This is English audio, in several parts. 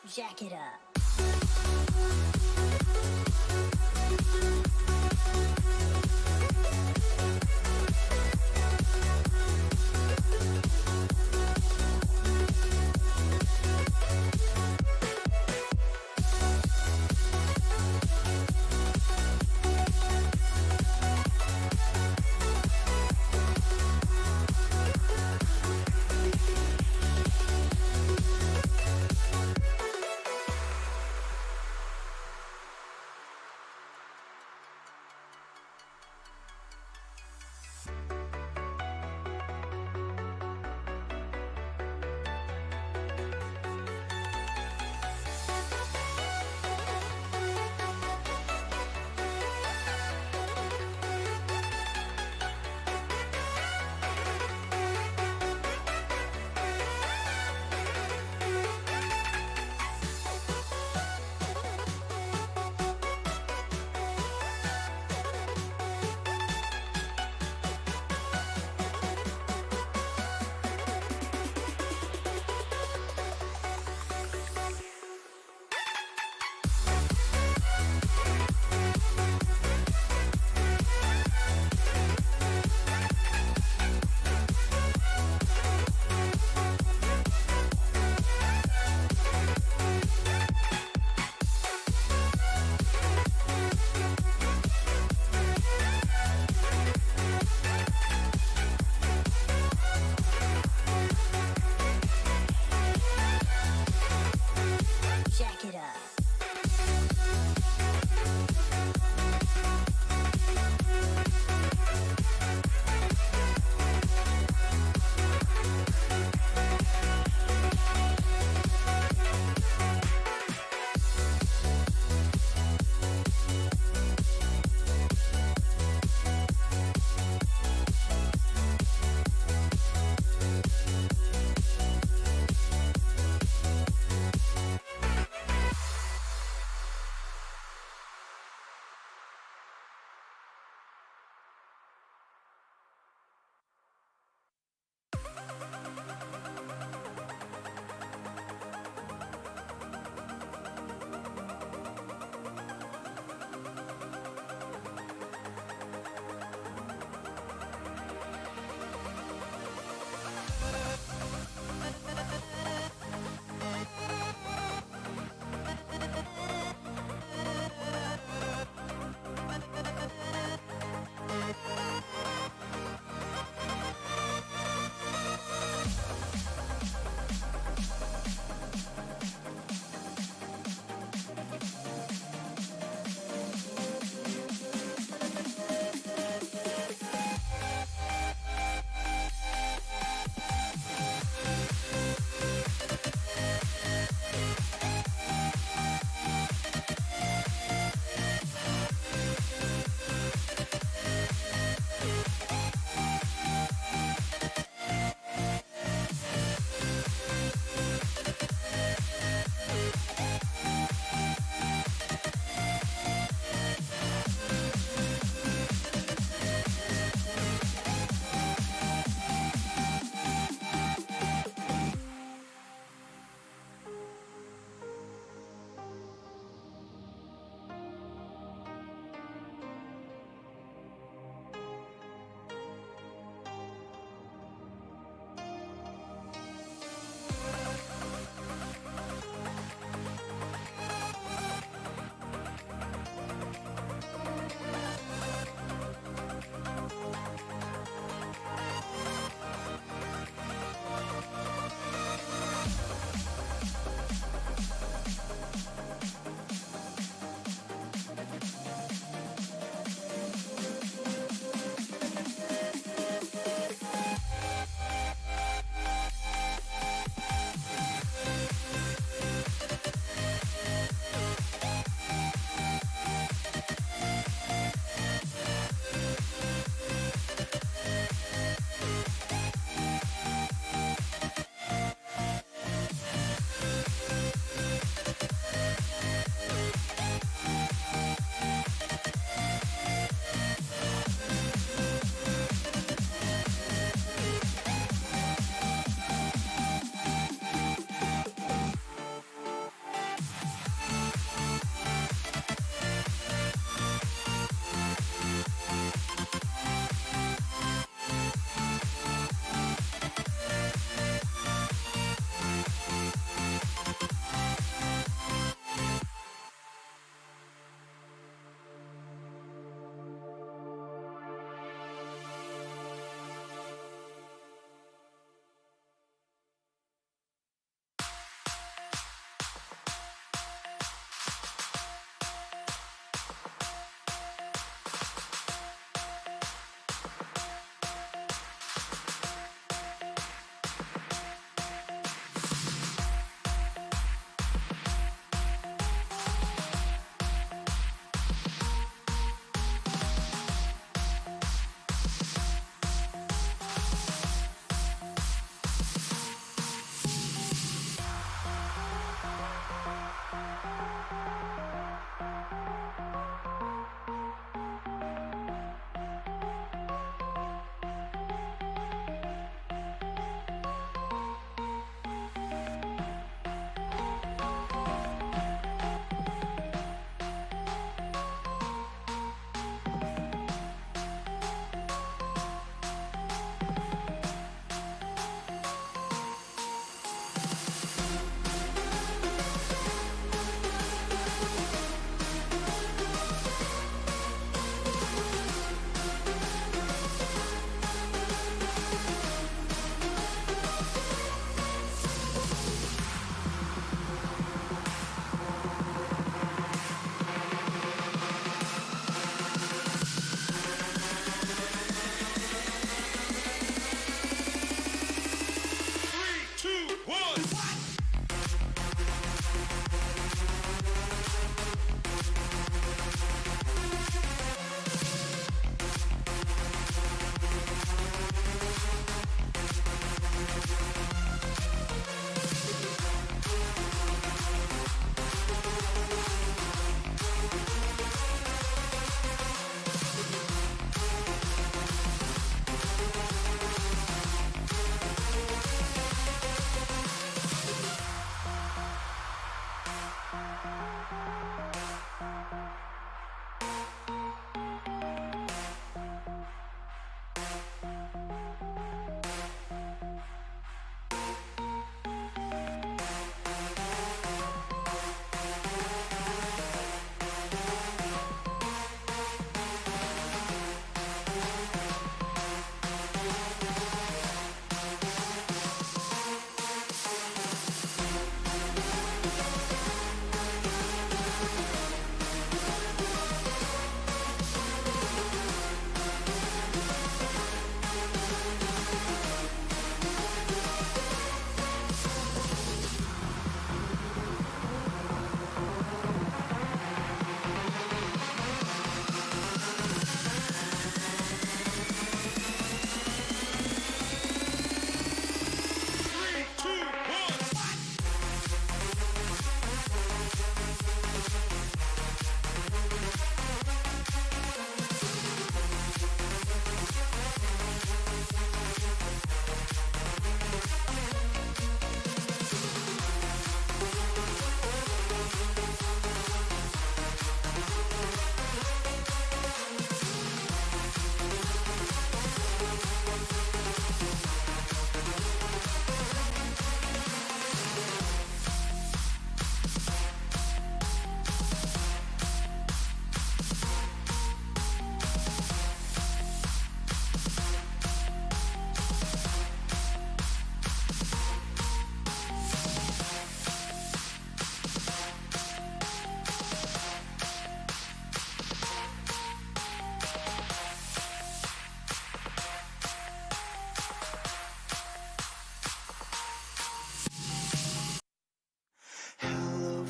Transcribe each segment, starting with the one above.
Jack it up.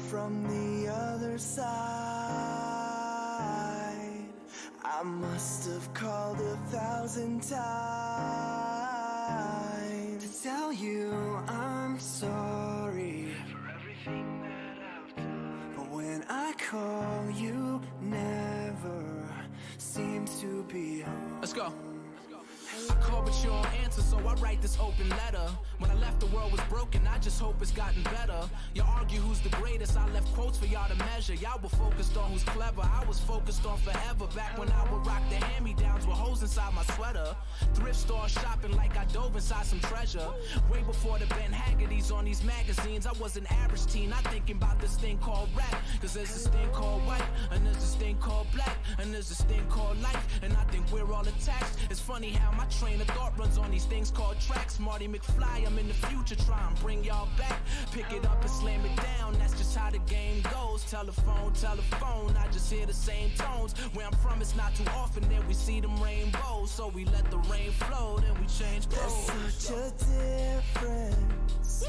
From the other side, I must have called 1,000 times to tell you I'm sorry for everything that I've done. But when I call, you never seem to be home. Let's go. I call but you don't answer, so I write this open letter. When I left, the world was broken, I just hope it's gotten better. You argue who's the greatest, I left quotes for y'all to measure. Y'all were focused on who's clever, I was focused on forever. Back when I would rock the hand-me-downs with holes inside my sweater. Thrift store shopping like I dove inside some treasure. Way before the Ben Haggerty's on these magazines, I was an average teen, not thinking about this thing called rap. Cause there's this thing called white, and there's this thing called black, and there's this thing called life, and I think we're all attached. It's funny how my train of thought runs on these things called tracks. Marty McFly, I'm in the future, try and bring y'all back. Pick it up and slam it down, that's just how the game goes. Telephone, telephone, I just hear the same tones. Where I'm from, it's not too often that we see them rainbows. So we let the rain flow, then we change clothes. There's such a difference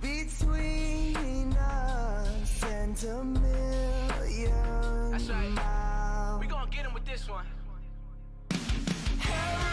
between us and a million. That's right. Miles. We gonna get him with this one. Hele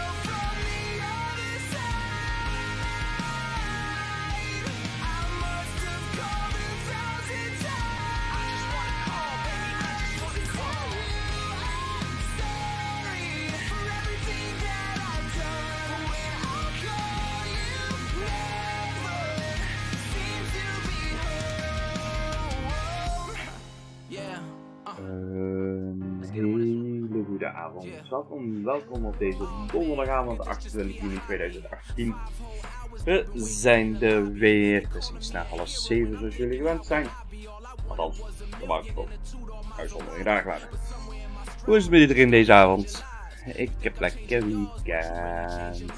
goede avond. Welkom op deze donderdagavond 28 juni 2018. We zijn er weer precies na 6:30 zoals jullie gewend zijn. Althans, normaal gesproken. Uitzondering dagen waren. Hoe is het met iedereen deze avond? Ik heb lekker weekend.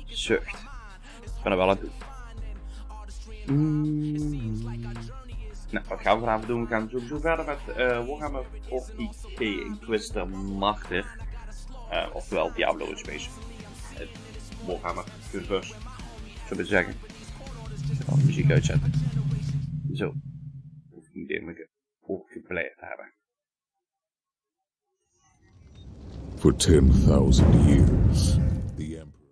Zucht. Ik ben er wel aan toe. Nou, wat gaan we vanavond doen? We gaan sowieso verder met Warhammer 40k Inquisitor Martyr. Oftewel Diablo Space. Warhammer Universe, zullen we zeggen. Ik zal de muziek uitzetten. Zo. Hoef ik niet helemaal opgepleerd te hebben. For 10,000 years, the Emperor...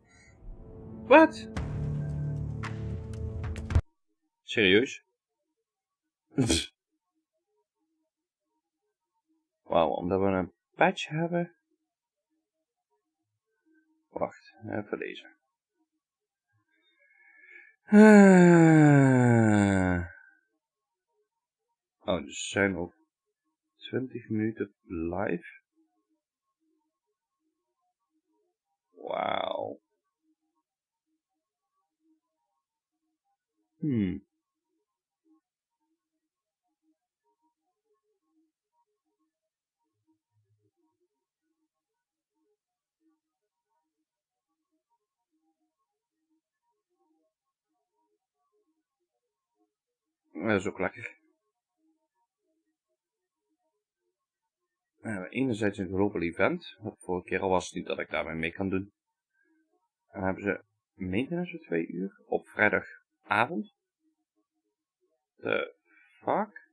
Wat? Serieus? Wauw, omdat we een patch hebben. Wacht, even deze. Oh, dus ze zijn nog 20 minuten live. Wauw. Dat is ook lekker. Enerzijds een global event. Wat vorige keer al was, niet dat ik daarmee mee kan doen. En dan hebben ze maintenance voor 2 uur op vrijdagavond. The fuck?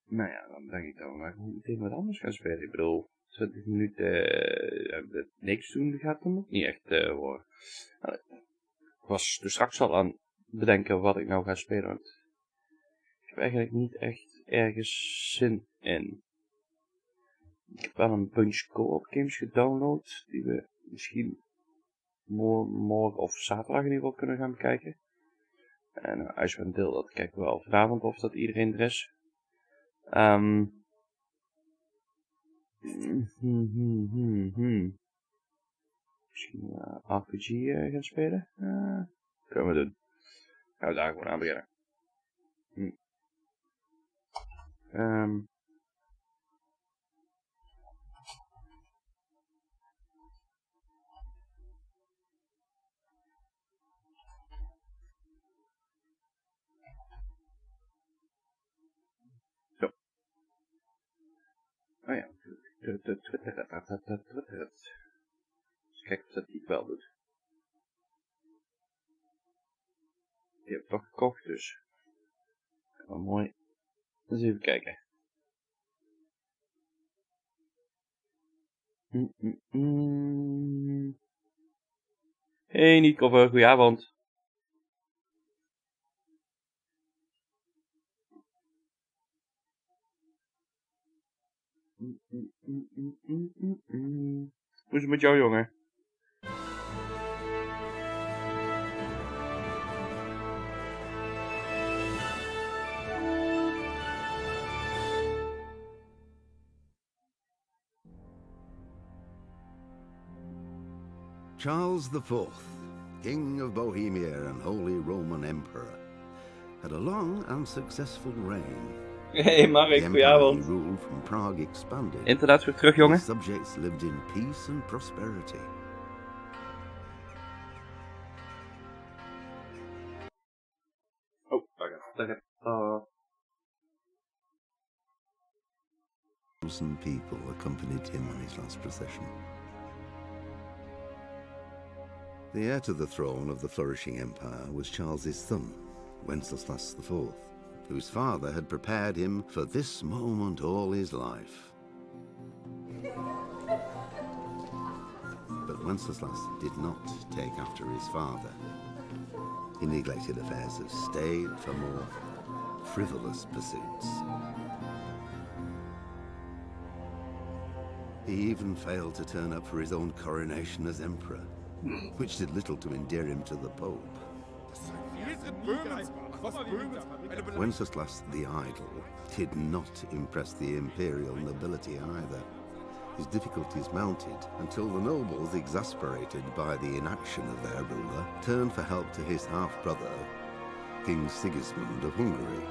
Nou ja, dan denk ik dat we maar gewoon meteen wat anders gaan spelen. Ik bedoel, 20 minuten niks doen gaat dan nog niet echt worden. Ik was dus straks al aan bedenken wat ik nou ga spelen. Want ik heb eigenlijk niet echt ergens zin in. Ik heb wel een bunch co-op games gedownload. Die we misschien morgen of zaterdag in ieder geval kunnen gaan bekijken. En Icewind Dale, dat kijken we wel vanavond of dat iedereen er is. Misschien RPG gaan spelen? Kunnen we doen. Gaan we daar gewoon aan beginnen. Zo. Oh ja. Twitter. Kijk of dat niet wel doet. Die heb ik toch gekocht, dus. Wel mooi. Eens even kijken. Hey Nico, goedenavond. Hoe is het met jou, jongen? Charles IV, King of Bohemia and Holy Roman Emperor, had a long and successful reign. Hey Mark, The empire he goedenavond. ruled from Prague expanded. Internet weer terug, jongen. His subjects lived in peace and prosperity. Oh, daar Thousand people accompanied him on his last procession. The heir to the throne of the flourishing empire was Charles's son, Wenceslas IV, whose father had prepared him for this moment all his life. But Wenceslas did not take after his father. He neglected affairs of state for more frivolous pursuits. He even failed to turn up for his own coronation as emperor, which did little to endear him to the Pope. Wenceslas the Idle did not impress the imperial nobility either. His difficulties mounted until the nobles, exasperated by the inaction of their ruler, turned for help to his half-brother, King Sigismund of Hungary.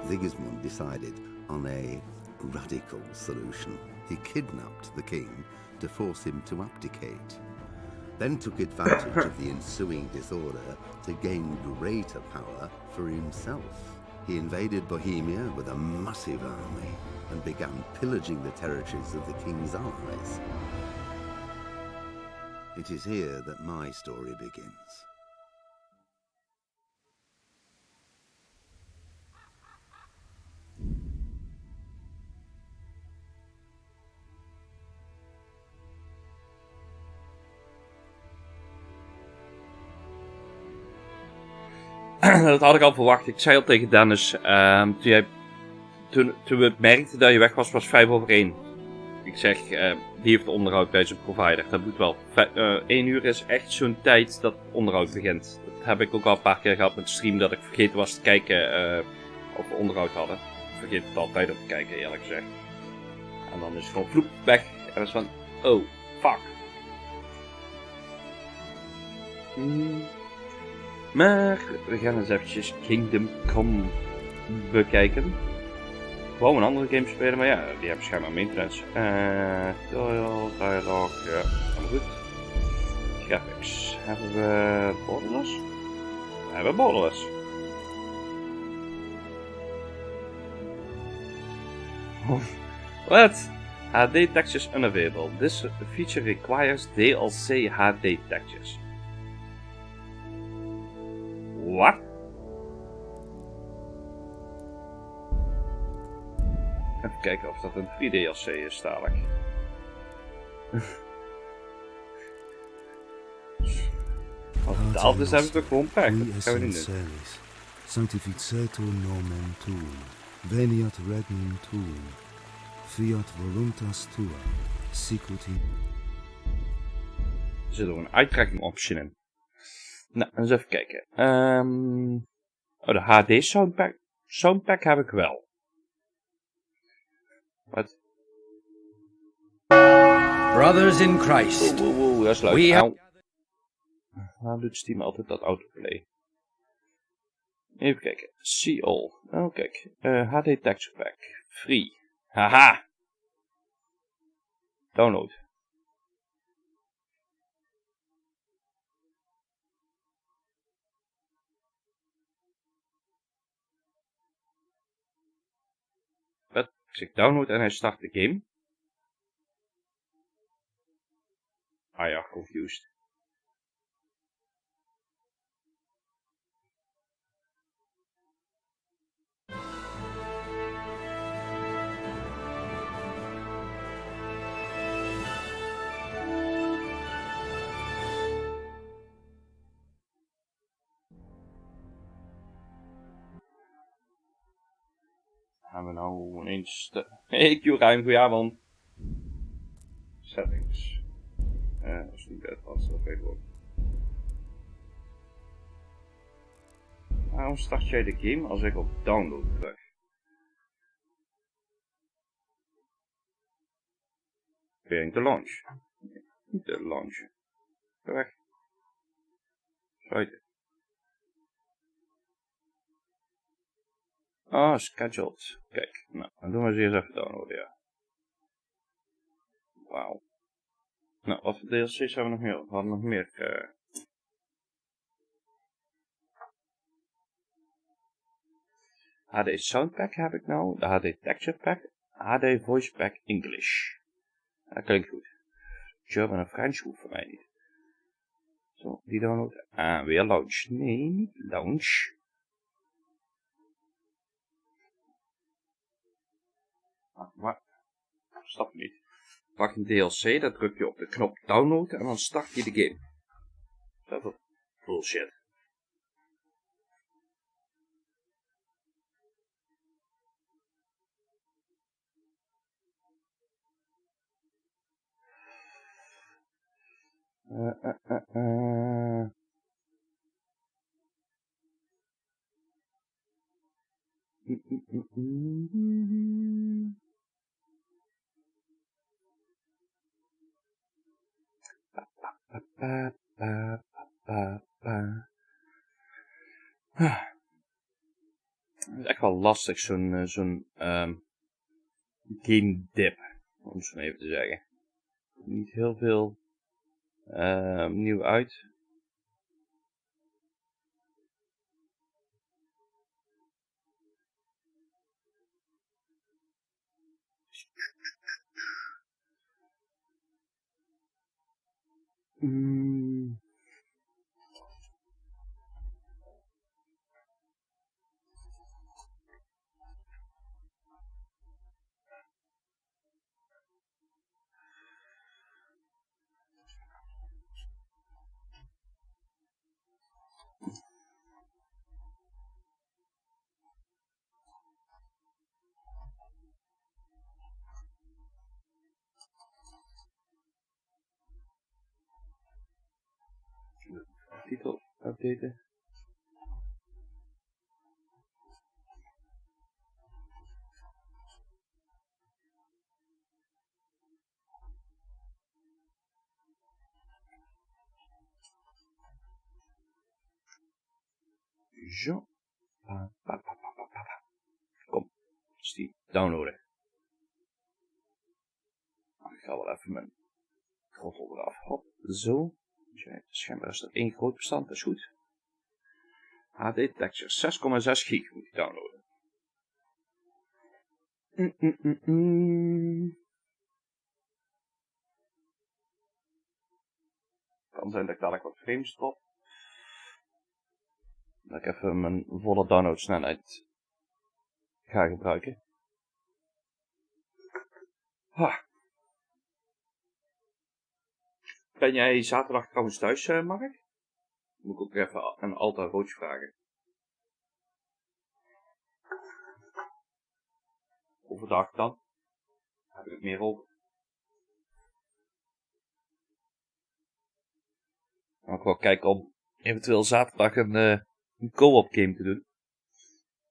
Sigismund decided on a radical solution. He kidnapped the king to force him to abdicate, then took advantage of the ensuing disorder to gain greater power for himself. He invaded Bohemia with a massive army and began pillaging the territories of the king's allies. It is here that my story begins. Dat had ik al verwacht. Ik zei al tegen Dennis, toen we merkten dat je weg was 5:05. Ik zeg, die heeft onderhoud bij zijn provider. Dat moet wel. 1 uur is echt zo'n tijd dat onderhoud begint. Dat heb ik ook al een paar keer gehad met de stream, dat ik vergeten was te kijken of we onderhoud hadden. Ik vergeet het altijd om te kijken, eerlijk gezegd. En dan is het gewoon vloep weg. En dan is van, oh, fuck. Maar we gaan eens eventjes Kingdom Come bekijken. Gewoon een andere game spelen, maar ja, die hebben schijnbaar maintenance. Tutorial, dialoog, ja, allemaal goed. Graphics. Hebben we borderless? We hebben borderless. What? HD textures unavailable. This feature requires DLC HD textures. What? Even kijken of dat een free DLC is dadelijk. Als het betaald is, hebben we het gewoon pack. Dat gaan we niet doen. Sanctificetur nomen tuum, veniat regnum tuum, fiat voluntas tua, sicut in... Er zit ook een uittrekking option in. Nou, eens even kijken. De HD soundpack. Soundpack heb ik wel. Wat? Brothers in Christ. Wow, dat is leuk. Auw. Waarom doet Steam altijd dat autoplay? Even kijken. See all. Oh, kijk. HD texture pack. Free. Haha. Download. Wat? Ik zeg download en hij start de game. Ah ja, confused. Gaan we nou ineens... Hey Q-ruim, goedenavond. Settings. Dat is niet best, als dat weet wordt. Waarom start jij de game als ik op download druk? Preparing to launch. Niet de launch. Ga weg. Sluiten. Ah, scheduled. Kijk, nou, dan doen we ze eerst even downloaden, ja. Wauw. Nou, wat voor DLC's hebben we nog meer? We hadden nog meer. HD Soundpack heb ik nou. De HD Texture Pack. HD Voice Pack English. Dat klinkt goed. German en French hoeft voor mij niet. Zo, die download. Ah, weer launch. Nee, niet launch. Maar, stap niet. Pak een DLC, dan druk je op de knop download en dan start je de game. Dat is bullshit. Het is echt wel lastig, zo'n game dip, om het zo even te zeggen. Niet heel veel nieuw uit. titel updaten. Zo. Kom, dus die downloaden. Ik ga wel even mijn grottel eraf. Hop, zo. Schijnbaar is dat één groot bestand, dat is goed. HD texture 6,6 gig moet je downloaden. Kan zijn dat ik dadelijk wat frames drop. Dat ik even mijn volle downloadsnelheid ga gebruiken. Ben jij zaterdag trouwens thuis, Mark? Moet ik ook even een Alta Roach vragen. Overdag dan? Heb ik het meer over? Dan ik wel kijken om eventueel zaterdag een co-op game te doen.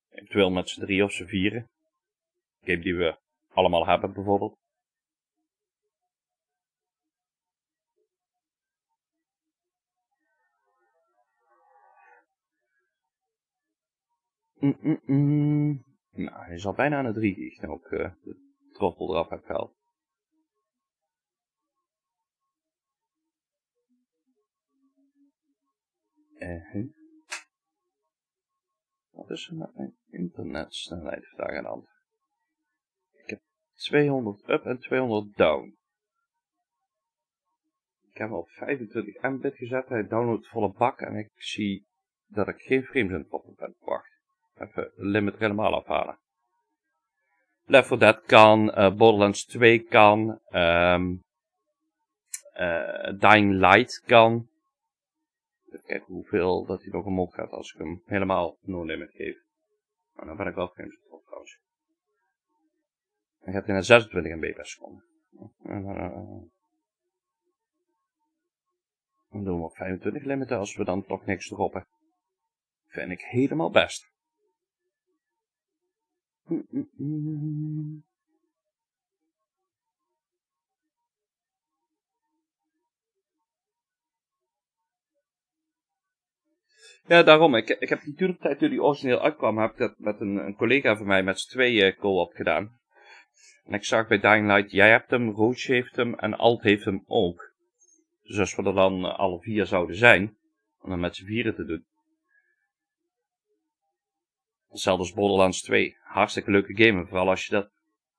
Eventueel met z'n 3 of z'n 4. Een game die we allemaal hebben bijvoorbeeld. Nou, hij is al bijna aan de 3 die ik nou ook de troffel eraf heb gehaald. Wat is er met mijn internetsnelheid vandaag aan de hand? Ik heb 200 up en 200 down. Ik heb hem op 25 Mbit gezet, hij downloadt volle bak en ik zie dat ik geen frames in het poppen ben. Wacht, even de limit er helemaal afhalen. Left 4 Dead kan, Borderlands 2 kan, Dying Light kan. Even kijken hoeveel dat hij nog omhoog gaat als ik hem helemaal no limit geef. Nou, dan ben ik wel frames op trouwens. Dan gaat hij naar 26 MB per seconde. Dan doen we op 25 limiten als we dan toch niks droppen. Vind ik helemaal best. Ja, daarom. Ik heb natuurlijk tijd toen die origineel uitkwam, heb ik dat met een collega van mij met z'n tweeën co-op gedaan. En ik zag bij Dying Light, jij hebt hem, Roach heeft hem en Alt heeft hem ook. Dus als we er dan alle 4 zouden zijn, om dan met z'n 4 te doen. Hetzelfde als Borderlands 2. Hartstikke leuke game, vooral als je dat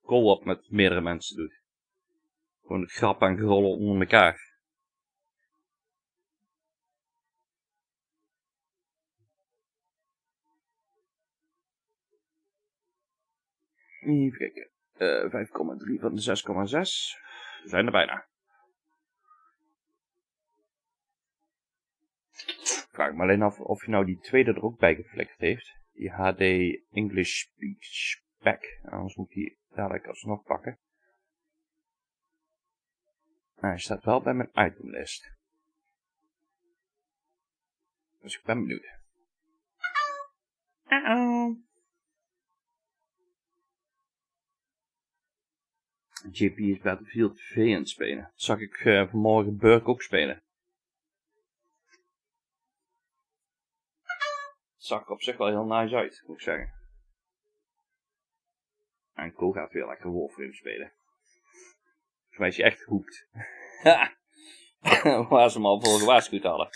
co-op met meerdere mensen doet. Gewoon het grap en gerollen onder elkaar. Even kijken. 5,3 van de 6,6. We zijn er bijna. Ik vraag me alleen af of je nou die tweede er ook bij geflikt heeft. Die HD English Speech Pack. Anders moet ik die dadelijk alsnog pakken. Nou, hij staat wel bij mijn itemlist. Dus ik ben benieuwd. JP is Battlefield 2 aan het spelen. Dat zag ik vanmorgen Burk ook spelen. Het zag er op zich wel heel nice uit, moet ik zeggen. En Ko gaat weer lekker Warframe spelen. Volgens mij is hij echt gehoekt. Waar ze hem al voor gewaarschuwd hadden.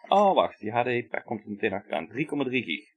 Oh, wacht. Die HD komt er meteen achteraan. 3,3 gig.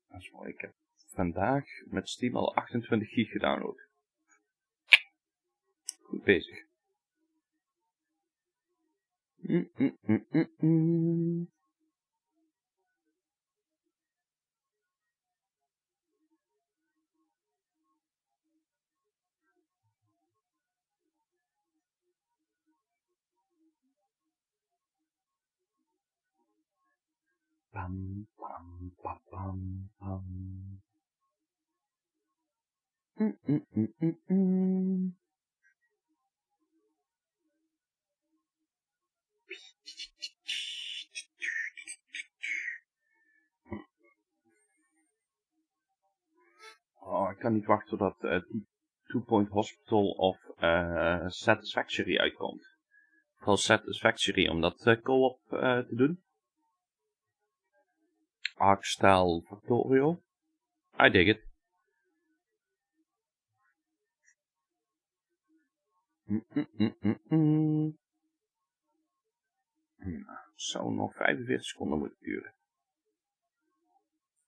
Dat is mooi. Ik heb vandaag met Steam al 28 gig gedownload. Goed bezig. Pam, pam, pam, pam, pam. Oh, ik kan niet wachten totdat die 2-Point Hospital of Satisfactory uitkomt. Vooral Satisfactory om dat co-op te doen. Arc-style Factorio. I dig it. Zo nog 45 seconden moeten duren.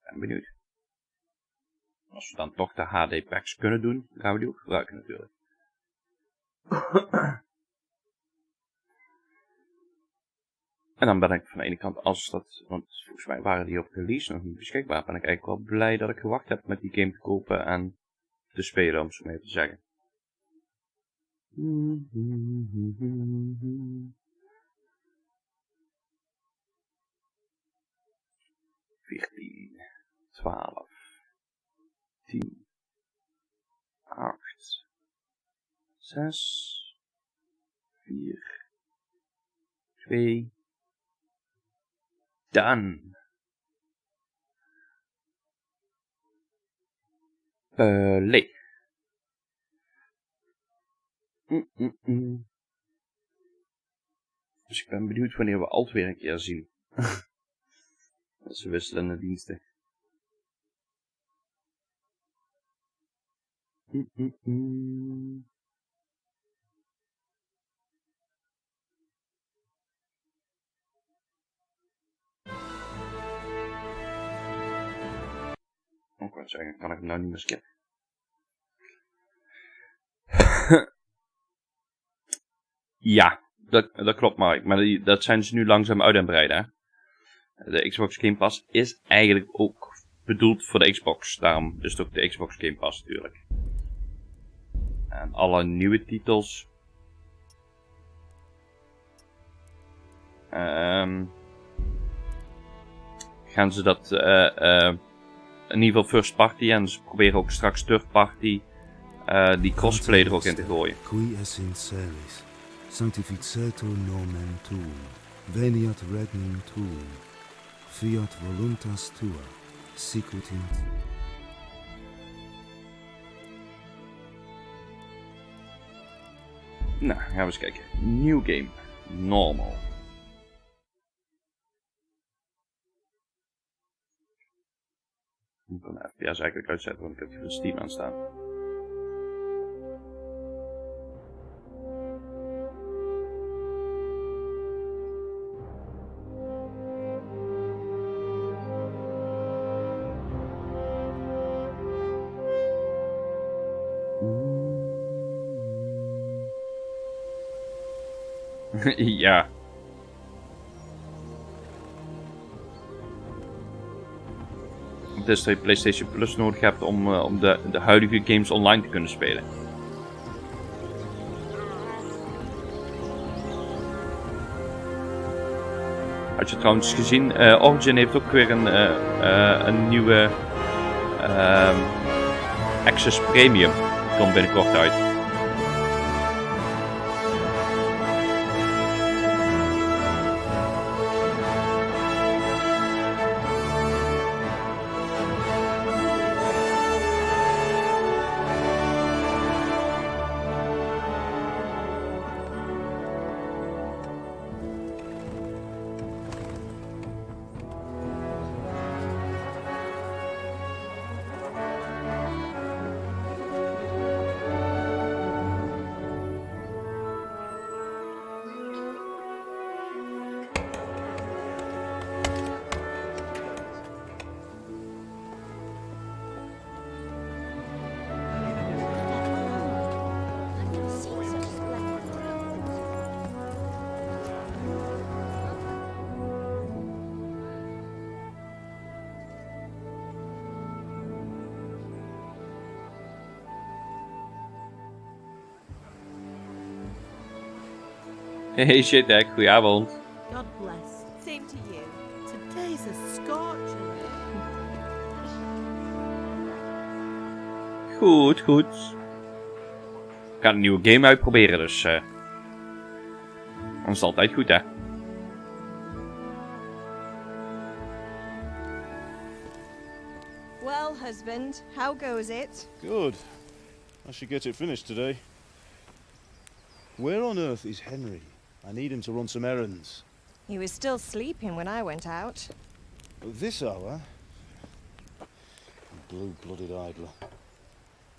Ben benieuwd. Als we dan toch de HD packs kunnen doen, gaan we die ook gebruiken natuurlijk. En dan ben ik van de ene kant, als dat, want volgens mij waren die op release nog niet beschikbaar, ben ik eigenlijk wel blij dat ik gewacht heb met die game te kopen en te spelen, om zo maar even te zeggen. 14, 12, 10, 8, 6, 4, 2, done. Play. Dus ik ben benieuwd wanneer we Alt weer een keer zien. Dat zijn wisselende diensten. Ik wou zeggen, kan ik hem nou niet meer skippen? Ja, dat klopt Mark, maar dat zijn ze nu langzaam uit en breiden. Hè? De Xbox Game Pass is eigenlijk ook bedoeld voor de Xbox, daarom is het ook de Xbox Game Pass natuurlijk. En alle nieuwe titels gaan ze dat in ieder geval first party en ze proberen ook straks third party die crossplay er ook in te gooien. Qui essent celis, sanctificetur nomen tuum, veniat regnum tuum, fiat voluntas tua, sicut in... Nou, gaan we eens kijken. New game. Normal. Ik kan de FPS eigenlijk uitzetten, want ik heb hier Steam aan staan. Ja. Het is dat je PlayStation Plus nodig hebt om de huidige games online te kunnen spelen. Had je trouwens gezien, Origin heeft ook weer een nieuwe Access Premium. Die komt binnenkort uit. Hey shit, goedenavond. God bless. Same to you. Today's a scorcher. Goed, goed. Ik ga een nieuwe game uitproberen, dus... dan is het altijd goed, hè. Well, husband, how goes it? Good. I should get it finished today. Where on earth is Henry? I need him to run some errands. He was still sleeping when I went out. At this hour? Blue-blooded idler.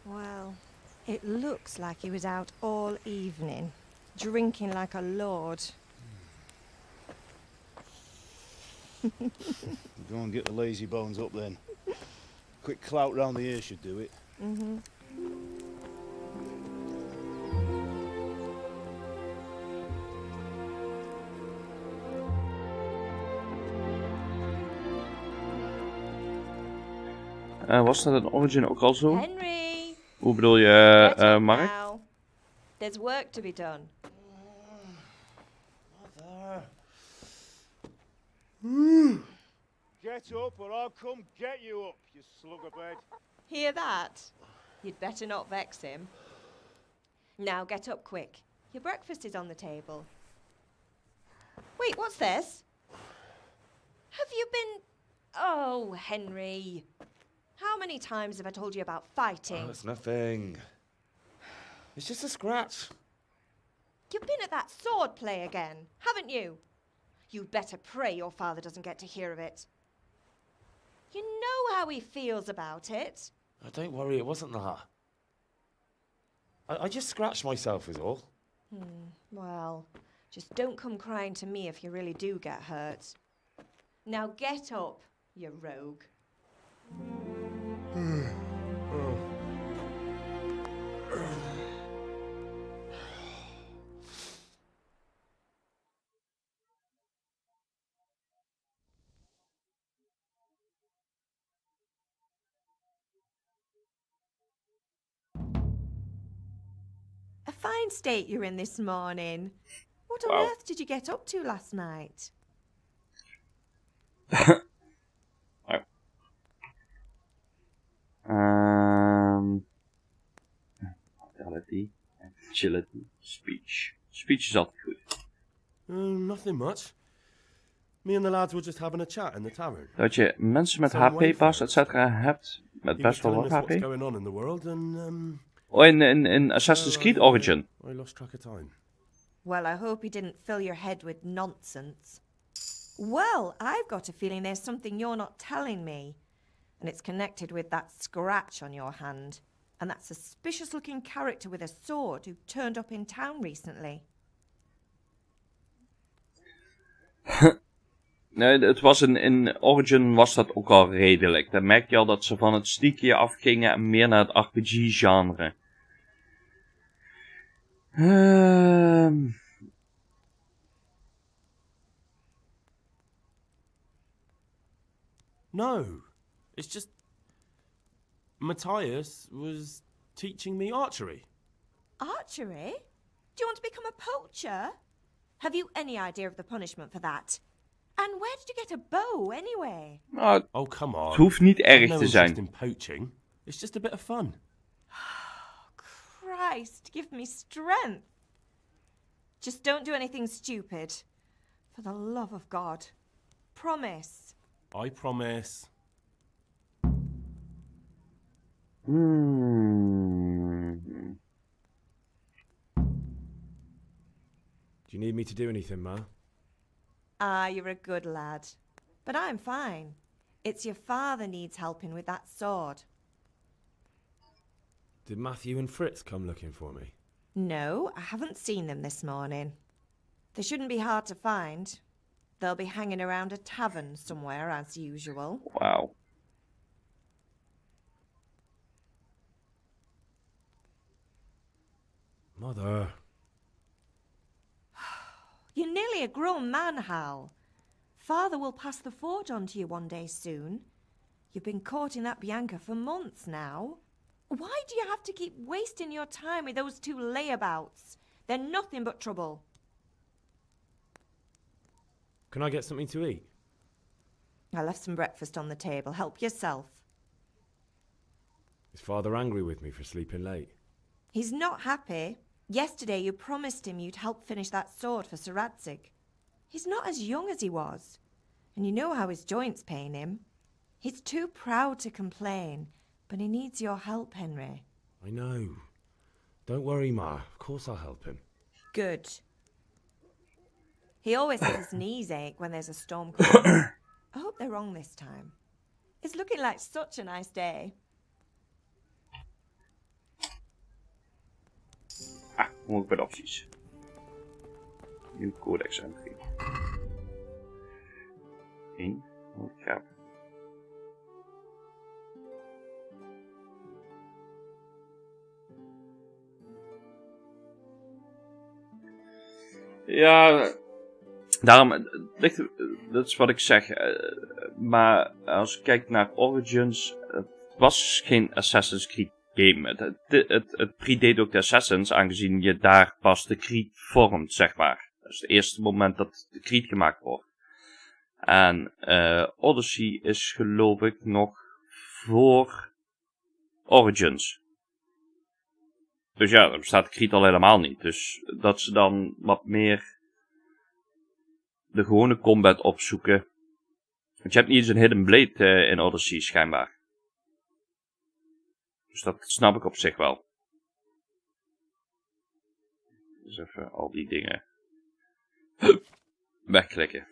Well, it looks like he was out all evening, drinking like a lord. Go and get the lazy bones up then. Quick clout round the ear should do it. Mm-hmm. Was dat in Origin ook al zo? Henry! Hoe bedoel je, Get up Mark? now. There's work to be done. Get up or I'll come get you up, you slugabed. Hear that? You'd better not vex him. Now get up quick. Your breakfast is on the table. Wait, what's this? Have you been... Oh, Henry. How many times have I told you about fighting? Oh, it's nothing. It's just a scratch. You've been at that sword play again, haven't you? You'd better pray your father doesn't get to hear of it. You know how he feels about it. Oh, don't worry, it wasn't that. I just scratched myself is all. Well, just don't come crying to me if you really do get hurt. Now get up, you rogue. A fine state you're in this morning. What on Wow. earth did you get up to last night? Vitality, agility, speech. Speech is altijd goed. Nothing much. Me and the lads were just having a chat in the tavern. Dat je mensen met HP pas, et cetera, hebt. Met He was best wel telling wat us what's HP. going on in the world and Oh, in Assassin's Creed Origin. I lost track of time. Well, I hope he didn't fill your head with nonsense. Well, I've got a feeling there's something you're not telling me. And it's connected with that scratch on your hand. And that suspicious-looking character with a sword who turned up in town recently. Nee, het was in Origin was dat ook al redelijk. Dan merk je al dat ze van het stiekje afgingen en meer naar het RPG-genre. No, it's just Matthias was teaching me archery. Archery? Do you want to become a poacher? Have you any idea of the punishment for that? And where did you get a bow, anyway? Nou, Oh, come on. het hoeft niet I've erg no te interest zijn. in poaching. It's just a bit of fun. Christ, give me strength. Just don't do anything stupid. For the love of God. Promise. I promise. Do you need me to do anything, Ma? Ah, you're a good lad. But I'm fine. It's your father needs helping with that sword. Did Matthew and Fritz come looking for me? No, I haven't seen them this morning. They shouldn't be hard to find. They'll be hanging around a tavern somewhere, as usual. Wauw. Mother. You're nearly a grown man, Hal. Father will pass the forge on to you one day soon. You've been courting that Bianca for months now. Why do you have to keep wasting your time with those two layabouts? They're nothing but trouble. Can I get something to eat? I left some breakfast on the table. Help yourself. Is Father angry with me for sleeping late? He's not happy. Yesterday you promised him you'd help finish that sword for Sir Radzig. He's not as young as he was, and you know how his joints pain him. He's too proud to complain, but he needs your help, Henry. I know. Don't worry, Ma. Of course I'll help him. Good. He always says his knees ache when there's a storm coming. I hope they're wrong this time. It's looking like such a nice day. Ah, kom ik bij de opties. Nieuw codex entry. 1. Oh, gaaf. Ja, daarom, dat is wat ik zeg. Maar als ik kijk naar Origins, het was geen Assassin's Creed game. Het predate ook de Assassins, aangezien je daar pas de Creed vormt, zeg maar. Dat is het eerste moment dat de Creed gemaakt wordt. En Odyssey is geloof ik nog voor Origins. Dus ja, dan bestaat de Creed al helemaal niet. Dus dat ze dan wat meer de gewone combat opzoeken. Want je hebt niet eens een Hidden Blade in Odyssey schijnbaar. Dus dat snap ik op zich wel. Dus even al die dingen wegklikken.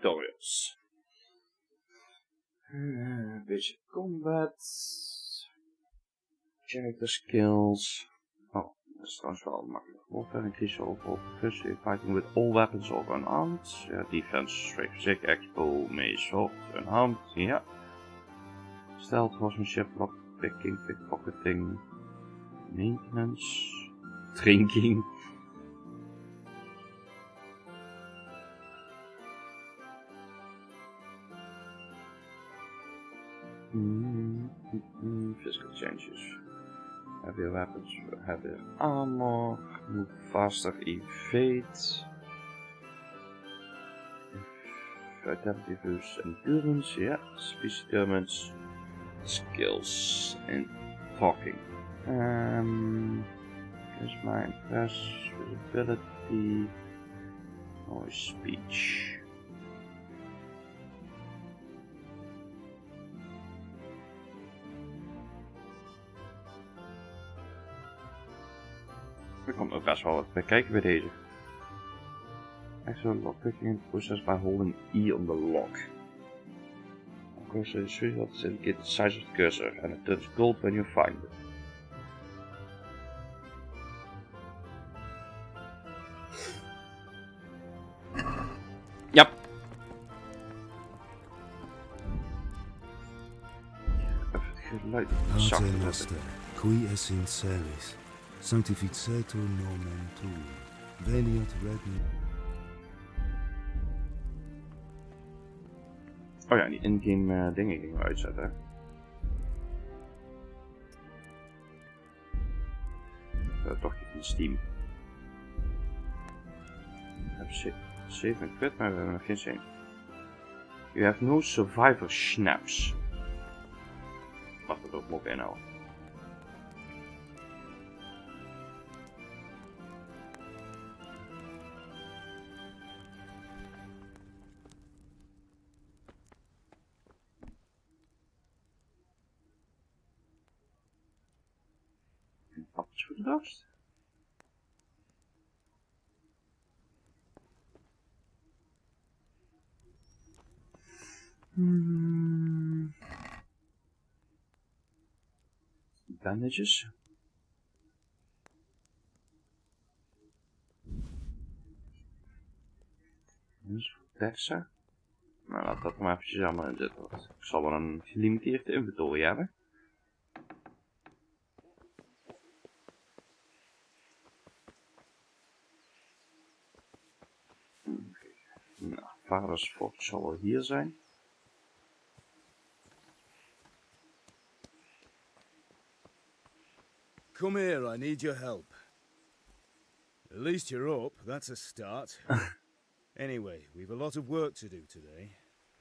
Tutorials. Basic combat. Character skills. Oh, dat is trouwens wel makkelijk. Warfare increase overall proficiency fighting with all weapons of unarmed. Defense, straight zig, expo, mace, sword, unarmed. Ja. Stealth, horsemanship, lockpicking, pickpocketing, maintenance, drinking. Physical changes. Heavier weapons, heavier armor, move faster, evade. Vitality boost, endurance, yeah. Speech determines skills in talking. Here's my impress, visibility, noise, speech. Er komt ook best wel wat bij kijken bij deze. Actual lockpicking in process by holding E on the lock. Cursor is visual to indicate the size of the cursor and it turns gold when you find it. Ja. Even het geluid zachter zetten. Qui es in celis, sanctificetur nomen tuum, veniat regnum. Oh ja, die in-game dingen gingen we uitzetten. Toch niet in Steam. We hebben save en quit, maar we hebben nog geen zin. You have no survivor snaps. Mag dat ook mogen inhouden. Appels voor de dorst. Bandages. Dus Texa. Nou, laat dat maar eventjes allemaal in zitten. Ik zal wel een gelimiteerd inventory hebben. vaders fort zal wel hier zijn. Come here, I need your help. At least you're up, that's a start. Anyway, we've a lot of work to do today.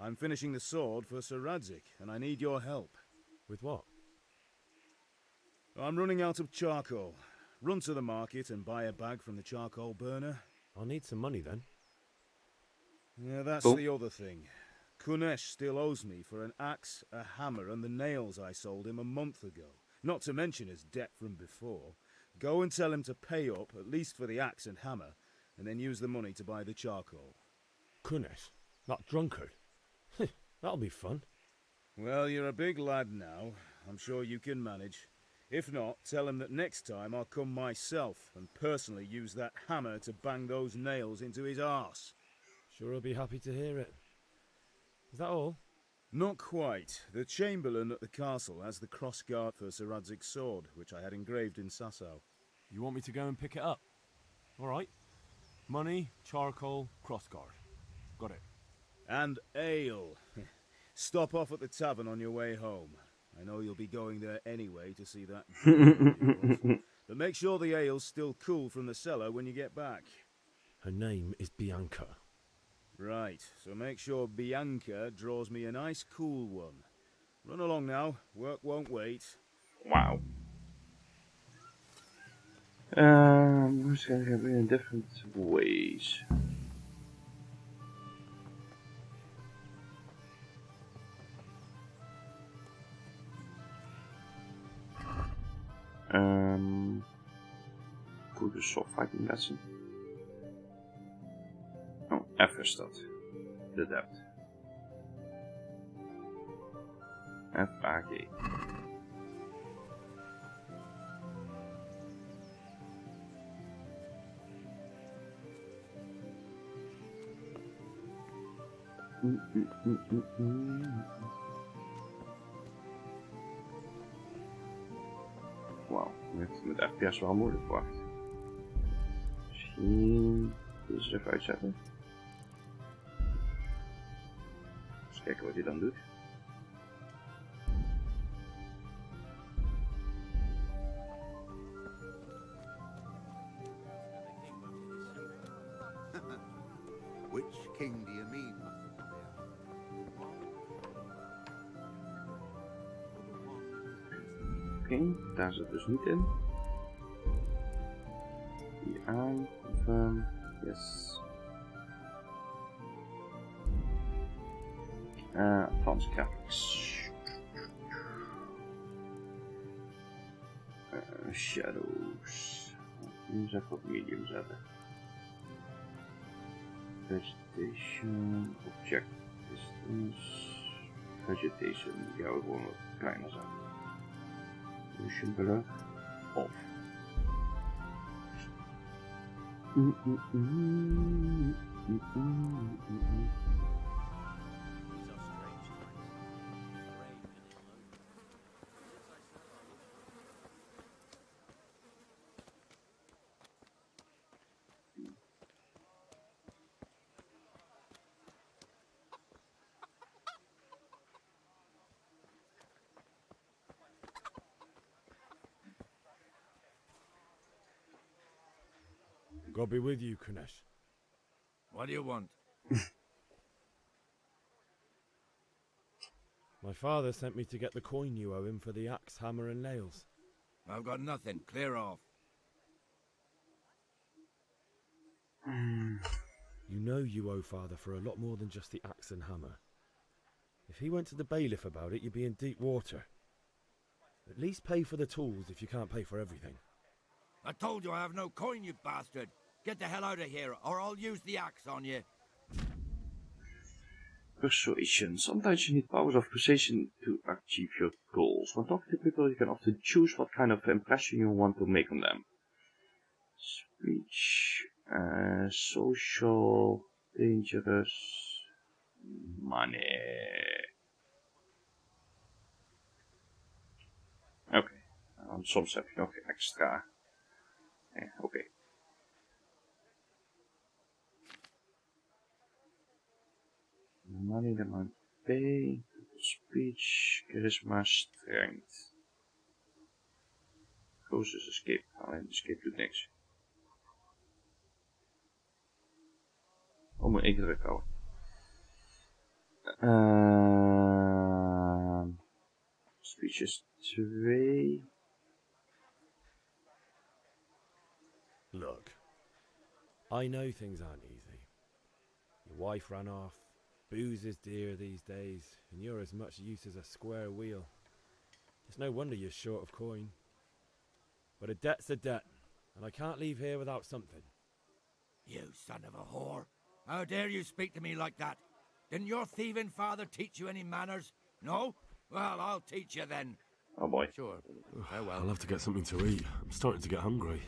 I'm finishing the sword for Sir Radzig, and I need your help. With what? I'm running out of charcoal. Run to the market and buy a bag from the charcoal burner. I'll need some money then. Yeah, that's Cool. the other thing. Kunesh still owes me for an axe, a hammer, and the nails I sold him a month ago. Not to mention his debt from before. Go and tell him to pay up, at least for the axe and hammer, and then use the money to buy the charcoal. Kunesh? That drunkard? That'll be fun. Well, you're a big lad now. I'm sure you can manage. If not, tell him that next time I'll come myself and personally use that hammer to bang those nails into his arse. Sure he'll be happy to hear it. Is that all? Not quite. The Chamberlain at the castle has the crossguard for Sir Radzig's sword, which I had engraved in Sasau. You want me to go and pick it up? All right. Money, charcoal, crossguard. Got it. And ale. Stop off at the tavern on your way home. I know you'll be going there anyway to see that. But make sure the ale's still cool from the cellar when you get back. Her name is Bianca. Right, so make sure Bianca draws me a nice cool one. Run along now, work won't wait. Wow. We're going to be in different ways. Goede soft fighting lesson. Oh, F is dat. De depth. F-A-G. Wauw, met FPS wel moeilijk verwacht. Misschien deze even uitzetten. Eens kijken wat hij dan doet. Which king do you mean? Oké, daar zit dus niet in. Die aan, confirm, yes. Advanced graphics. Shadows. Nu eens even op medium zetten. Vegetation, object distance. Vegetation, die gaan we gewoon wat kleiner zetten. Motion blur off. God be with you, Kunesh. What do you want? My father sent me to get the coin you owe him for the axe, hammer and nails. I've got nothing. Clear off. You know you owe father for a lot more than just the axe and hammer. If he went to the bailiff about it, you'd be in deep water. At least pay for the tools if you can't pay for everything. I told you I have no coin, you bastard. Get the hell out of here, or I'll use the axe on you. Persuasion. Sometimes you need powers of persuasion to achieve your goals. When talking to people, you can often choose what kind of impression you want to make on them. Speech, social, dangerous, money. Oké, soms heb je nog extra. Oké. Money, de man P. Speech, charisma, strength. Goes is escape. Alleen de escape doet niks. Oh, moet ik druk houden. Speech is 2. Look, I know things aren't easy. Your wife ran off, booze is dear these days, and you're as much use as a square wheel. It's no wonder you're short of coin. But a debt's a debt, and I can't leave here without something. You son of a whore. How dare you speak to me like that? Didn't your thieving father teach you any manners? No? Well, I'll teach you then. Oh boy. Sure. Farewell. I'll have to get something to eat. I'm starting to get hungry.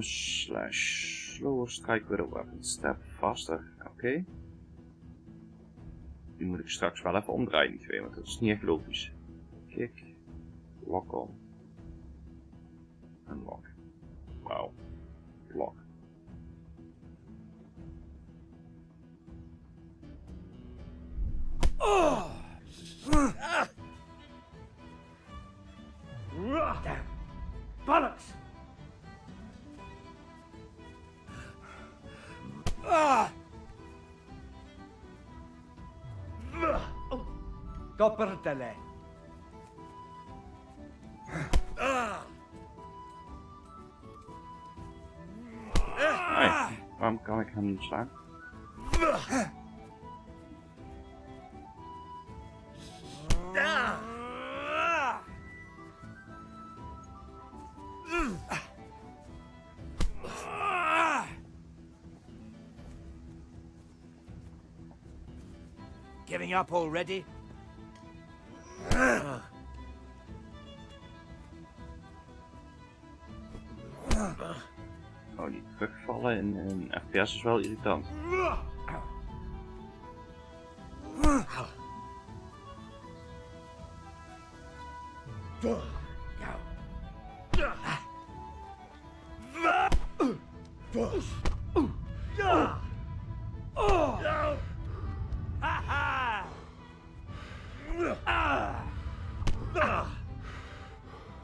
Slash slower strike with a weapon. Step faster. Oké. Die moet ik straks wel even omdraaien, die twee, want dat is niet echt logisch. Kick. Lock on. En lock. Wauw. Lock. Damn. Bollocks! Copertele. Hey, waarom kan ik hem niet slaan? Giving up already? Oh, die terugvallen in FPS is wel irritant.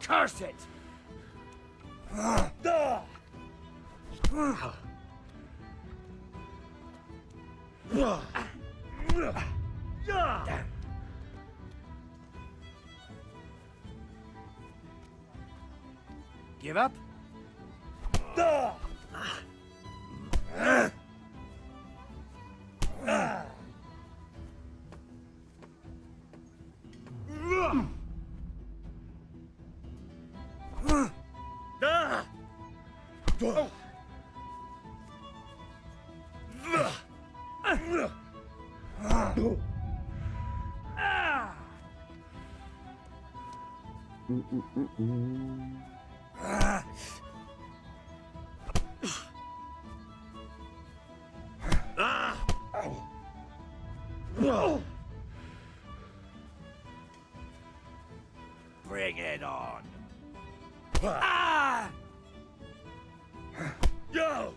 Curse it! Give up? Bring it on. Yo!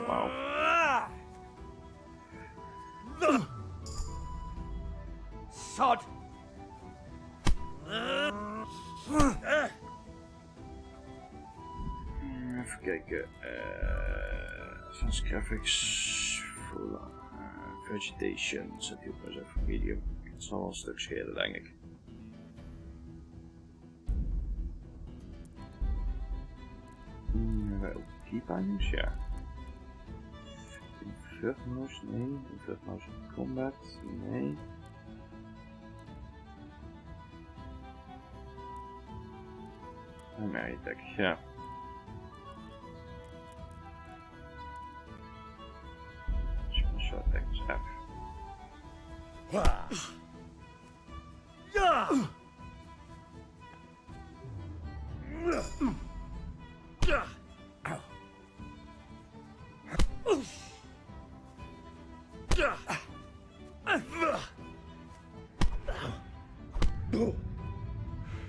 Wow. Sod! Even kijken. Advanced graphics. Full vegetation. Zet die op maar eens even medium. Het zal wel een stuk schelen, denk ik. Keep items, ja. Invert mouse, nee. Invert mouse combat, nee. Primary attack, ja. Special attack is F.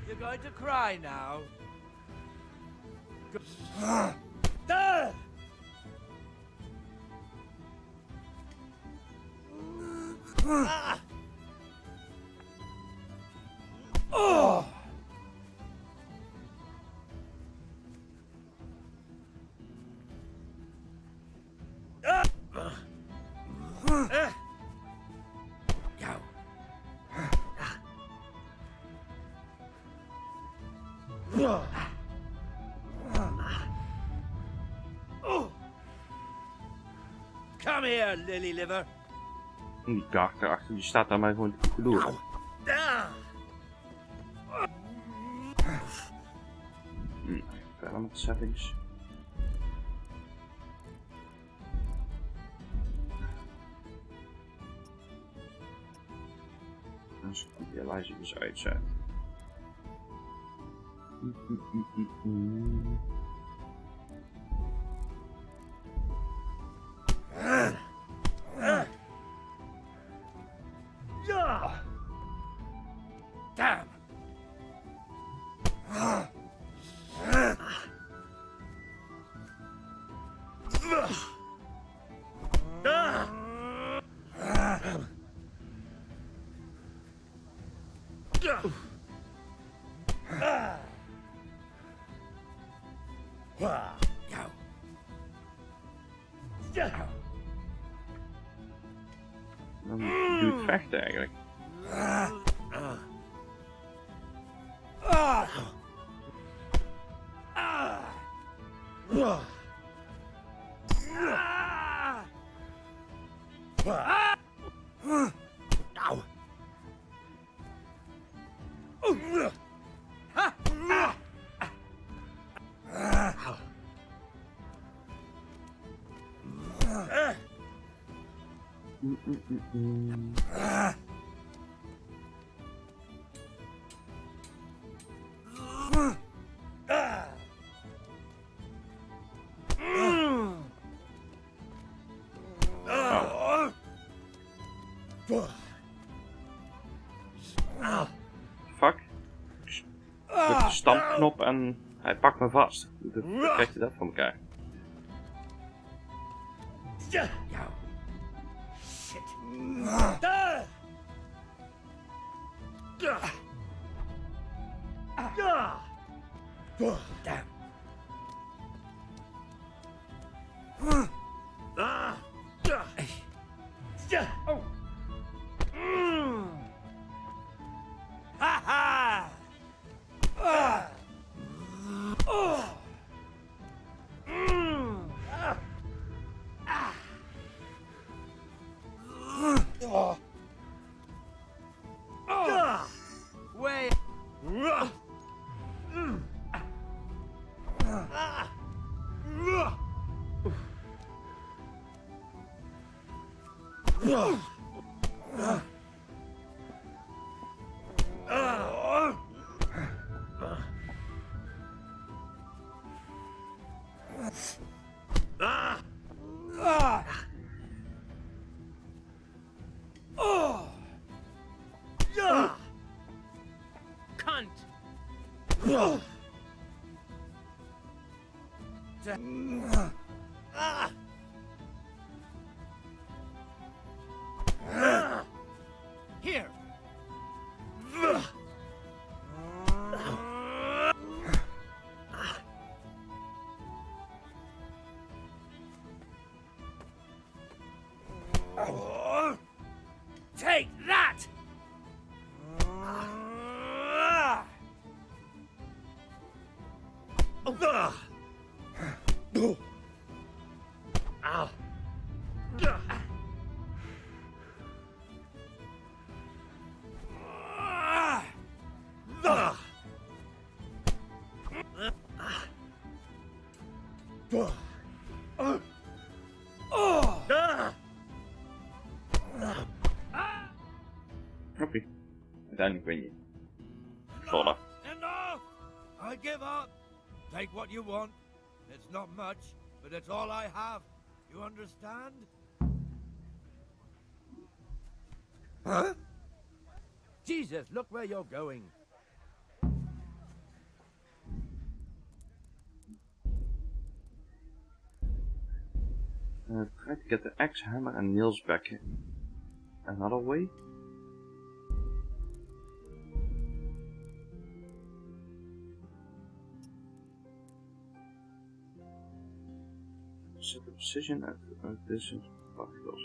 You're going to cry now? Come here, lily liver. Die kaart erachter, die staat daar maar gewoon te doen. Verder met de settings. Dus ik die lijstje dus uitzetten. Damn. Dan doe het vechten eigenlijk. Fuck. Ik druk de stampknop en hij pakt me vast. Hoe krijgt hij dat van elkaar? Shit. Damn. Oh. Ha ha. Way. Cunt. Here. Take that. Oké. Uiteindelijk win je. Voilà. Enough! I give up. Take what you want. It's not much, but it's all I have. You understand? Huh? Jesus, look where you're going. Try to get the axe, hammer and nails back another way. Set the position at distance particles.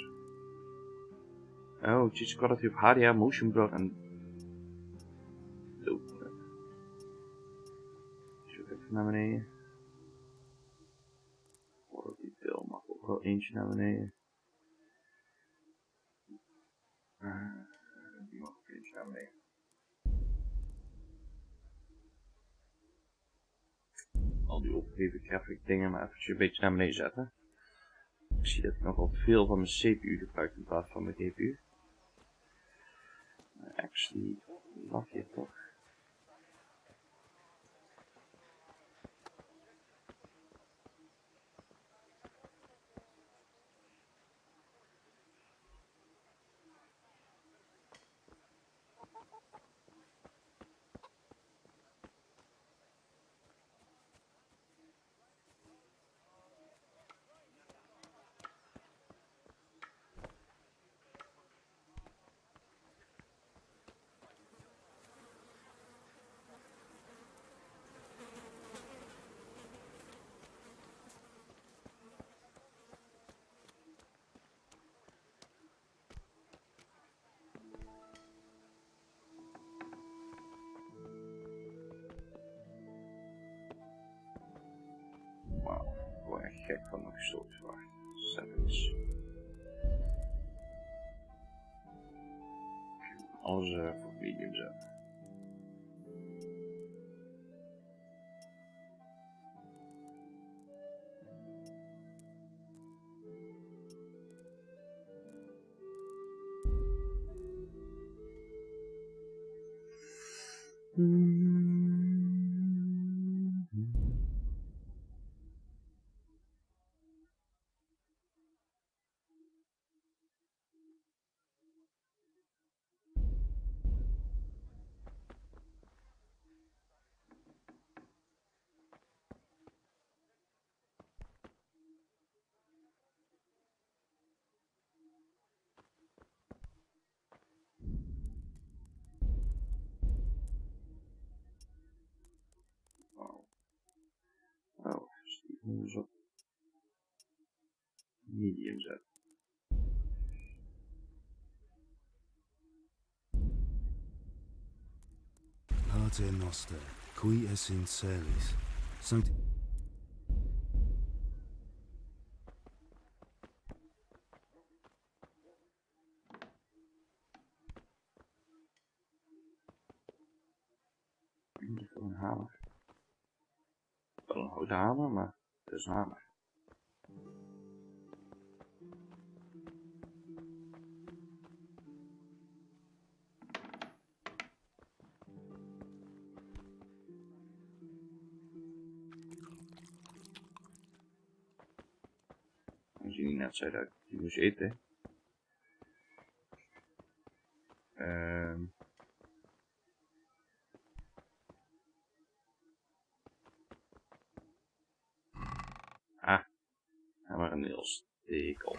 Oh, change quality of HDR, motion blur and loop. Zoek even naar beneden. Voor detail mag ook wel eentje naar beneden. Die mag ook eentje naar beneden. Al die opgegeven graphic dingen maar even een beetje naar beneden zetten. Ik zie dat ik nogal veel van mijn CPU gebruik in plaats van mijn GPU. Actually, lag hier toch? Wauw, ik word echt gek van mijn gestoord. Wacht, settings. Alles voor medium zetten. Oh, dus die moeten we op medium zetten. Pater noster, qui es in celis, sancti... Niet voor een hamer. Wel een houten hamer, maar het is een hamer. Als je niet net zei dat je moest eten. Ah, hamer en nails. Stekel.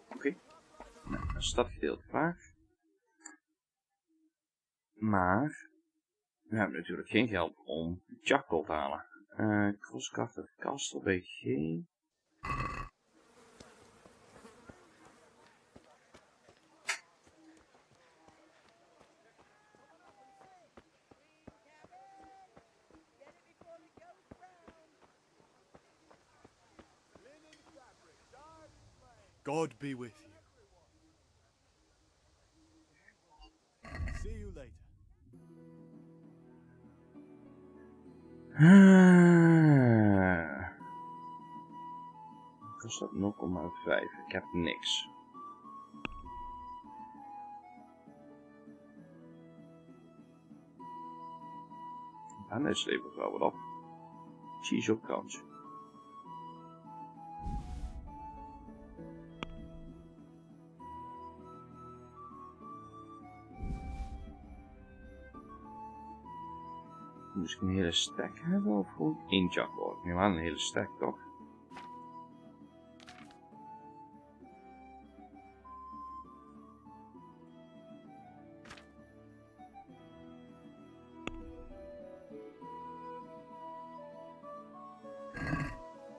Oké. Nou, een stadgedeelte klaar. Maar we hebben natuurlijk geen geld om charcoal te halen. Crosscraft het castle bij geen. God be with you. See you later. Kost dat 0,5. Ik heb niks. En dit levert wel wat op. Cheese op kans. Moest ik een hele stack hebben of gewoon één chalkboard? Ik neem aan een hele stack toch?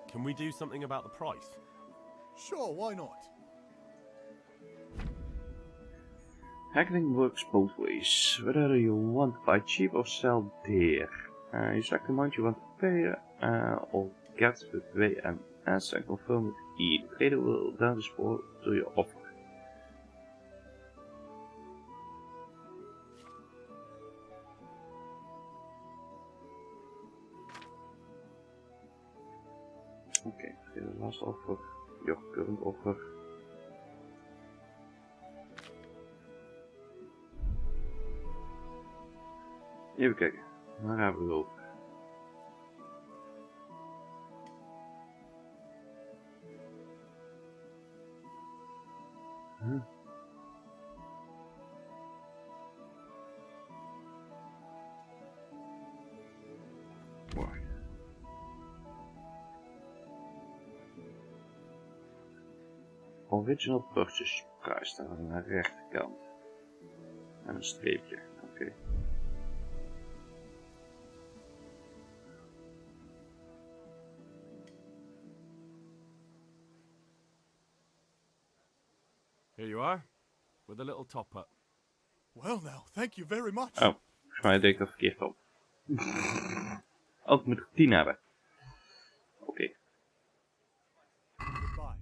Can we do something about the price? Sure, why not? Haggling works both ways. Whether you want to buy cheap or sell dear. You select the amount you want to pay or get with WMS and confirm with E. The trader will then respond to your offer. Okay, the last offer, your current offer. Even kijken, waar hebben we over? Wacht. Original purchase price staat aan de rechterkant. En een streepje, oké. Here you are, with a little top up. Well now, thank you very much. Oh, volgens mij deed ik dat verkeerd op. Oh, ik moet er 10 hebben. Oké. Goodbye.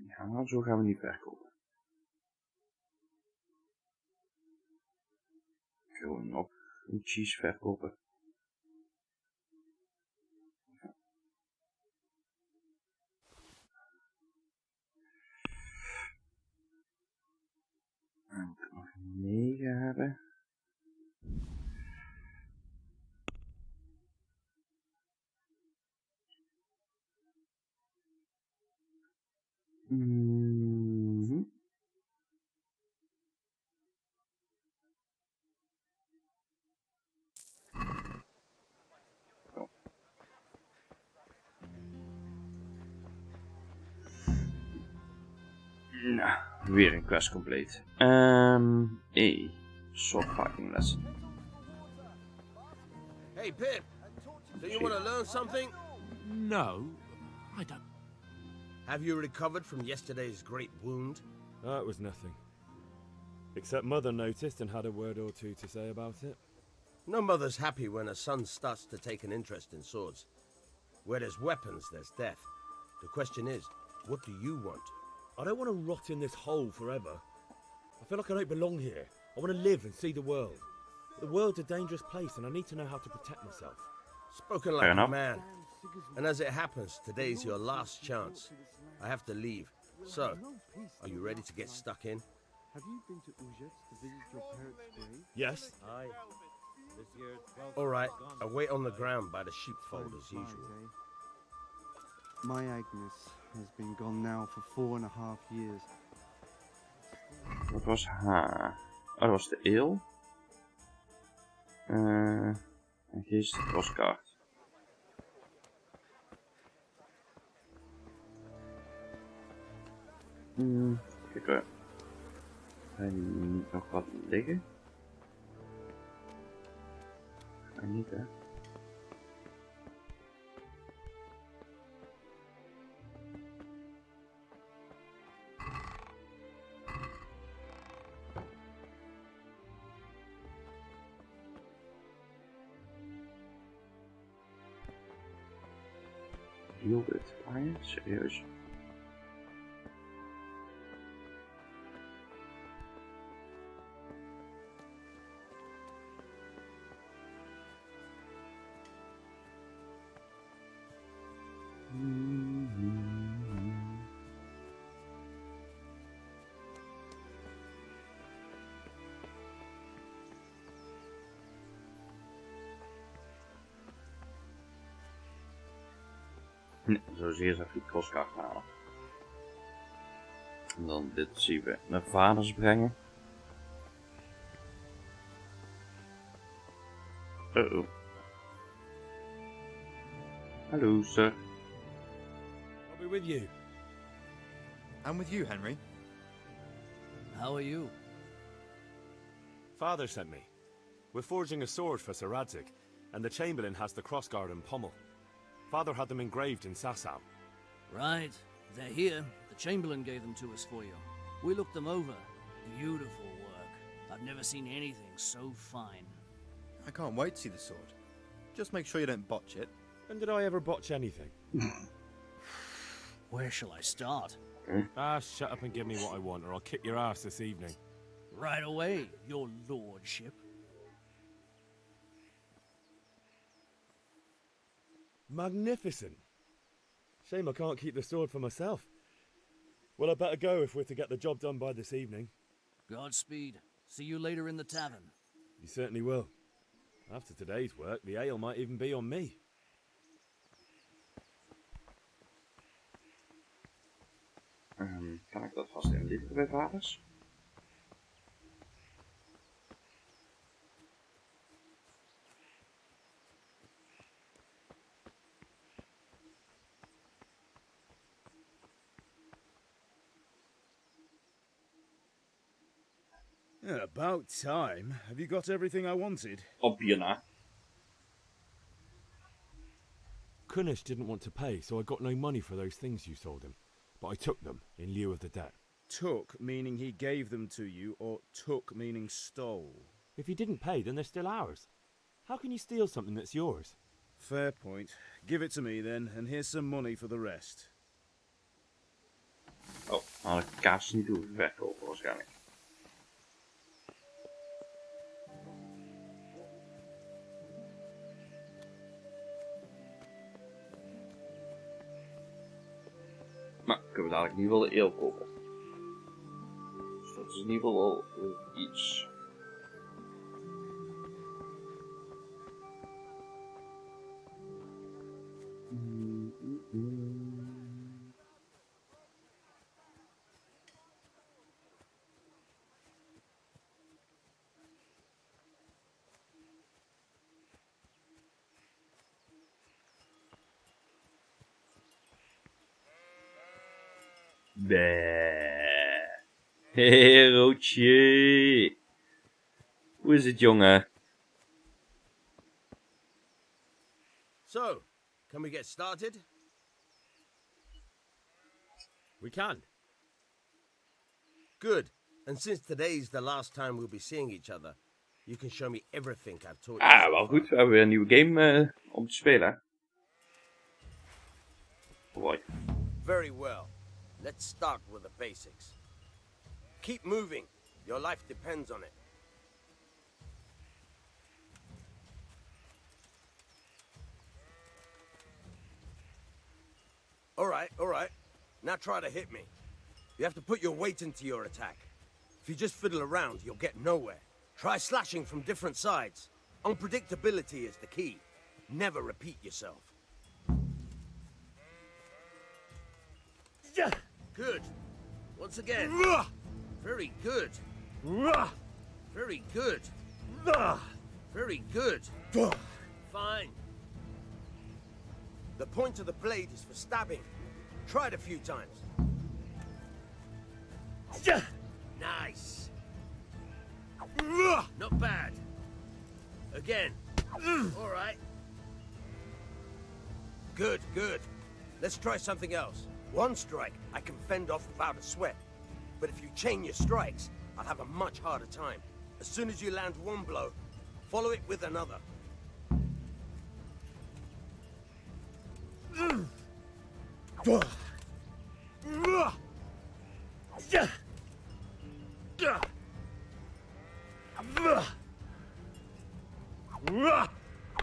Ja, maar zo gaan we niet verkopen. Gewoon nog een cheese verkopen. En moet ik nog 9 hebben. Nou, weer een quest compleet. Sword fighting lesson. Hey, Pip. Do you want to learn something? No, I don't. Have you recovered from yesterday's great wound? It was nothing. Except Mother noticed and had a word or two to say about it. No mother's happy when a son starts to take an interest in swords. Where there's weapons, there's death. The question is, what do you want? I don't want to rot in this hole forever. I feel like I don't belong here. I want to live and see the world. The world's a dangerous place and I need to know how to protect myself. Spoken like a man. And as it happens, today's your last chance. I have to leave. So, are you ready to get stuck in? Have you been to Ujet's to visit your parents' grave? Yes. Aye. This year, 12 All right, gone. I wait on the ground by the sheepfold as usual. My Agnes has been gone now for 4.5 years. Dat was haar. Oh, dat was de eel. En geest was kaart. Kijk hoor. Zijn nog wat liggen? En niet hè. Deal with fire? Serieus? Nee, zozeer zou ik die crosskaart halen. En dan dit zien we naar vaders brengen. Uh-oh. Hallo, sir. I'll be with you. I'm with you, Henry. How are you? Father sent me. We're forging a sword for Sir Radzig, and the Chamberlain has the crossguard and pommel. Father had them engraved in Sasau. Right. They're here. The Chamberlain gave them to us for you. We looked them over. Beautiful work. I've never seen anything so fine. I can't wait to see the sword. Just make sure you don't botch it. When did I ever botch anything? Where shall I start? Ah, shut up and give me what I want, or I'll kick your ass this evening. Right away, your lordship. Magnificent. Shame I can't keep the sword for myself. Well, I better go if we're to get the job done by this evening. Godspeed. See you later in the tavern. You certainly will. After today's work, the ale might even be on me. Kan ik dat vast inleveren bij vaders? Yeah, about time. Have you got everything I wanted? Op bijna. Kunish didn't want to pay, so I got no money for those things you sold him. But I took them in lieu of the debt. Took meaning he gave them to you, or took meaning stole? If he didn't pay, then they're still ours. How can you steal something that's yours? Fair point. Give it to me then, and here's some money for the rest. Oh, had ik kaas niet hoeven verkopen waarschijnlijk. Maar kunnen we dadelijk in ieder geval de eel kopen. Dus dat is in ieder geval al iets. Hé, Roodje. Hoe is het, jongen? So, can we get started? We can. Good. And since today's the last time we'll be seeing each other, you can show me everything I've taught you. Ah, wel goed. We hebben weer een nieuwe game om te spelen. Mooi. Very well. Let's start with the basics. Keep moving. Your life depends on it. All right. Now try to hit me. You have to put your weight into your attack. If you just fiddle around, you'll get nowhere. Try slashing from different sides. Unpredictability is the key. Never repeat yourself. Good. Once again. Very good. Very good. Very good. Fine. The point of the blade is for stabbing. Try it a few times. Nice. Not bad. Again. All right. Good. Let's try something else. One strike I can fend off without a sweat. But if you chain your strikes, I'll have a much harder time. As soon as you land one blow, follow it with another.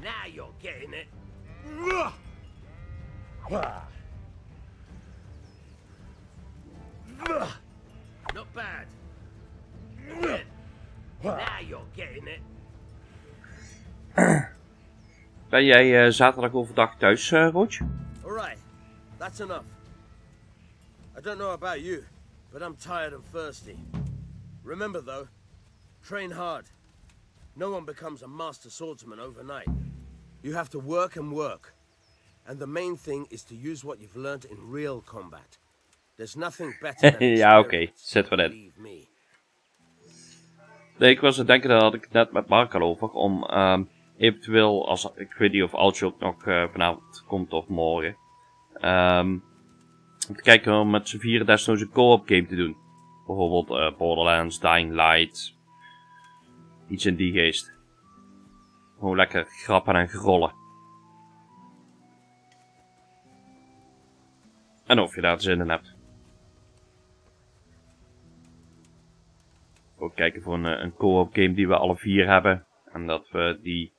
Now you're getting it. Not bad. Again. Now you're getting it. Ben jij zaterdag overdag thuis, Roodje? Alright, that's enough. I don't know about you, but I'm tired and thirsty. Remember though, train hard. No one becomes a master swordsman overnight. You have to work and work. And the main thing is to use what you've learned in real combat. There's nothing better than Ja, oké. experience, Zet we erin. believe me. Nee, ik was aan het denken, daar had ik het net met Mark al over. Om eventueel, als ik weet niet of Altje ook nog vanavond komt of morgen. Om te kijken om met z'n vieren desnoods een co-op game te doen. Bijvoorbeeld Borderlands, Dying Light. Iets in die geest. Gewoon lekker grappen en grollen. En of je daar zin in hebt. Ook kijken voor een co-op game die we alle vier hebben. En dat we die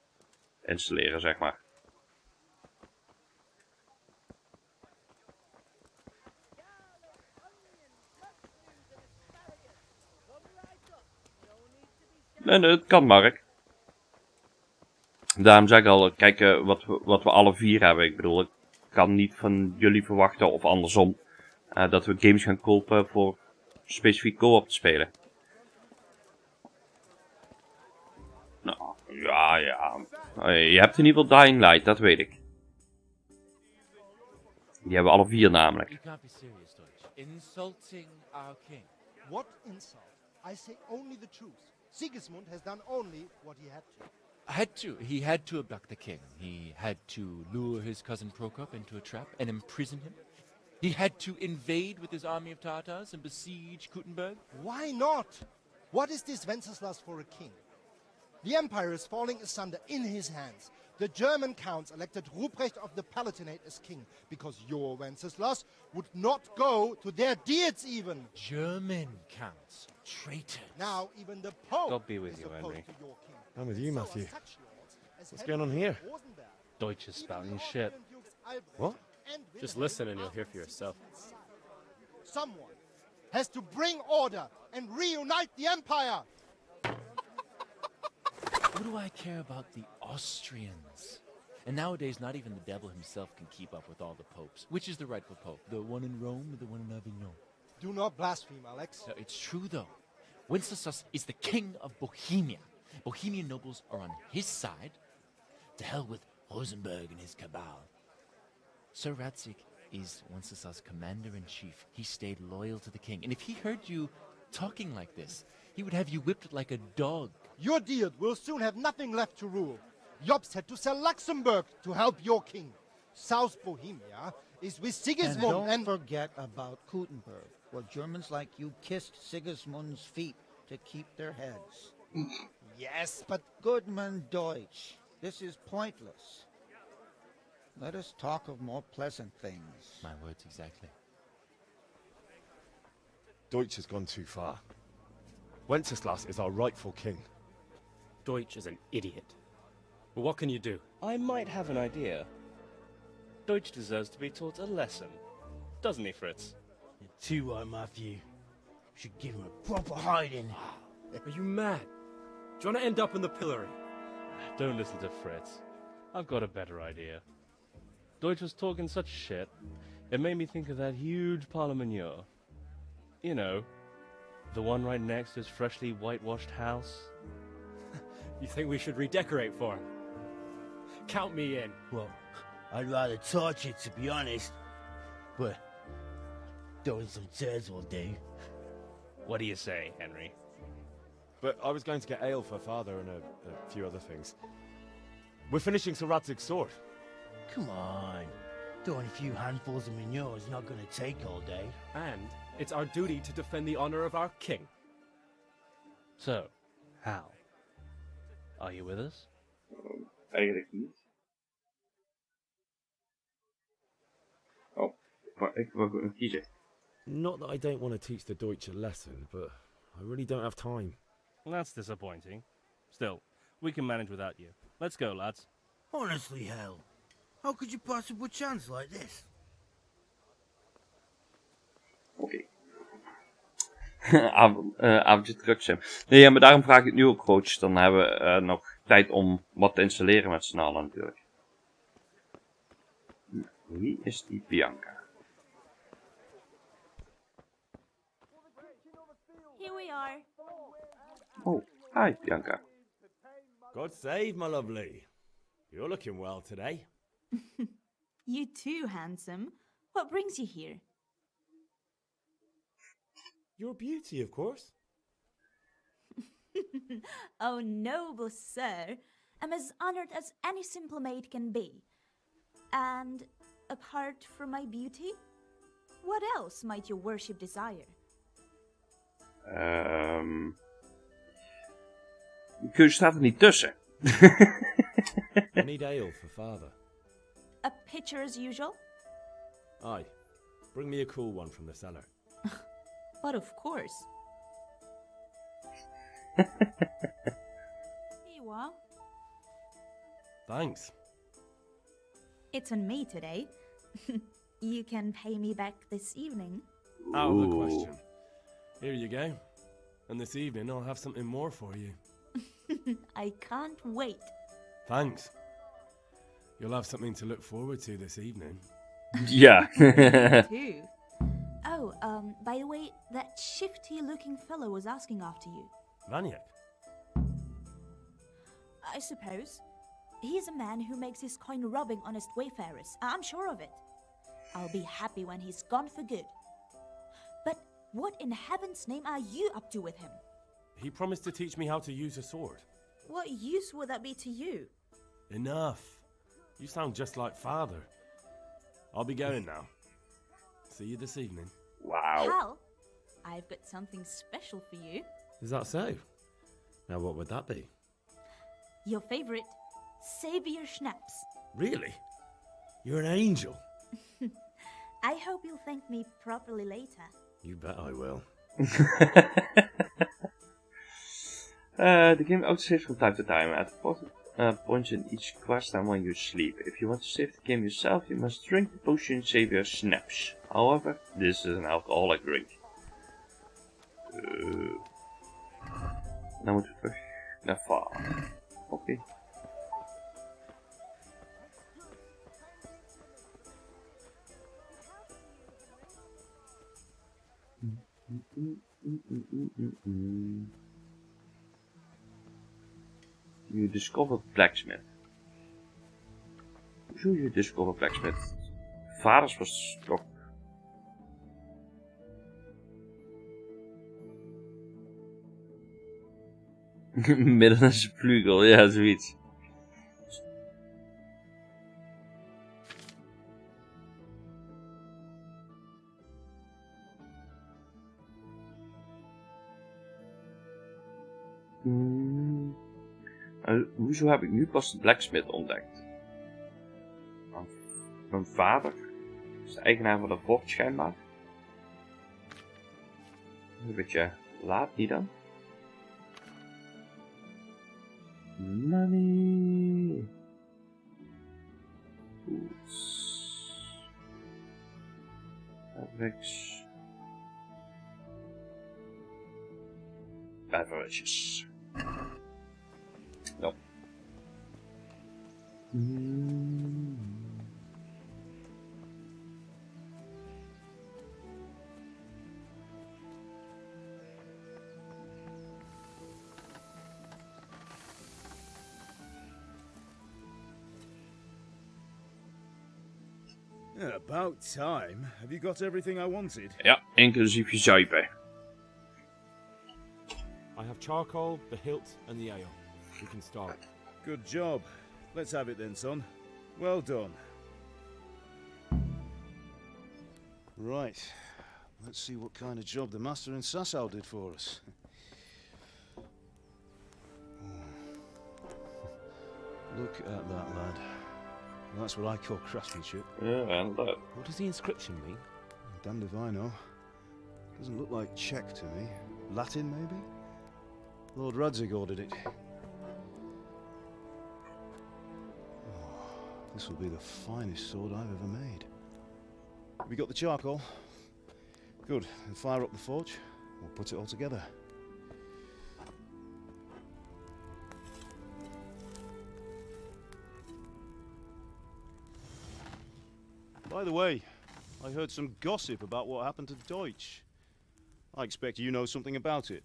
installeren, zeg maar. Nee, het kan, Mark. Daarom zeg ik al, kijken wat we alle vier hebben. Ik bedoel, ik kan niet van jullie verwachten, of andersom, dat we games gaan kopen voor specifiek co-op te spelen. Nou, ja. Je hebt in ieder geval Dying Light, dat weet ik. Die hebben we alle vier namelijk. You can't be serious, Deutsch. Insulting our king. What insult? I say only the truth. Sigismund has done only what he had to. He had to abduct the king. He had to lure his cousin Prokop into a trap and imprison him. He had to invade with his army of Tatars and besiege Kuttenberg. Why not? What is this Wenceslas for a king? The empire is falling asunder in his hands. The German counts elected Ruprecht of the Palatinate as king because your Wenceslas would not go to their deeds even. German counts. Traitors. Now even the Pope God be with is you, opposed Henry. to your king. I'm with you, So are Matthew. such lords as What's going on here? Rosenberg, Deutsch is spouting shit. What? and Just Wilhelm listen and you'll hear for yourself. Someone has to bring order and reunite the empire. What do I care about the Austrians? And nowadays, not even the devil himself can keep up with all the popes. Which is the rightful pope? The one in Rome or the one in Avignon? Do not blaspheme, Alex. No, it's true, though. Wenceslas is the king of Bohemia. Bohemian nobles are on his side. To hell with Rosenberg and his cabal. Sir Radzik is Wenceslas' commander-in-chief. He stayed loyal to the king. And if he heard you talking like this, he would have you whipped like a dog. Your deed will soon have nothing left to rule. Jobst had to sell Luxembourg to help your king. South Bohemia is with Sigismund And don't forget about Kuttenberg, where Germans like you kissed Sigismund's feet to keep their heads. Yes, but Goodman Deutsch, this is pointless. Let us talk of more pleasant things. My words exactly. Deutsch has gone too far. Wenceslas is our rightful king. Deutsch is an idiot. But what can you do? I might have an idea. Deutsch deserves to be taught a lesson. Doesn't he, Fritz? You're too right, Matthew. Should give him a proper hiding. Are you mad? Do you want to end up in the pillory? Don't listen to Fritz. I've got a better idea. Deutsch was talking such shit, it made me think of that huge parliament. You know, the one right next to his freshly whitewashed house. You think we should redecorate for him? Count me in. Well, I'd rather torch it, to be honest. But throwing some turds will do. What do you say, Henry? But I was going to get ale for father and a few other things. We're finishing Sir Radzig's sword. Come on. Throwing a few handfuls of manure is not going to take all day. And it's our duty to defend the honor of our king. So, Hal, are you with us? Eigenlijk niet. Oh, maar ik wil gewoon kiezen. Not that I don't want to teach the Deutsch a lesson, but I really don't have time. Well, that's disappointing. Still, we can manage without you. Let's go, lads. Honestly, Hal, how could you pass up with a chance like this? Oké. Avondje terug, Sim. Nee, maar daarom vraag ik het nu ook, coach. Dan hebben we nog tijd om wat te installeren met z'n allen natuurlijk. Wie is die Bianca? Here we are. Oh, hi Bianca. God save, my lovely. You're looking well today. You too, handsome. What brings you here? Your beauty, of course. Oh, noble sir. I'm as honored as any simple maid can be. And apart from my beauty, what else might your worship desire? Keus staat er niet tussen. I need ale for father. A pitcher as usual? Aye. Bring me a cool one from the cellar. But of course. Here you are. Thanks. It's on me today. You can pay me back this evening. Out of the question. Here you go. And this evening I'll have something more for you. I can't wait. Thanks. You'll have something to look forward to this evening. Ja. Too. Oh, by the way, that shifty-looking fellow was asking after you. Vaniac? I suppose. He is a man who makes his coin robbing honest wayfarers. I'm sure of it. I'll be happy when he's gone for good. But what in heaven's name are you up to with him? He promised to teach me how to use a sword. What use would that be to you? Enough. You sound just like father. I'll be going now. See you this evening. Wow. Hal, I've got something special for you. Is that so? Now what would that be? Your favorite, Savior Schnapps. Really? You're an angel. I hope you'll thank me properly later. You bet I will. The game autosaves from time to time at points in each quest and when you sleep. If you want to save the game yourself, you must drink the potion Savior Schnapps. However, this is an alcoholic drink. Nou moeten we terug naar farm. Oké. You discovered blacksmith. Hoezo you discovered blacksmith? Vaders was toch... Midden in zijn vlugel, ja, zoiets. Hoezo heb ik nu pas de blacksmith ontdekt? Mijn vader is de eigenaar van de fort schijnbaar. Een beetje laat, niet dan? Money. Boots. Fabrics. Beverages. Nope. Yeah, about time. Have you got everything I wanted? Ja, inclusief je zuipen. I have charcoal, the hilt, and the ale. We can start. Good job. Let's have it then, son. Well done. Right. Let's see what kind of job the master in Sasau did for us. Look at that, lad. That's what I call craftsmanship. Yeah, and that. What does the inscription mean? Damned if I know. Doesn't look like Czech to me. Latin, maybe? Lord Radzig ordered it. Oh, this will be the finest sword I've ever made. Have you got the charcoal? Good. Then fire up the forge. We'll put it all together. By the way, I heard some gossip about what happened to Deutsch. I expect you know something about it.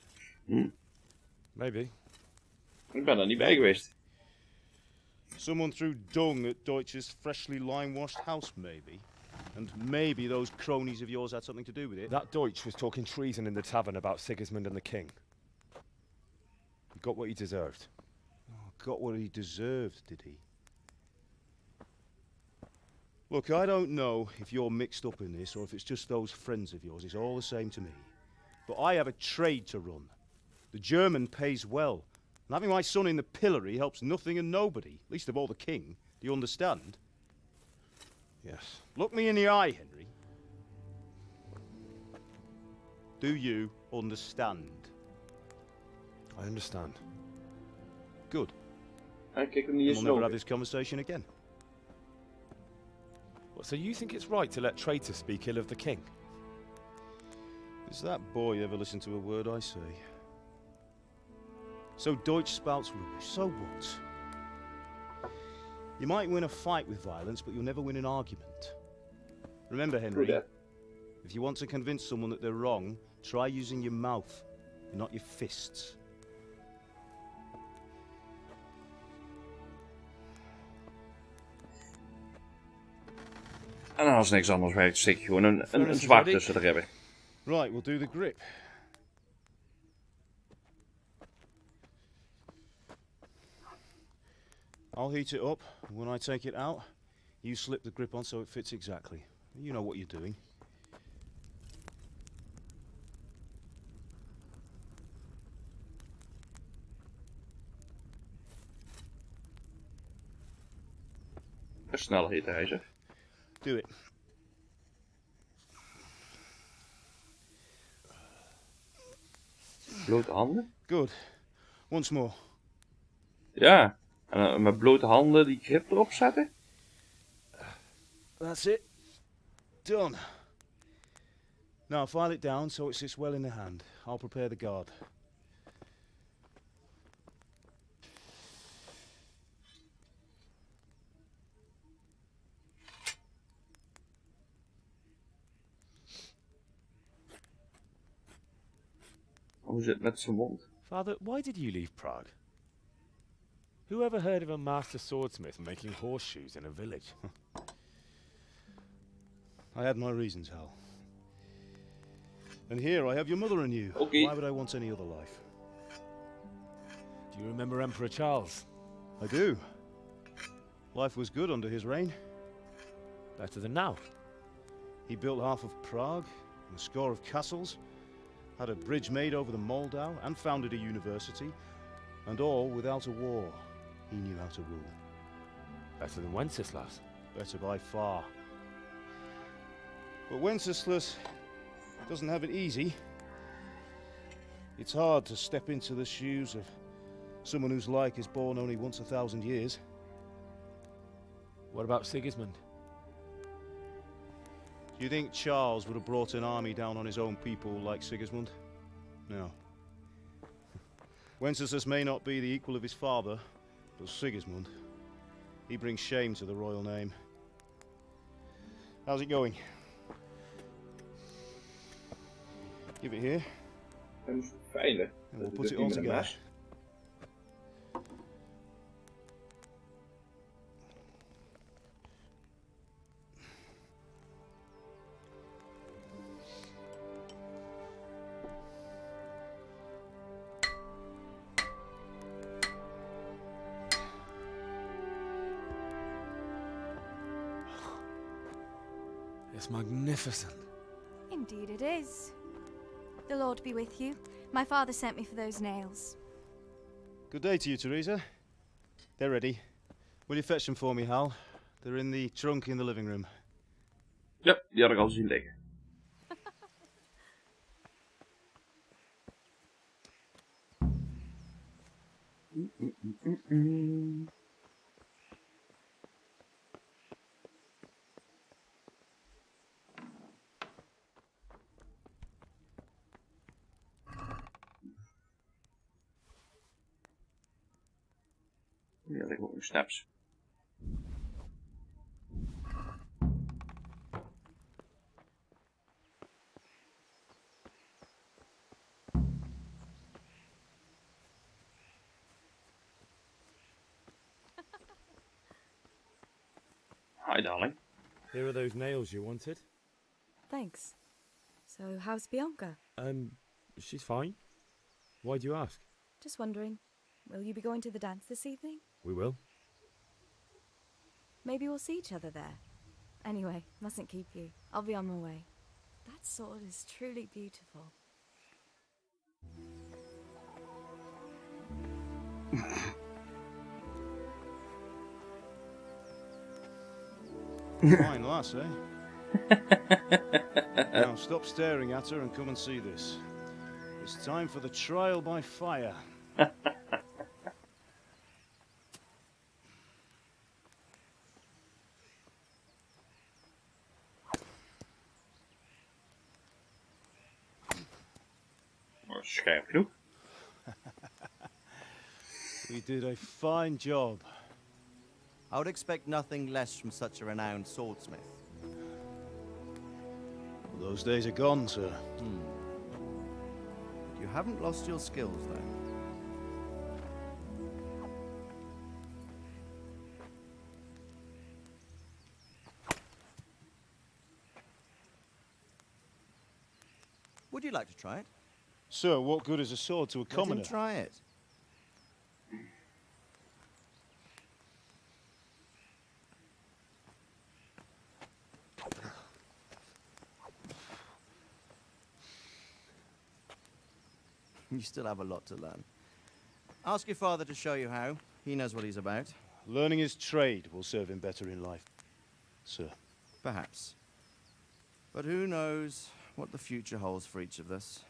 Maybe. Ik ben er niet bij geweest. Someone threw dung at Deutsch's freshly lime-washed house, maybe. And maybe those cronies of yours had something to do with it. That Deutsch was talking treason in the tavern about Sigismund and the king. He got what he deserved. Oh, got what he deserved, did he? Look, I don't know if you're mixed up in this or if it's just those friends of yours. It's all the same to me. But I have a trade to run. The German pays well. And having my son in the pillory helps nothing and nobody, least of all the king. Do you understand? Yes. Look me in the eye, Henry. Do you understand? I understand. Good. Kijk hem niet We'll eens never have nodig. this conversation again. What, so you think it's right to let traitors speak ill of the king? Does that boy ever listen to a word I say? So Deutsch spouts rubbish, so what? You might win a fight with violence, but you'll never win an argument. Remember, Henry, if you want to convince someone that they're wrong, try using your mouth, and not your fists. En als niks anders werkt, steek je gewoon een zwaard tussen de ribben. Right, we'll do the grip. I'll heat it up, and when I take it out, you slip the grip on so it fits exactly. You know what you're doing. Snelheid, hij zegt. Do it. Blote handen? Good. Once more. Ja. En met blote handen die grip erop zetten? That's it. Done. Now file it down so it sits well in the hand. I'll prepare the guard. Hoe zit het met zijn mond? Father, why did you leave Prague? Who ever heard of a master swordsmith making horseshoes in a village? I had my reasons, Hal. And here I have your mother and you. Okay. Why would I want any other life? Do you remember Emperor Charles? I do. Life was good under his reign. Better than now. He built half of Prague, and a score of castles, had a bridge made over the Moldau, and founded a university, and all without a war. He knew how to rule. Better than Wenceslas. Better by far. But Wenceslas doesn't have it easy. It's hard to step into the shoes of someone whose like is born only once 1,000 years. What about Sigismund? Do you think Charles would have brought an army down on his own people like Sigismund? No. Wenceslas may not be the equal of his father, but Sigismund, he brings shame to the royal name. How's it going? Give it here. Dat is fijn, hè? And we'll put it all together. It's magnificent. Indeed it is. The Lord be with you. My father sent me for those nails. Good day to you, Teresa. They're ready. Will you fetch them for me, Hal? They're in the trunk in the living room. Ja, die had ik al zien liggen. Ja, liggen ook nog snaps. Hi, darling. Here are those nails you wanted. Thanks. So, how's Bianca? She's fine. Why do you ask? Just wondering, will you be going to the dance this evening? We will. Maybe we'll see each other there. Anyway, mustn't keep you. I'll be on my way. That sword is truly beautiful. Fine lass, eh? Now stop staring at her and come and see this. It's time for the trial by fire. Scherp genoeg. We did a fine job. I would expect nothing less from such a renowned swordsmith. Those days are gone, sir. You haven't lost your skills, though. Would you like to try it? Sir, what good is a sword to a commoner? Let him try it. You still have a lot to learn. Ask your father to show you how. He knows what he's about. Learning his trade will serve him better in life, sir. Perhaps. But who knows what the future holds for each of us.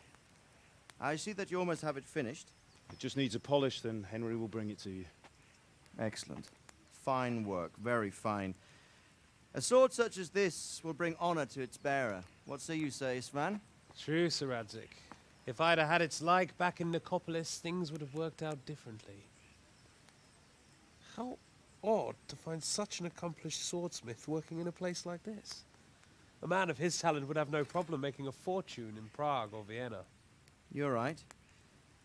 I see that you almost have it finished. It just needs a polish, then Henry will bring it to you. Excellent. Fine work, very fine. A sword such as this will bring honor to its bearer. What say you, Svan? True, Sir Radzik. If I'd have had its like back in Nicopolis, things would have worked out differently. How odd to find such an accomplished swordsmith working in a place like this. A man of his talent would have no problem making a fortune in Prague or Vienna. You're right.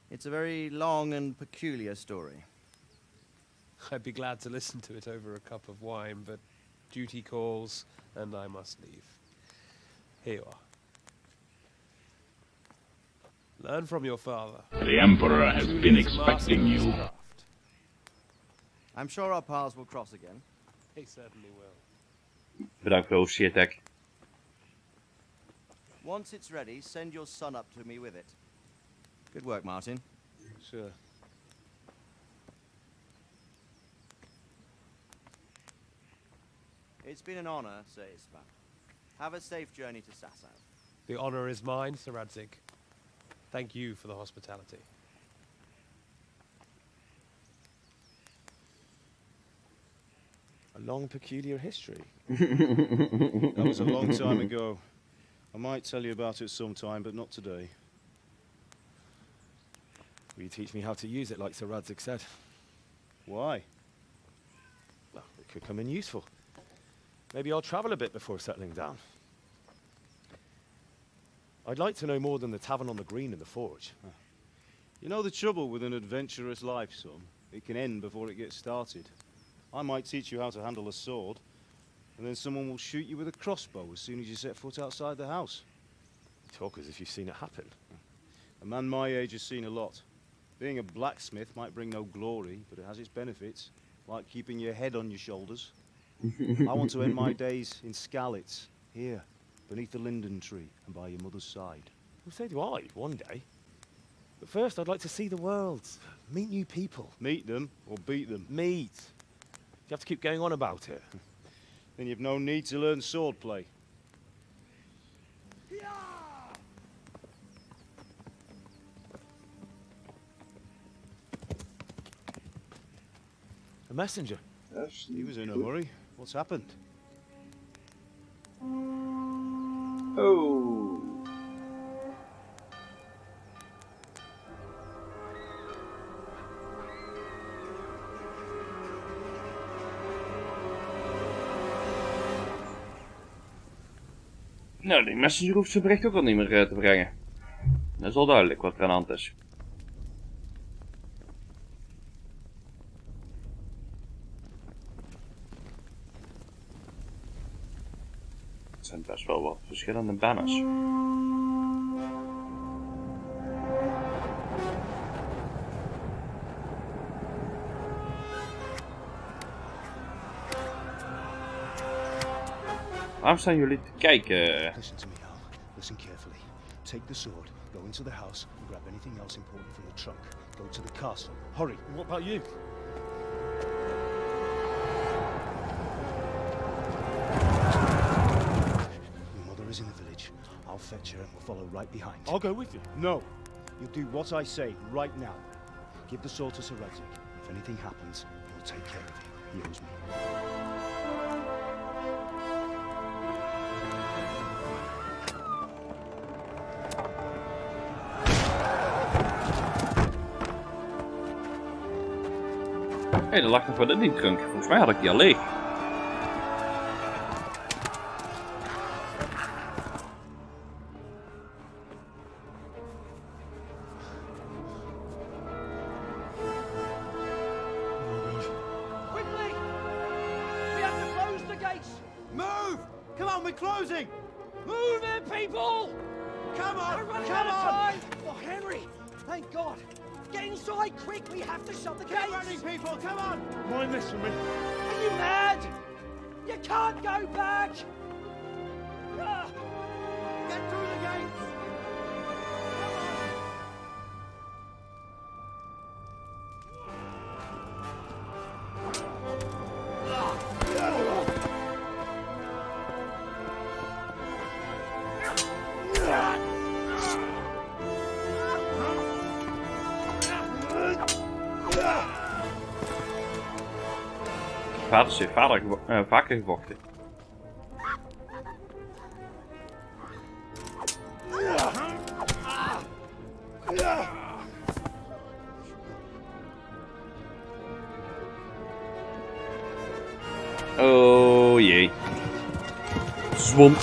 It's a very long and peculiar story. I'd be glad to listen to it over a cup of wine, but duty calls, and I must leave. Here you are. Learn from your father. The Emperor has been expecting you. I'm sure our paths will cross again. He certainly will. Bedankt voor de overschiet. Once it's ready, send your son up to me with it. Good work, Martin. Sure. It's been an honor, Sir Isvan. Have a safe journey to Sasau. The honor is mine, Sir Radzik. Thank you for the hospitality. A long, peculiar history. That was a long time ago. I might tell you about it sometime, but not today. Will you teach me how to use it like Sir Radzik said? Why? Well, it could come in useful. Maybe I'll travel a bit before settling down. I'd like to know more than the tavern on the green and the forge. You know the trouble with an adventurous life, son? It can end before it gets started. I might teach you how to handle a sword, and then someone will shoot you with a crossbow as soon as you set foot outside the house. You talk as if you've seen it happen. A man my age has seen a lot. Being a blacksmith might bring no glory, but it has its benefits, like keeping your head on your shoulders. I want to end my days in Skalitz, here, beneath the linden tree and by your mother's side. Well, so do I, one day. But first, I'd like to see the world, meet new people. Meet them or beat them? Meet. You have to keep going on about it. Then you've no need to learn swordplay. A messenger. He was in a hurry. What's happened? Oh. Nou, die messenger hoeft zijn bericht ook al niet meer te brengen. Dat is al duidelijk wat er aan de hand is. zijn best wel wat verschillende banners. Waarom staan jullie te kijken? Listen to me, Hal. Listen carefully. Take the sword, go into the house, and grab anything else important from the trunk. Go to the castle. Hurry. And what about you? Your mother is in the village. I'll fetch her and we'll follow right behind. I'll go with you. No. You'll do what I say right now. Give the sword to Sir Radzik. If anything happens, he'll take care of you. He owes me. Hé, er lag nog wat in die trunk. Volgens mij had ik die al leeg. Quickly! We have to close the gates! Move! Come on, we're closing! Move it, people! Come on! We're running Come out of on! time! Oh, Henry! Thank God! Get inside quick! We have to shut the gates! Get running, people! Come on! Mind this for me. Are you mad? You can't go back! Ah. Get through the gates! Vader heeft vaker gevochten. Oh jee. Zwom.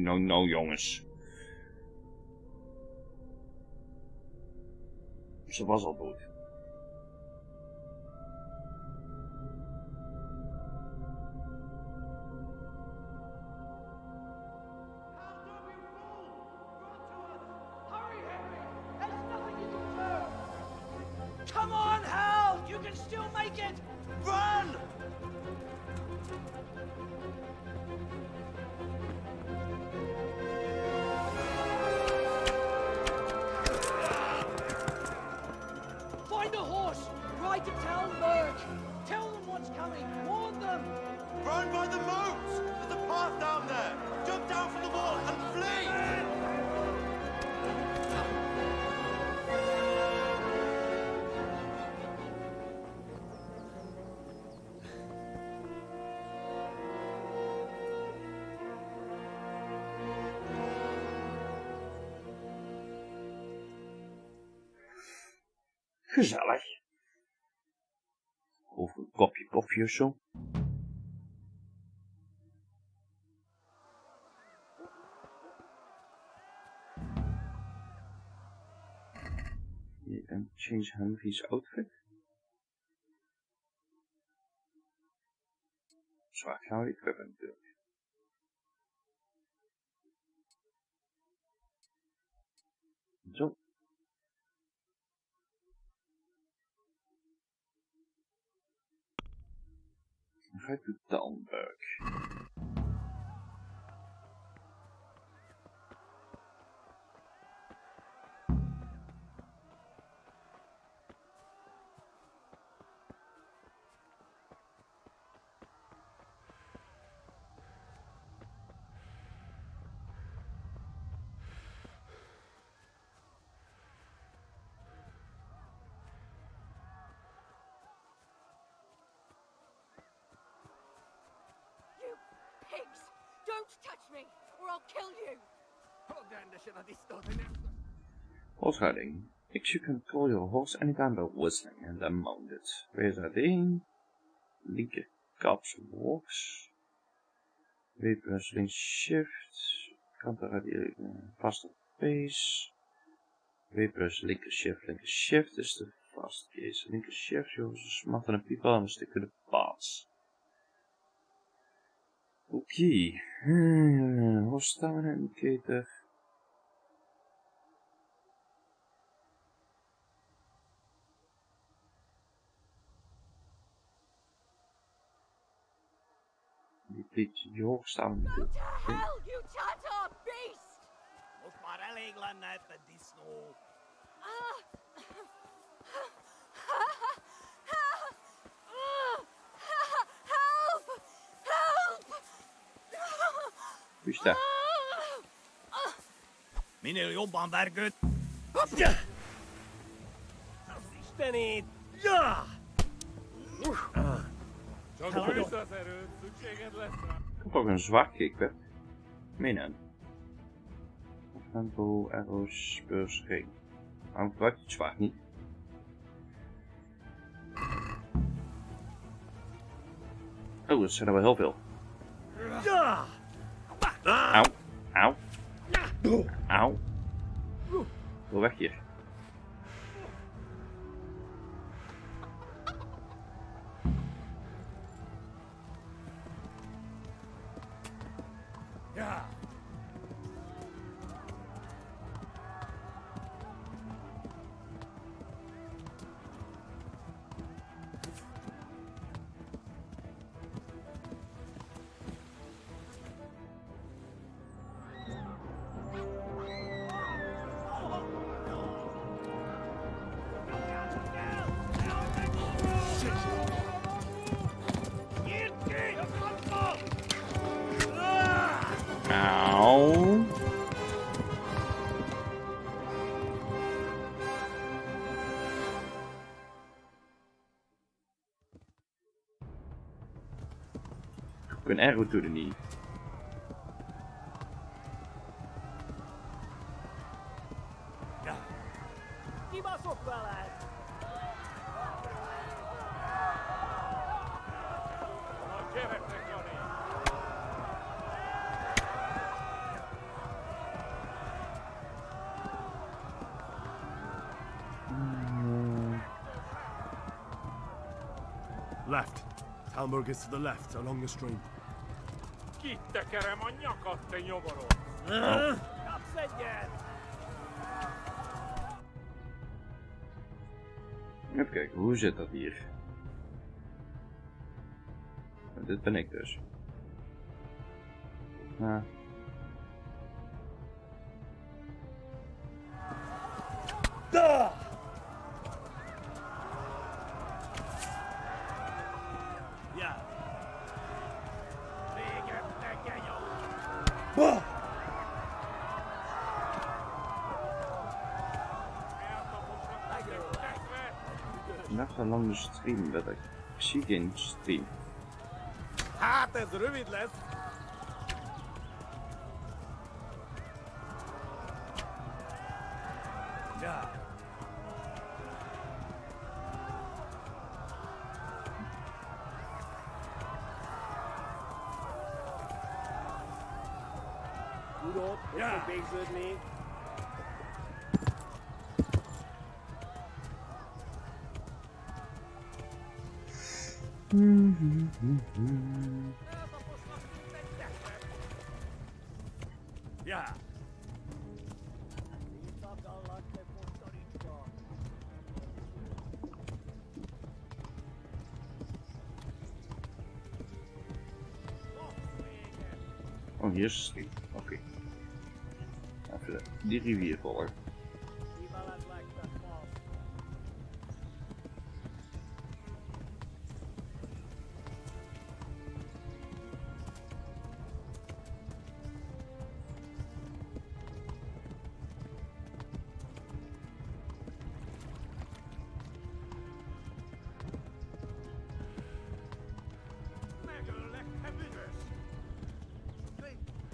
Oh no jongens. Ze was al dood. Come on, Hal! You can still make it! Run! Find a horse! Ride to Talmberg! Tell them what's coming! Warn them! Run by the moat! There's a path down there! Jump down from the wall and flee! Gezellig. Of een kopje koffie of zo. You can change Henry's outfit. Zwart gaan we die terug natuurlijk. Zo. Dan ga ik naar Talmberg. Pigs! Don't touch me, or I'll kill you! Opschuiling You should control your horse anytime by whistling and then mount it. Raise that in. Linker caps walks. Wait press link shift. Counter faster pace. Wait press linker shift is the fast case. Linker shift, je hoeft smarter dan people en we stikken de pads. Oké. Horse stamina indicator. Die hoog staan natuurlijk. Hell, you Tatar beast! Moet maar alleen net die snow. Help! Help! Wie is dat? Meneer Jobban Bergut. Ja! Dat is er niet. Ja! Ik heb ook een zwart kickback. Menen. Bow, arrows, spurs, geen. Waarom gebruik je het zwart niet? Oh, dat zijn er wel heel veel. Ja! Auw, auw. Auw. Wil weg hier. Ja! Auw. Ik een arrow to the knee. Kibaszott veled! Left. Talmberg is to the left, along the stream. Kittekerem a nyakat, te nyomoros! Kapsz egyet! Even kijken, hoe zit dat hier? Dit ben ik dus. Ja. Da! Ja! Végem nekem jó! Bah! Nacht een lange stream, dat ik zie geen stream. Hát ez rövid lesz! Ja! Tudod, hogy fog végződni? Ja! Oh, hier is de stream. Oké. Even die rivier volgen.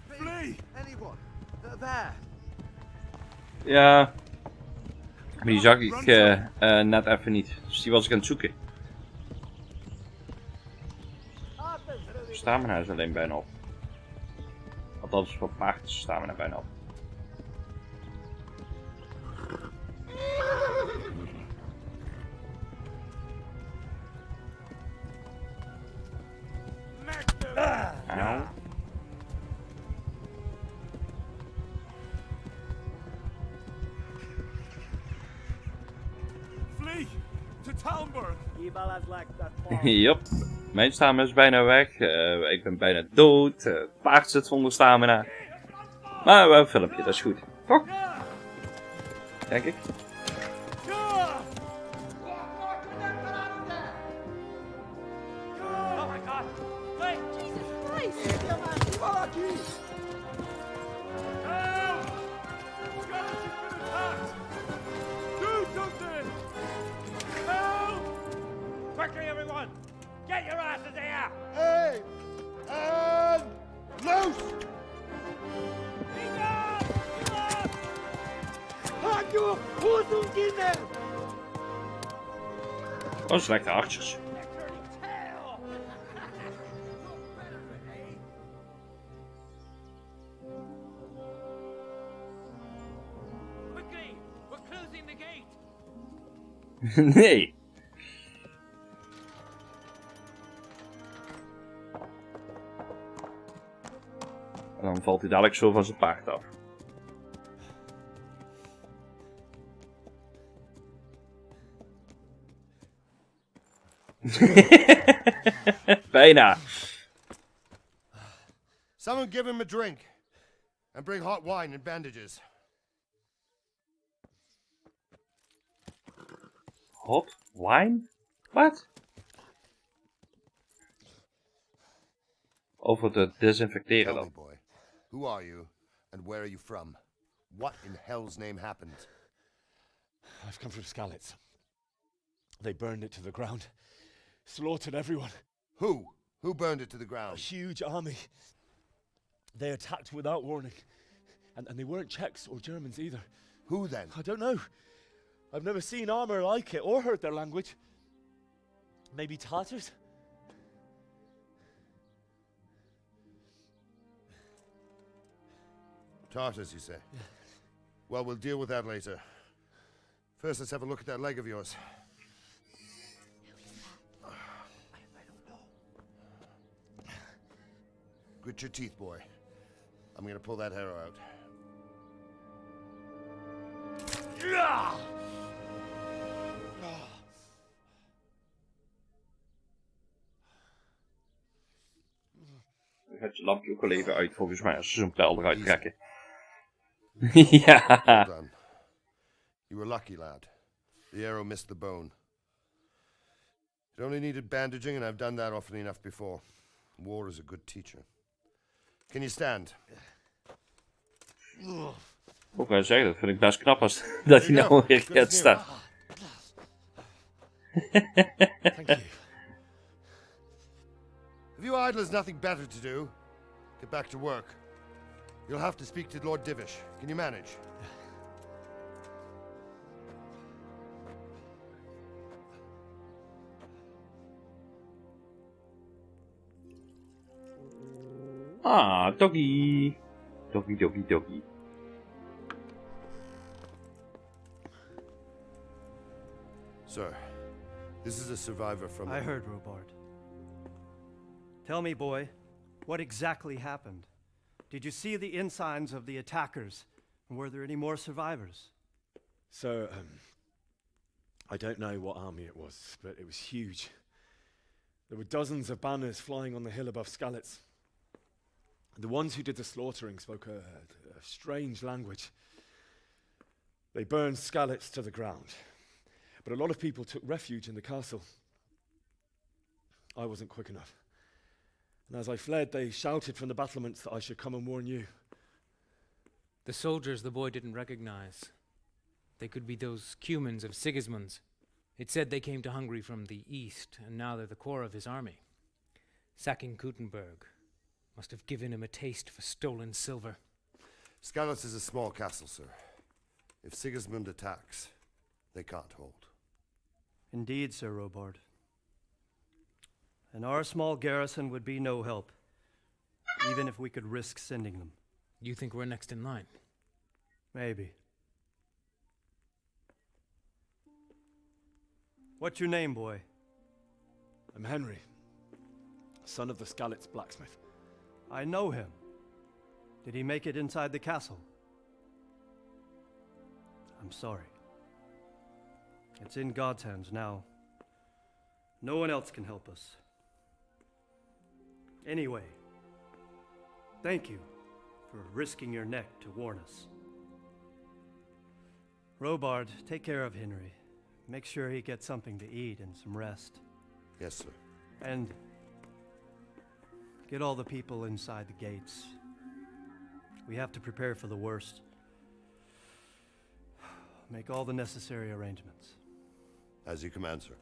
Flee! Anyone? There! Ja. Maar die zag ik net even niet. Dus die was ik aan het zoeken. Stamina is alleen bijna op. Althans, voor paard is stamina bijna op. Auw. Flee to Talmberg. Yup, mijn stamina is bijna weg. Ik ben bijna dood. Het paard zit zonder stamina. Maar we hebben een filmpje, dat is goed. Toch? Denk ik. Oh my god! Wait! Jesus Christ! Help! Scottish has been attacked! Do something! Help! Quickly, everyone! Get your asses here! Hey! And loose! Oh, slechte archers. Quickly! We're closing the gate! Nee. En dan valt hij dadelijk zo van zijn paard af. Bijna. Someone give him a drink. And bring hot wine and bandages. Hot wine? Wat? Over te desinfecteren Tell me, dan. boy, who are you and where are you from? What in hell's name happened? I've come from Skalitz. They burned it to the ground. Slaughtered everyone. Who? Who burned it to the ground? A huge army. They attacked without warning. And they weren't Czechs or Germans either. Who then? I don't know. I've never seen armor like it or heard their language. Maybe Tatars? Tartars, you say? Yeah. Well, we'll deal with that later. First, let's have a look at that leg of yours. Grit your teeth, boy. I'm gonna pull that arrow out. Dan gaat je lampje ook wel even uit volgens mij als ze zo'n pijl eruit trekken. Ja. Well done. You were lucky, lad. The arrow missed the bone. It only needed bandaging, and I've done that often enough before. War is a good teacher. Can you stand? Ook wel zeggen, dat vind ik best knap als dat hij nou weer gaat staan. Thank you. If you idlers nothing better to do, get back to work. You'll have to speak to Lord Divish. Can you manage? Ah, doggy. Doggy, doggy, doggy. Sir, this is a survivor from... I heard, Robard. Tell me, boy, what exactly happened? Did you see the ensigns of the attackers? And were there any more survivors? So, I don't know what army it was, but it was huge. There were dozens of banners flying on the hill above Skalitz. The ones who did the slaughtering spoke a strange language. They burned Skalitz to the ground. But a lot of people took refuge in the castle. I wasn't quick enough. And as I fled, they shouted from the battlements that I should come and warn you. The soldiers the boy didn't recognize. They could be those Cumans of Sigismund's. It said they came to Hungary from the east, and now they're the core of his army. Sacking Gutenberg must have given him a taste for stolen silver. Skalitz is a small castle, sir. If Sigismund attacks, They can't hold. Indeed, Sir Robard. And our small garrison would be no help, even if we could risk sending them. You think we're next in line? Maybe. What's your name, boy? I'm Henry, son of the Skalitz blacksmith. I know him. Did he make it inside the castle? I'm sorry. It's in God's hands now. No one else can help us. Anyway, thank you for risking your neck to warn us. Robard, take care of Henry. Make sure he gets something to eat and some rest. Yes, sir. And get all the people inside the gates. We have to prepare for the worst. Make all the necessary arrangements. As you command, sir.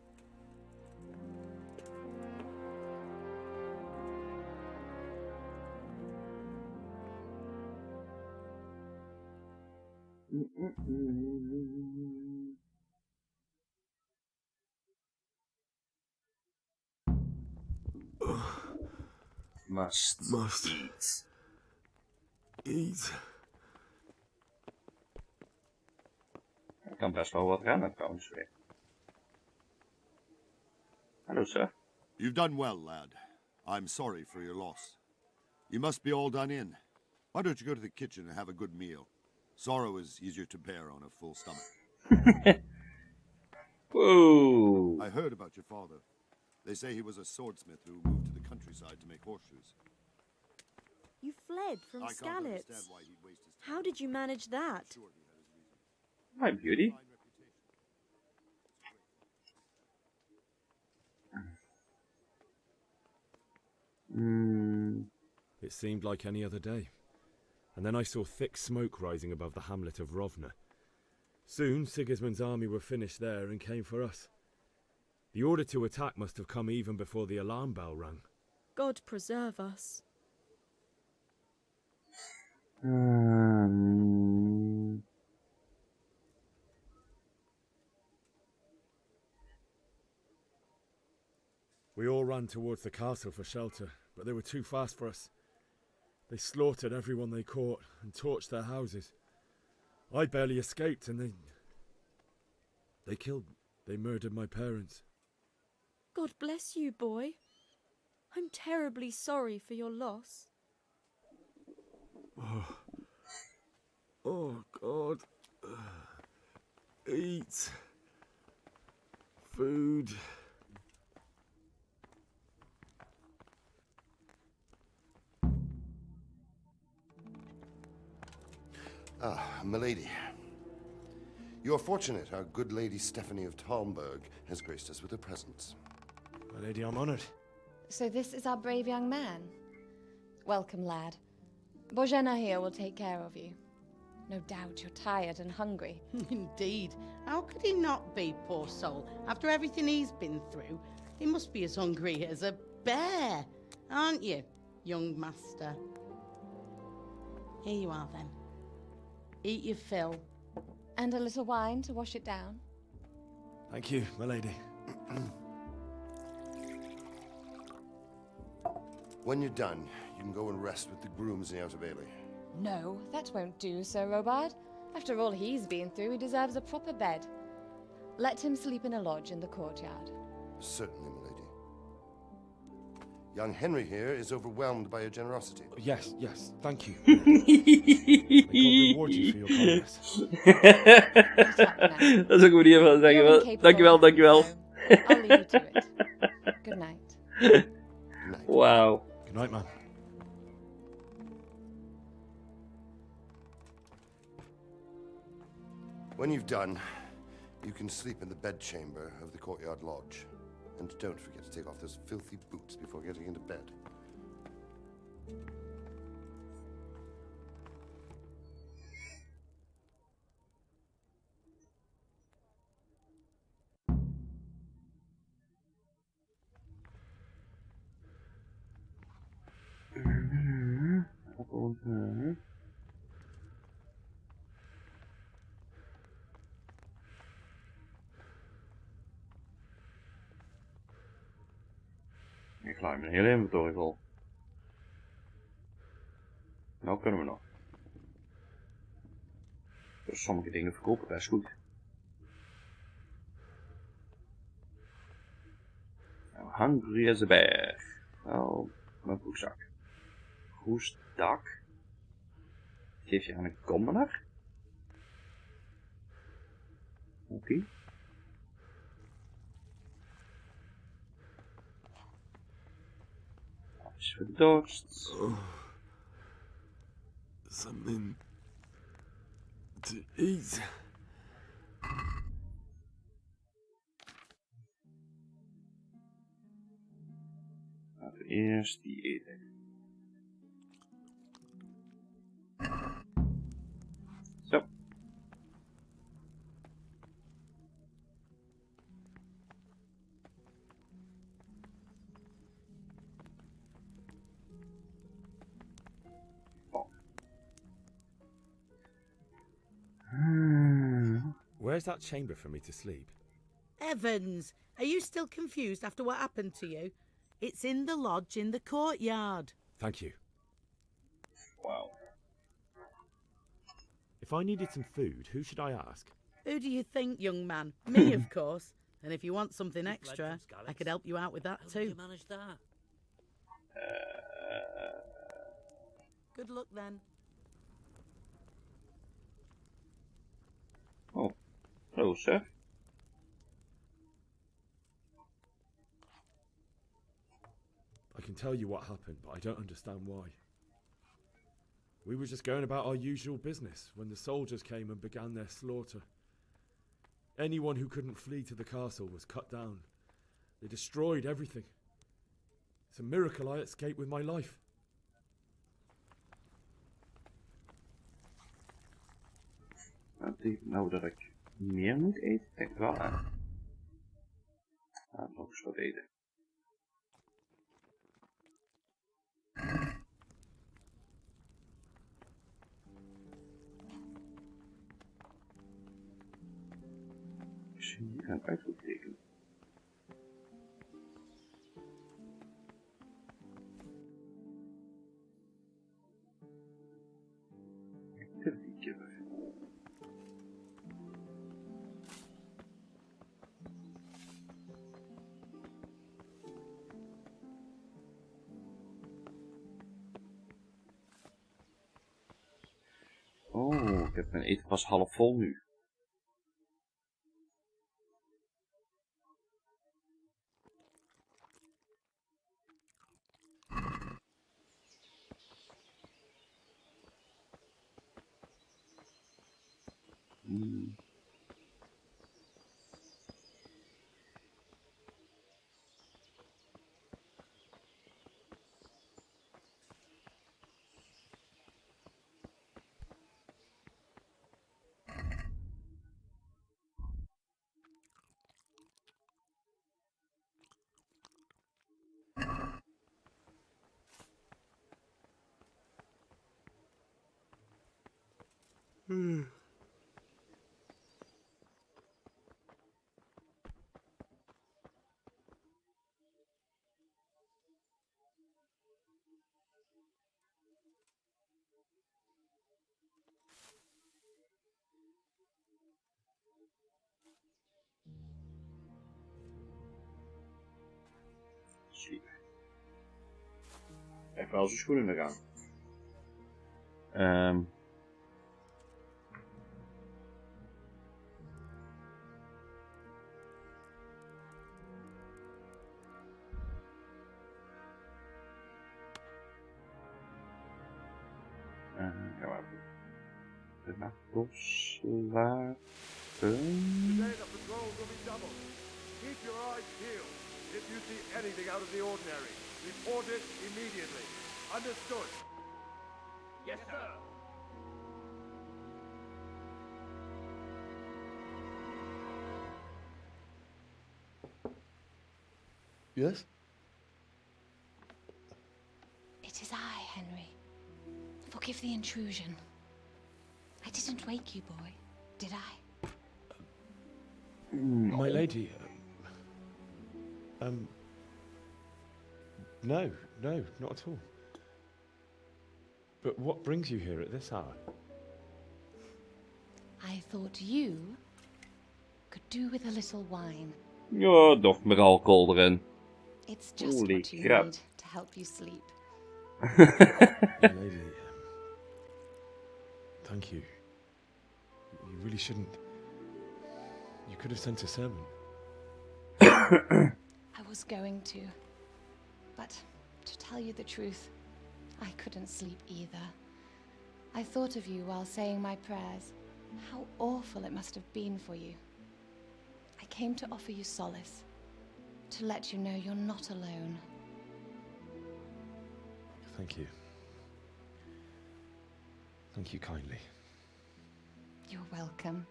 Must eat. Er kan best wel wat rennen trouwens weer. Hallo, sir. You've done well, lad. I'm sorry for your loss. You must be all done in. Why don't you go to the kitchen and have a good meal? Sorrow is easier to bear on a full stomach. Whoa. I heard about your father. They say he was a swordsmith who moved to the countryside to make horseshoes. You fled from I can't understand Skalitz. why he'd waste his How did you manage that? My beauty. It seemed like any other day. And then I saw thick smoke rising above the hamlet of Rovna. Soon Sigismund's army were finished there and came for us. The order to attack must have come even before the alarm bell rang. God preserve us. We all ran towards the castle for shelter, but they were too fast for us. They slaughtered everyone they caught and torched their houses. I barely escaped, and they murdered my parents. God bless you, boy. I'm terribly sorry for your loss. Oh, God. Eat. Food. Ah, milady. You're fortunate our good lady Stephanie of Talmberg has graced us with her presence. My lady, I'm honored. So this is our brave young man. Welcome, lad. Bozhena here will take care of you. No doubt you're tired and hungry. Indeed. How could he not be, poor soul? After everything he's been through, he must be as hungry as a bear, aren't you, young master? Here you are, then. Eat your fill. And a little wine to wash it down. Thank you, my lady. When you're done, you can go and rest with the grooms in the Outer Bailey. No, that won't do, Sir Robard. After all he's been through, he deserves a proper bed. Let him sleep in a lodge in the courtyard. Certainly, milady. Young Henry here is overwhelmed by your generosity. Yes, thank you. May God reward you for your kindness. Dat is ook een manier van zeggen. Dankjewel. I'll leave you to it. Good night. Wow. Good night, man. When you've done, you can sleep in the bedchamber of the courtyard lodge. And don't forget to take off those filthy boots before getting into bed. mijn hele inventory vol. Nou kunnen we nog. Dus sommige dingen verkopen best goed. Nou, hungry as a bear. Nou, mijn broekzak. Roest dak. Geef je aan een commoner? Oké. Dat is voor de dorst. Something to eat. Laten we eerst die eten. Zo. Where's that chamber for me to sleep? Evans, are you still confused after what happened to you? It's in the lodge in the courtyard. Thank you. Wow. If I needed some food, who should I ask? Who do you think, young man? Me, of course. And if you want something extra, I could help you out with that too. How did you manage that? Good luck then. Oh, hello, sir. I can tell you what happened, but I don't understand why. We were just going about our usual business when the soldiers came and began their slaughter. Anyone who couldn't flee to the castle was cut down. They destroyed everything. It's a miracle I escaped with my life. Dat betekent nou dat ik meer moet eten? Ik denk wel, hè. Nog eens wat eten. Ik zie hier een uitroepteken. Activity giver. Oh, ik heb mijn eten pas half vol nu. Even wel zijn schoenen gaan. Ja, maar de nachtloslaten. Today the patrol will be doubled. Keep your eyes peeled. If you see anything out of the ordinary, report it immediately. Understood? Yes, sir. Yes? It is I, Henry. Forgive the intrusion. I didn't wake you, boy, did I? My lady, No, not at all. But what brings you here at this hour? I thought you could do with a little wine. Ja, nog meer alcohol erin. It's just Holy what you crap. need to help you sleep. Young lady, thank you. You really shouldn't. You could have sent a servant. I was going to. But to tell you the truth, I couldn't sleep either. I thought of you while saying my prayers. How awful it must have been for you. I came to offer you solace. To let you know you're not alone. Thank you. Thank you kindly. You're welcome.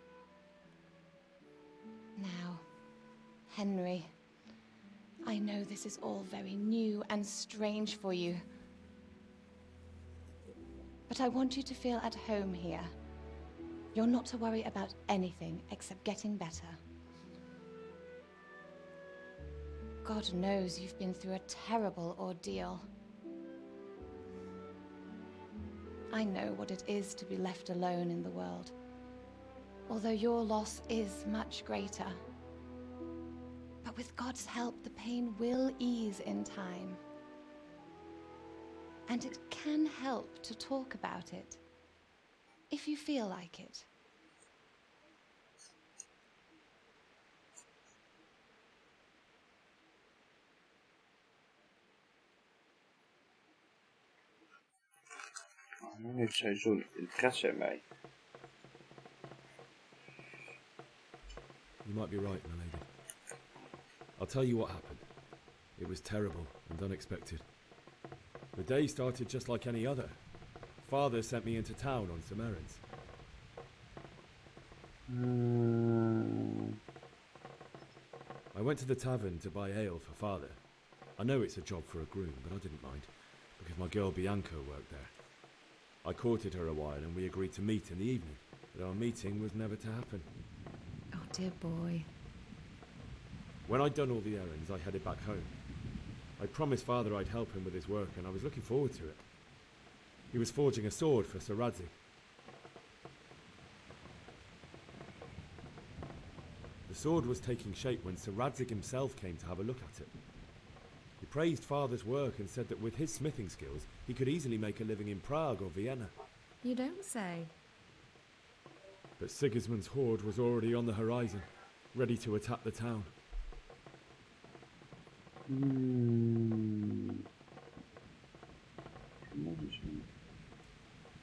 Now, Henry, I know this is all very new and strange for you. But I want you to feel at home here. You're not to worry about anything except getting better. God knows you've been through a terrible ordeal. I know what it is to be left alone in the world, although your loss is much greater. But with God's help, the pain will ease in time. And it can help to talk about it, if you feel like it. Waarom heeft zij zo'n interesse in mij? You might be right, my lady. I'll tell you what happened. It was terrible and unexpected. The day started just like any other. Father sent me into town on some errands. I went to the tavern to buy ale for Father. I know it's a job for a groom, but I didn't mind, because my girl Bianca worked there. I courted her a while and we agreed to meet in the evening, but our meeting was never to happen. Oh, dear boy. When I'd done all the errands, I headed back home. I promised Father I'd help him with his work, and I was looking forward to it. He was forging a sword for Sir Radzig. The sword was taking shape when Sir Radzig himself came to have a look at it. He praised Father's work and said that with his smithing skills, he could easily make a living in Prague or Vienna. You don't say. But Sigismund's horde was already on the horizon, ready to attack the town.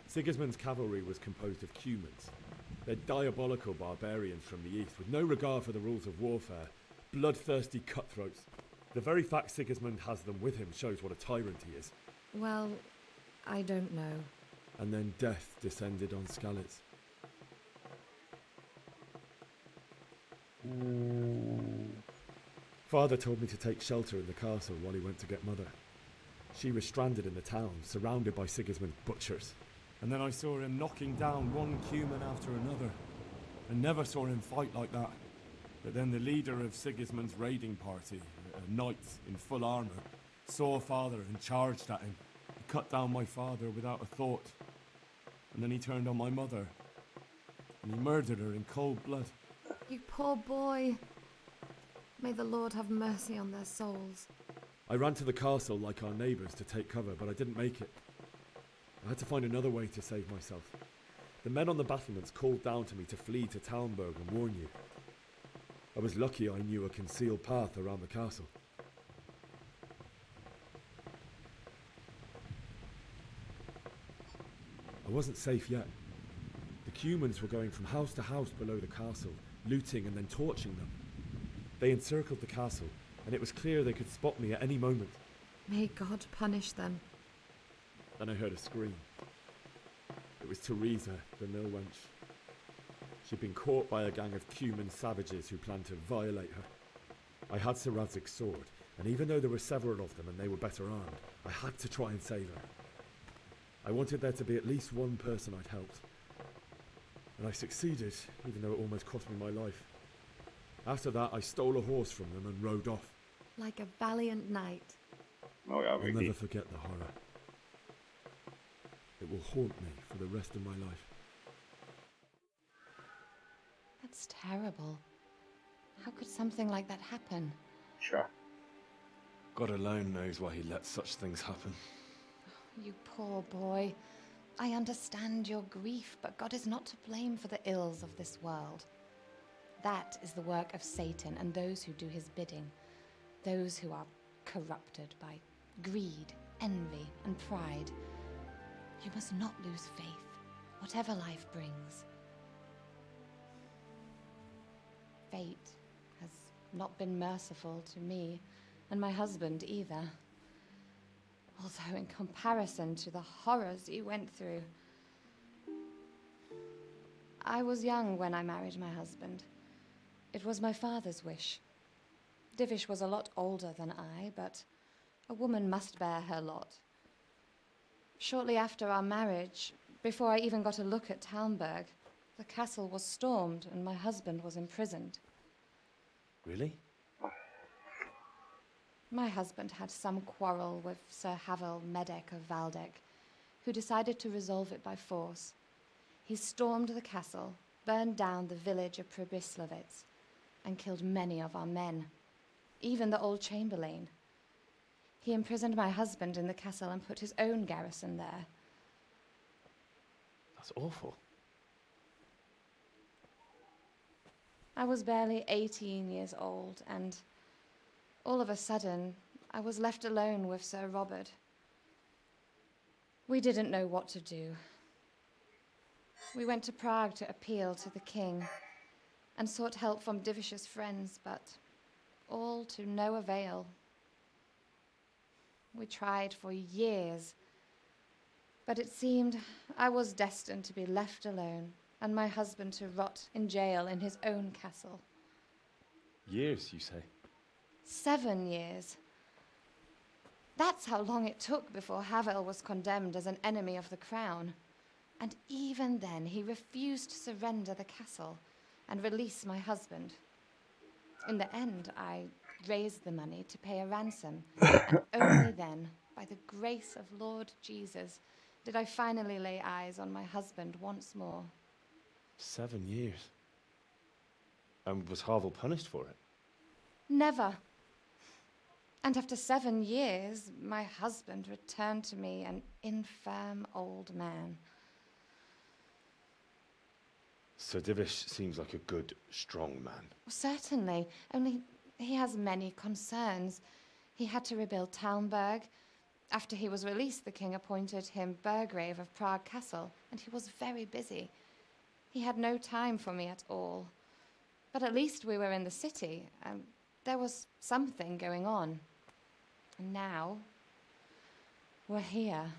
Sigismund's cavalry was composed of Cumans. They're diabolical barbarians from the east, with no regard for the rules of warfare, bloodthirsty cutthroats. The very fact Sigismund has them with him shows what a tyrant he is. Well, I don't know. And then death descended on Skalitz. Father told me to take shelter in the castle while he went to get Mother. She was stranded in the town, surrounded by Sigismund's butchers. And then I saw him knocking down one Cuman after another. I never saw him fight like that. But then the leader of Sigismund's raiding party, a knight in full armour, saw Father and charged at him. He cut down my father without a thought. And then he turned on my mother. And he murdered her in cold blood. You poor boy. May the Lord have mercy on their souls. I ran to the castle like our neighbours to take cover, but I didn't make it. I had to find another way to save myself. The men on the battlements called down to me to flee to Talmberg and warn you. I was lucky I knew a concealed path around the castle. I wasn't safe yet. The Cumans were going from house to house below the castle, looting and then torching them. They encircled the castle, and it was clear they could spot me at any moment. May God punish them. Then I heard a scream. It was Teresa, the mill wench. She'd been caught by a gang of Cuman savages who planned to violate her. I had Sir Radzig's sword, and even though there were several of them and they were better armed, I had to try and save her. I wanted there to be at least one person I'd helped. And I succeeded, even though it almost cost me my life. After that, I stole a horse from them and rode off. Like a valiant knight. Oh ja, I'll weet ik never niet. forget the horror. It will haunt me for the rest of my life. That's terrible. How could something like that happen? Sure. God alone knows why he lets such things happen. You poor boy. I understand your grief, but God is not to blame for the ills of this world. That is the work of Satan and those who do his bidding. Those who are corrupted by greed, envy, and pride. You must not lose faith, whatever life brings. Fate has not been merciful to me, and my husband either. Although in comparison to the horrors you went through. I was young when I married my husband. It was my father's wish. Divish was a lot older than I, but a woman must bear her lot. Shortly after our marriage, before I even got a look at Talmberg, the castle was stormed and my husband was imprisoned. Really? My husband had some quarrel with Sir Havel Medek of Valdek, who decided to resolve it by force. He stormed the castle, burned down the village of Pribyslavitz, and killed many of our men, even the old chamberlain. He imprisoned my husband in the castle and put his own garrison there. That's awful. I was barely 18 years old, and all of a sudden, I was left alone with Sir Robert. We didn't know what to do. We went to Prague to appeal to the king and sought help from Divish's friends, but all to no avail. We tried for years, but it seemed I was destined to be left alone and my husband to rot in jail in his own castle. Years, you say? 7 years. That's how long it took before Havel was condemned as an enemy of the crown. And even then, he refused to surrender the castle and release my husband. In the end, I raised the money to pay a ransom, and only then, by the grace of Lord Jesus, did I finally lay eyes on my husband once more. 7 years. And was Havel punished for it? Never. And after 7 years, my husband returned to me an infirm old man. Sir Divish seems like a good, strong man. Certainly, only he has many concerns. He had to rebuild Talmberg. After he was released, the king appointed him Burgrave of Prague Castle, and he was very busy. He had no time for me at all. But at least we were in the city, and there was something going on. And now, we're here.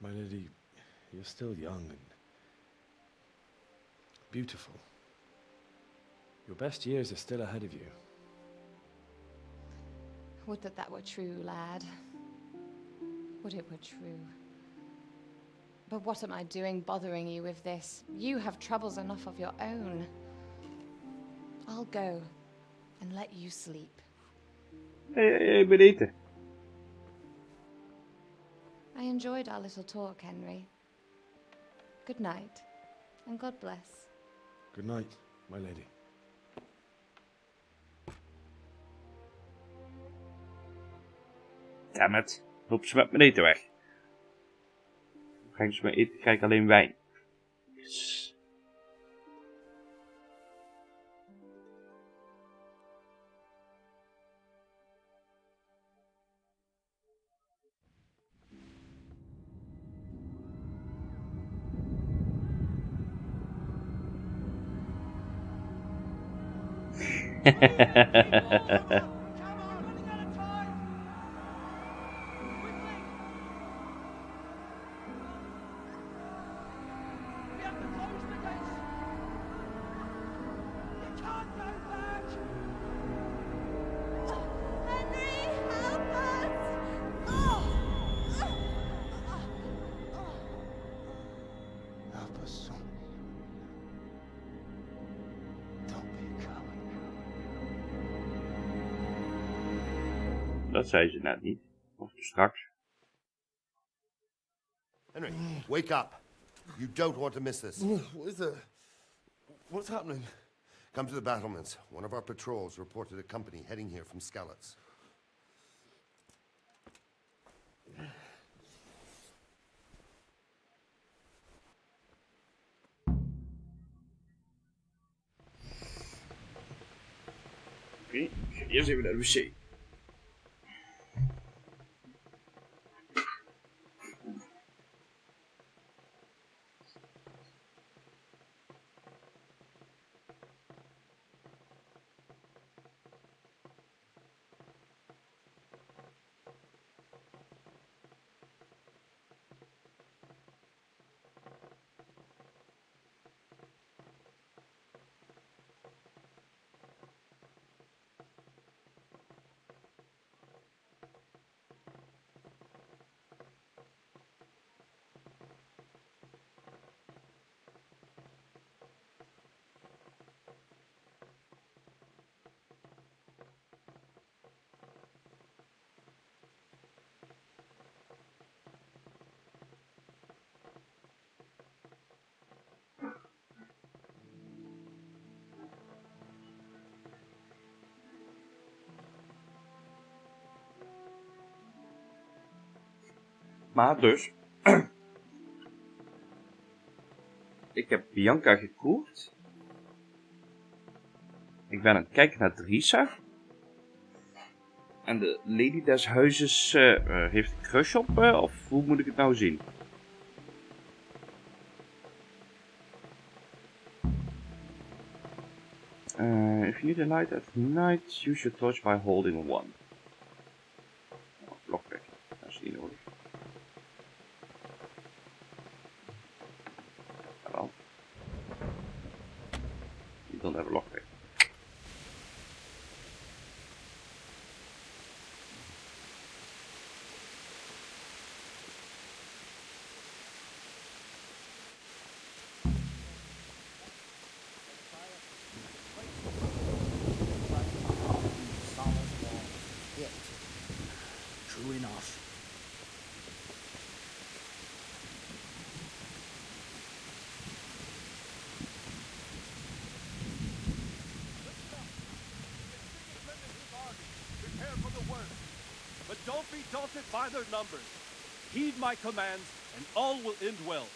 My lady, you're still young and beautiful. Your best years are still ahead of you. Would that that were true, lad. Would it were true. But what am I doing bothering you with this? You have troubles enough of your own. I'll go and let you sleep. Ik ben eten. I enjoyed our little talk, Henry. Good night, and God bless. Good night, my lady. Damn it. Loop ze met mijn eten weg. Krijg ze mijn eten, krijg ik alleen wijn. Yes. Help us, son. Don't be a coward. dat zei ze net niet. Of straks. Henry, wake up. You don't want to miss this. What is it? What's happening? Come to the battlements. One of our patrols reported a company heading here from Skalitz. Oké, eerst even naar de wc. Maar dus, ik heb Bianca gekocht. Ik ben aan het kijken naar Drisa. En de lady des huizes heeft een crush op me, of hoe moet ik het nou zien? If you need a light at night, use your torch by holding one. Oh, blokwerk, dat is niet nodig. Well, you don't have a lockpick. True enough. Prepare for the worst. But don't be daunted by their numbers. Heed my commands, and all will end well.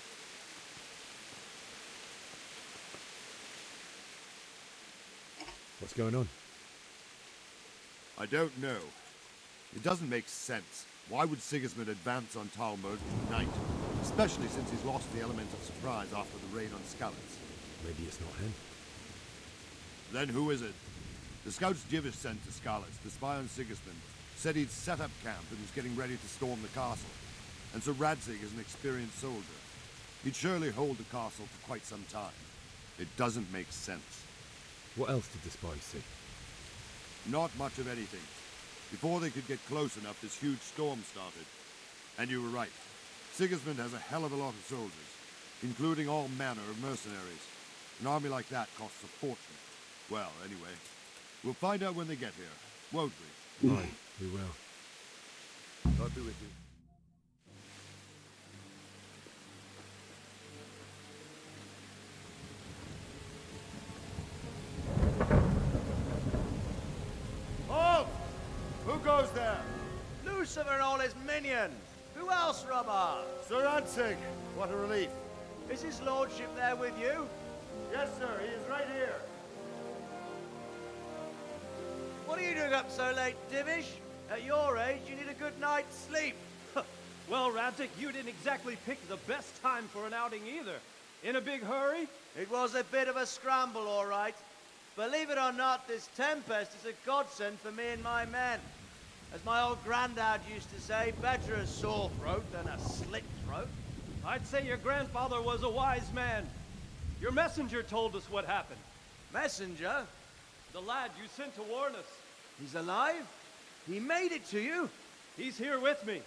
What's going on? I don't know. It doesn't make sense. Why would Sigismund advance on Talmud tonight? Especially since he's lost the element of surprise after the raid on Skalitz. Maybe it's not him. Then who is it? The scouts Jivish sent to Skalitz, the spy on Sigismund, said he'd set up camp and was getting ready to storm the castle. And Sir Radzig is an experienced soldier. He'd surely hold the castle for quite some time. It doesn't make sense. What else did the spies see? Not much of anything. Before they could get close enough, this huge storm started. And you were right. Sigismund has a hell of a lot of soldiers, including all manner of mercenaries. An army like that costs a fortune. Well, anyway, we'll find out when they get here, won't we? Right, we will. I'll be with you. Halt! Who goes there? Lucifer and all his minions. Who else, Robber? Sir Radzig, what a relief. Is his lordship there with you? Yes, sir, he is right here. What are you doing up so late, Divish? At your age, you need a good night's sleep. Well, Radzig, you didn't exactly pick the best time for an outing either. In a big hurry? It was a bit of a scramble, all right. Believe it or not, this tempest is a godsend for me and my men. As my old granddad used to say, better a sore throat than a slit throat. I'd say your grandfather was a wise man. Your messenger told us what happened. Messenger? The lad you sent to warn us. He's alive? He made it to you? He's here with me.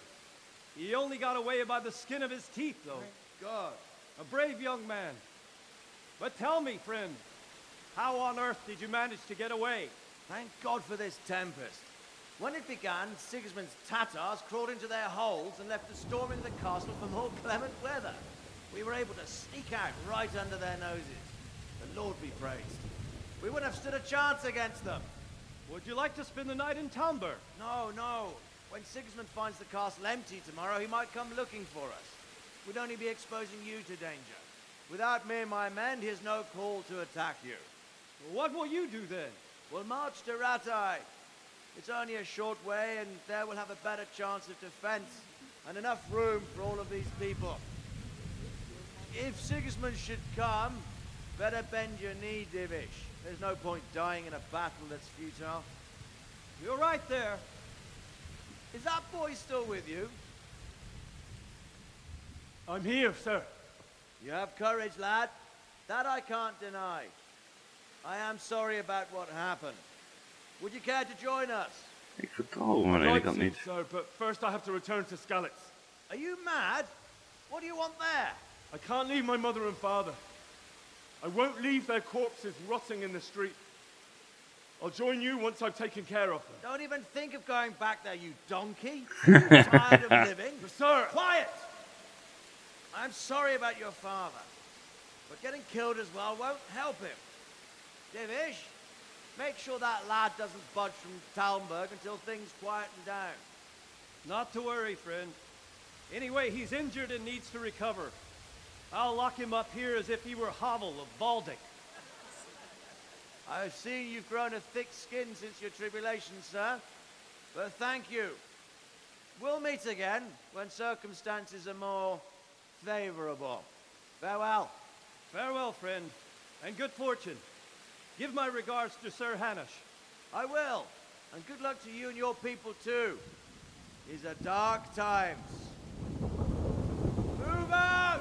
He only got away by the skin of his teeth, though. Thank God. A brave young man. But tell me, friend, how on earth did you manage to get away? Thank God for this tempest. When it began, Sigismund's Tatars crawled into their holes and left us storming the castle for more clement weather. We were able to sneak out right under their noses. The Lord be praised. We wouldn't have stood a chance against them. Would you like to spend the night in Talmberg? No, no. When Sigismund finds the castle empty tomorrow, he might come looking for us. We'd only be exposing you to danger. Without me and my men, he has no call to attack you. What will you do then? We'll march to Ratai. It's only a short way, and there we'll have a better chance of defense and enough room for all of these people. If Sigismund should come, better bend your knee, Divish. There's no point dying in a battle that's futile. You're right there. Is that boy still with you? I'm here, sir. You have courage, lad. That I can't deny. I am sorry about what happened. Would you care to join us? Ik vertrouw hem aan de ene kant niet. Sir, but first I have to return to Skalitz. Are you mad? What do you want there? I can't leave my mother and father. I won't leave their corpses rotting in the street. I'll join you once I've taken care of them. Don't even think of going back there, you donkey. You're tired of living. Sir! Quiet! I'm sorry about your father, but getting killed as well won't help him. Divish, make sure that lad doesn't budge from Talmberg until things quieten down. Not to worry, friend. Anyway, he's injured and needs to recover. I'll lock him up here as if he were Havel of Baldic. I've seen you've grown a thick skin since your tribulation, sir. But thank you. We'll meet again when circumstances are more favorable. Farewell. Farewell, friend, and good fortune. Give my regards to Sir Hanush. I will. And good luck to you and your people too. These are dark times. Move out!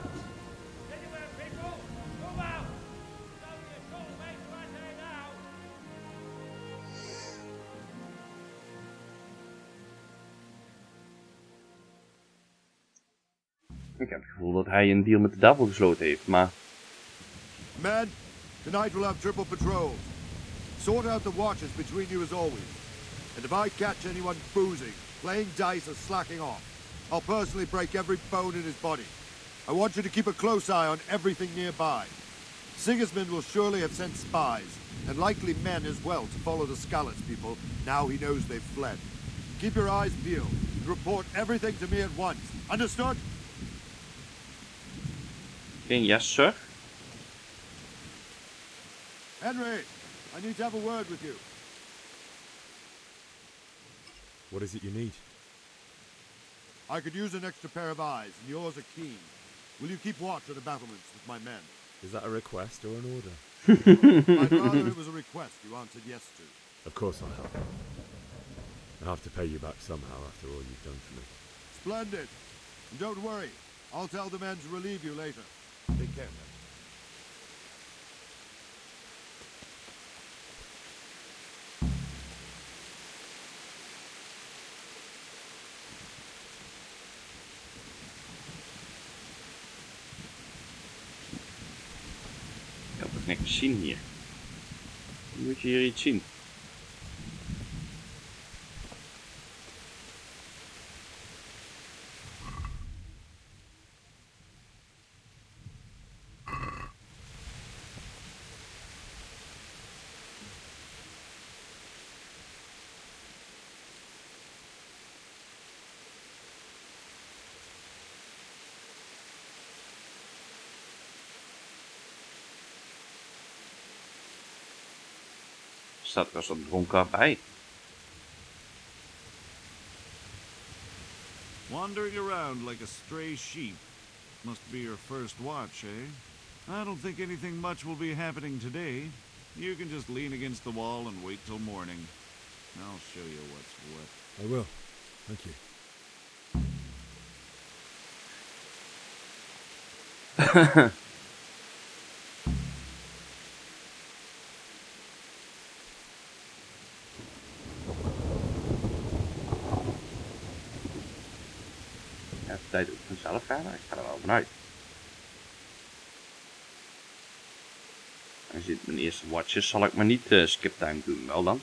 Anywhere, people! Move out! It's only a short way to Ratai now. Ik heb het gevoel dat hij een deal met de duivel gesloten heeft, maar... Men, tonight we'll have triple patrol. Sort out the watches between you as always. And if I catch anyone boozing, playing dice or slacking off, I'll personally break every bone in his body. I want you to keep a close eye on everything nearby. Sigismund will surely have sent spies, and likely men as well, to follow the Skalitz people now he knows they've fled. Keep your eyes peeled and report everything to me at once. Understood? Yes, sir. Henry, I need to have a word with you. What is it you need? I could use an extra pair of eyes, and yours are keen. Will you keep watch at the battlements with my men? Is that a request or an order? I'd rather it was a request you answered yes to. Of course I'll help. I'll have to pay you back somehow after all you've done for me. Splendid. And don't worry, I'll tell the men to relieve you later. Take care, man. Ik heb het niks zien hier. Moet je hier iets zien? Staat er als een dronken bij. Wandering around like a stray sheep. Must be your first watch, eh? I don't think anything much will be happening today. You can just lean against the wall and wait till morning. I'll show you what's what. I will. Thank you. Tijd ook vanzelf verder. Ik ga er wel vanuit. Als dit mijn eerste watch is, zal ik maar niet skip time doen. Wel dan.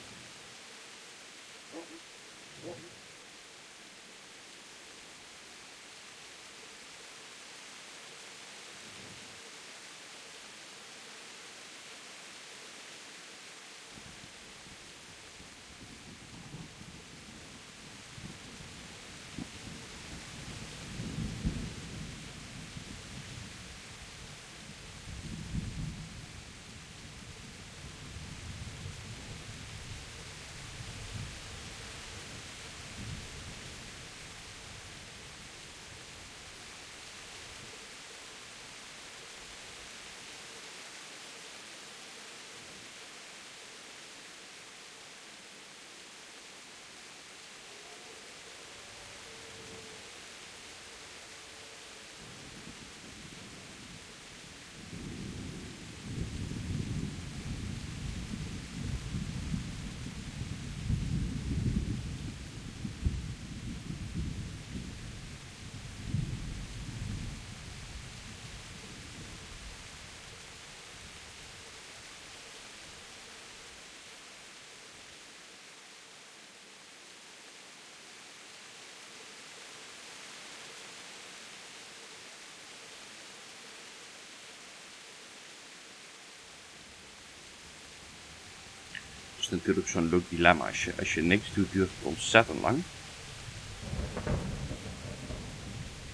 is natuurlijk zo'n leuk dilemma. Als je niks doet, duurt het ontzettend lang.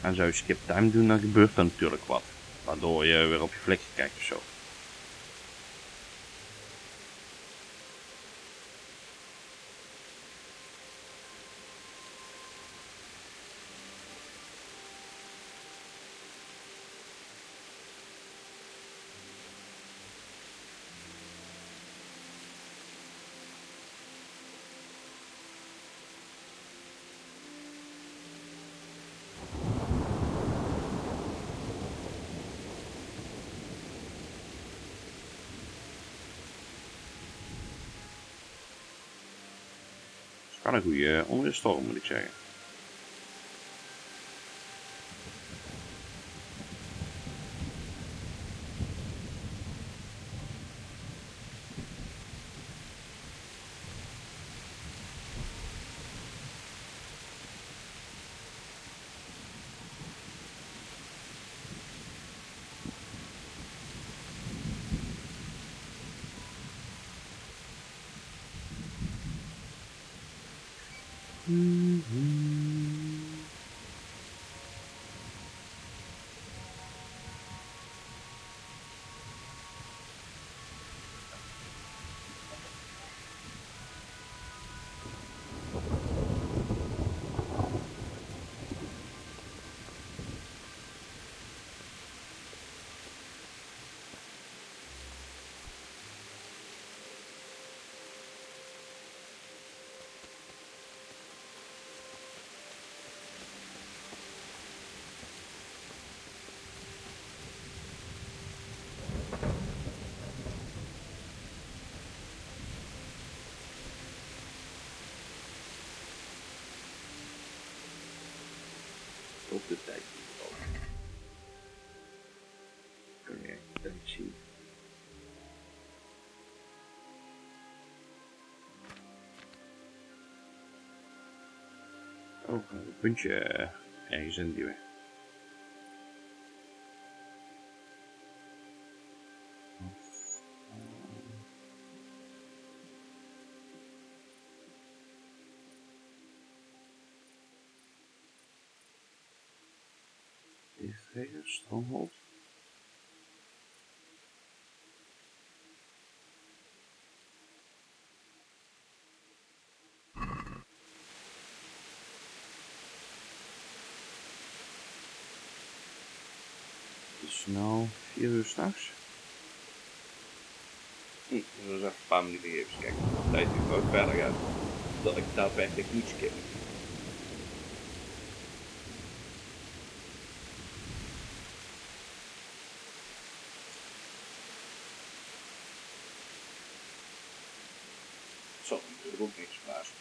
En zou je skip time doen, dan gebeurt er natuurlijk wat. Waardoor je weer op je flikje kijkt of zo. Kan een goede onweerstorm, moet ik zeggen. Op de tijd. Oké, dat zie ik. Oh, een puntje ergens in die weg. Tegen stronghold. Het is nu 4 uur s'nachts. Dus even een paar minuten even kijken of de tijd nu ook verder gaat. Dat ik daadwerkelijk niet skippen. Zal natuurlijk ook niks verbazen.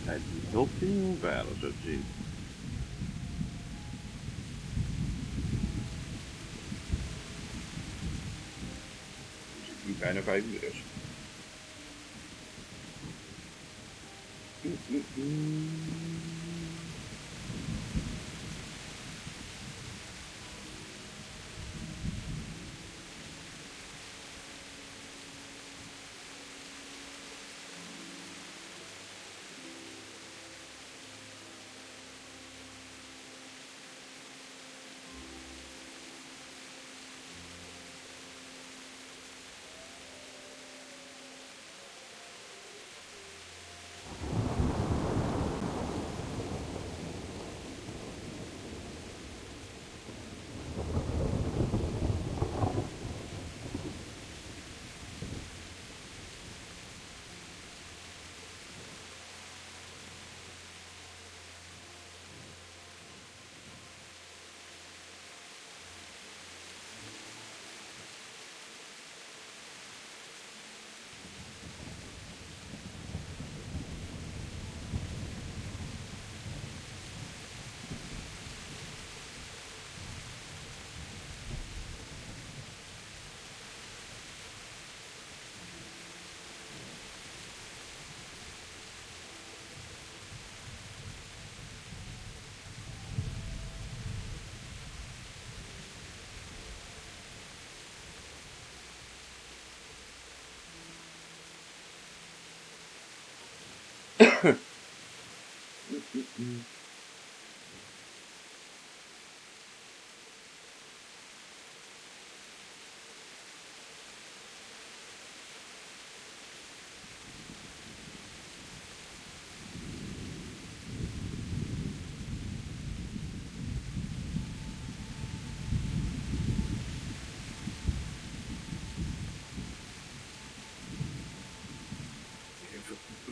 Hij doet heel veel verder, zo te zien. Dus ik bijna 5 uur dus.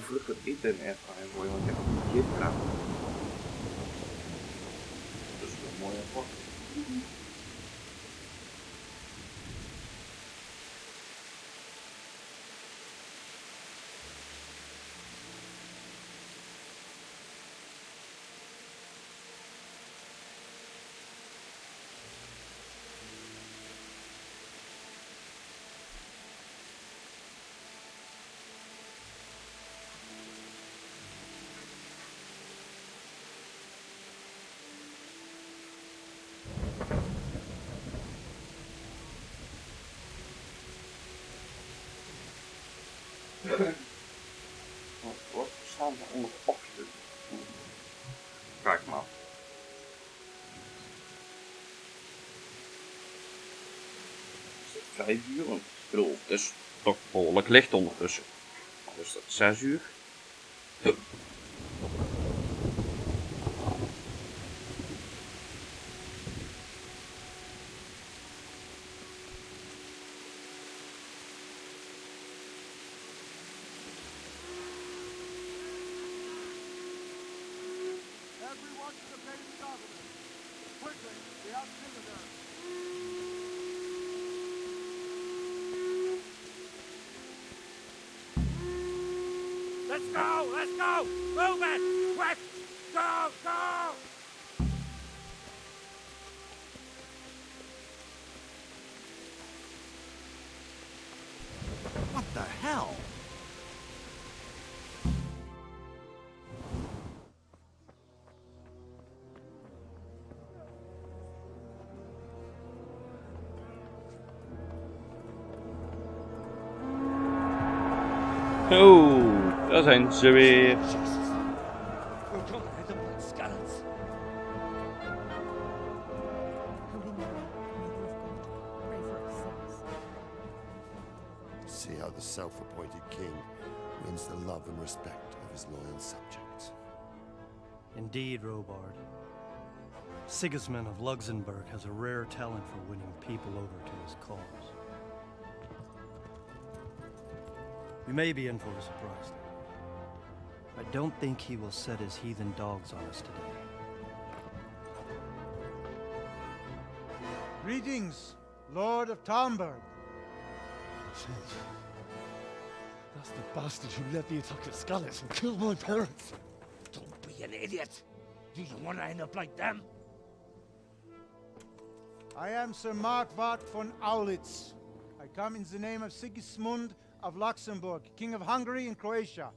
Vlug het eten in airfryer gooien, want ik heb een keer gedaan. Dat is wel mooi apart. Wat staan we onder ochtend? Kijk maar. Is het 5 uur? Ik bedoel, het is toch behoorlijk licht ondertussen. Dus dat is 6 uur. Everyone to the base governor. Quickly, we have visitors. Let's go! Let's go! Move it! Quick! Go! Go! What the hell? Oh, daar zijn ze weer. See how the self-appointed king wins the love and respect of his loyal subjects. Indeed, Robard. Sigismund of Luxembourg has a rare talent for winning people over to his cause. We may be in for a surprise, though. I don't think he will set his heathen dogs on us today. Greetings, Lord of Talmberg. That's the bastard who led the attack at Scallis and killed my parents. Don't be an idiot. Do you want to end up like them? I am Sir Markwart von Aulitz. I come in the name of Sigismund of Luxembourg, King of Hungary and Croatia,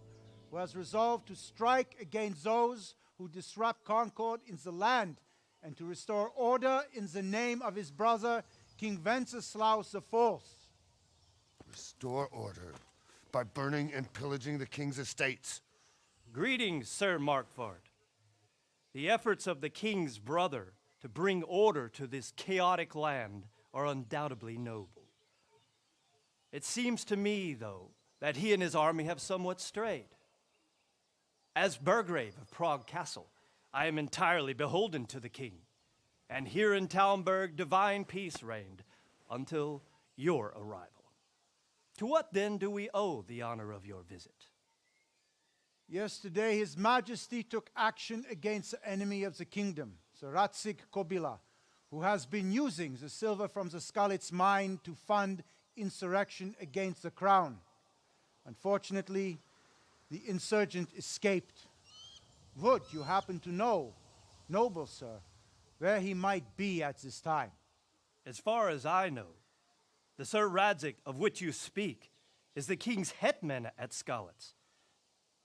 who has resolved to strike against those who disrupt concord in the land and to restore order in the name of his brother, King Wenceslaus IV. Restore order by burning and pillaging the king's estates. Greetings, Sir Markvart. The efforts of the king's brother to bring order to this chaotic land are undoubtedly noble. It seems to me, though, that he and his army have somewhat strayed. As Burgrave of Prague Castle, I am entirely beholden to the king, and here in Talmberg divine peace reigned until your arrival. To what then do we owe the honor of your visit? Yesterday, His Majesty took action against the enemy of the kingdom, the Ratzik Kobila, who has been using the silver from the Skalitz mine to fund insurrection against the crown. Unfortunately, the insurgent escaped. Would you happen to know, noble sir, where he might be at this time? As far as I know, the Sir Radzik of which you speak is the king's hetman at Skalitz.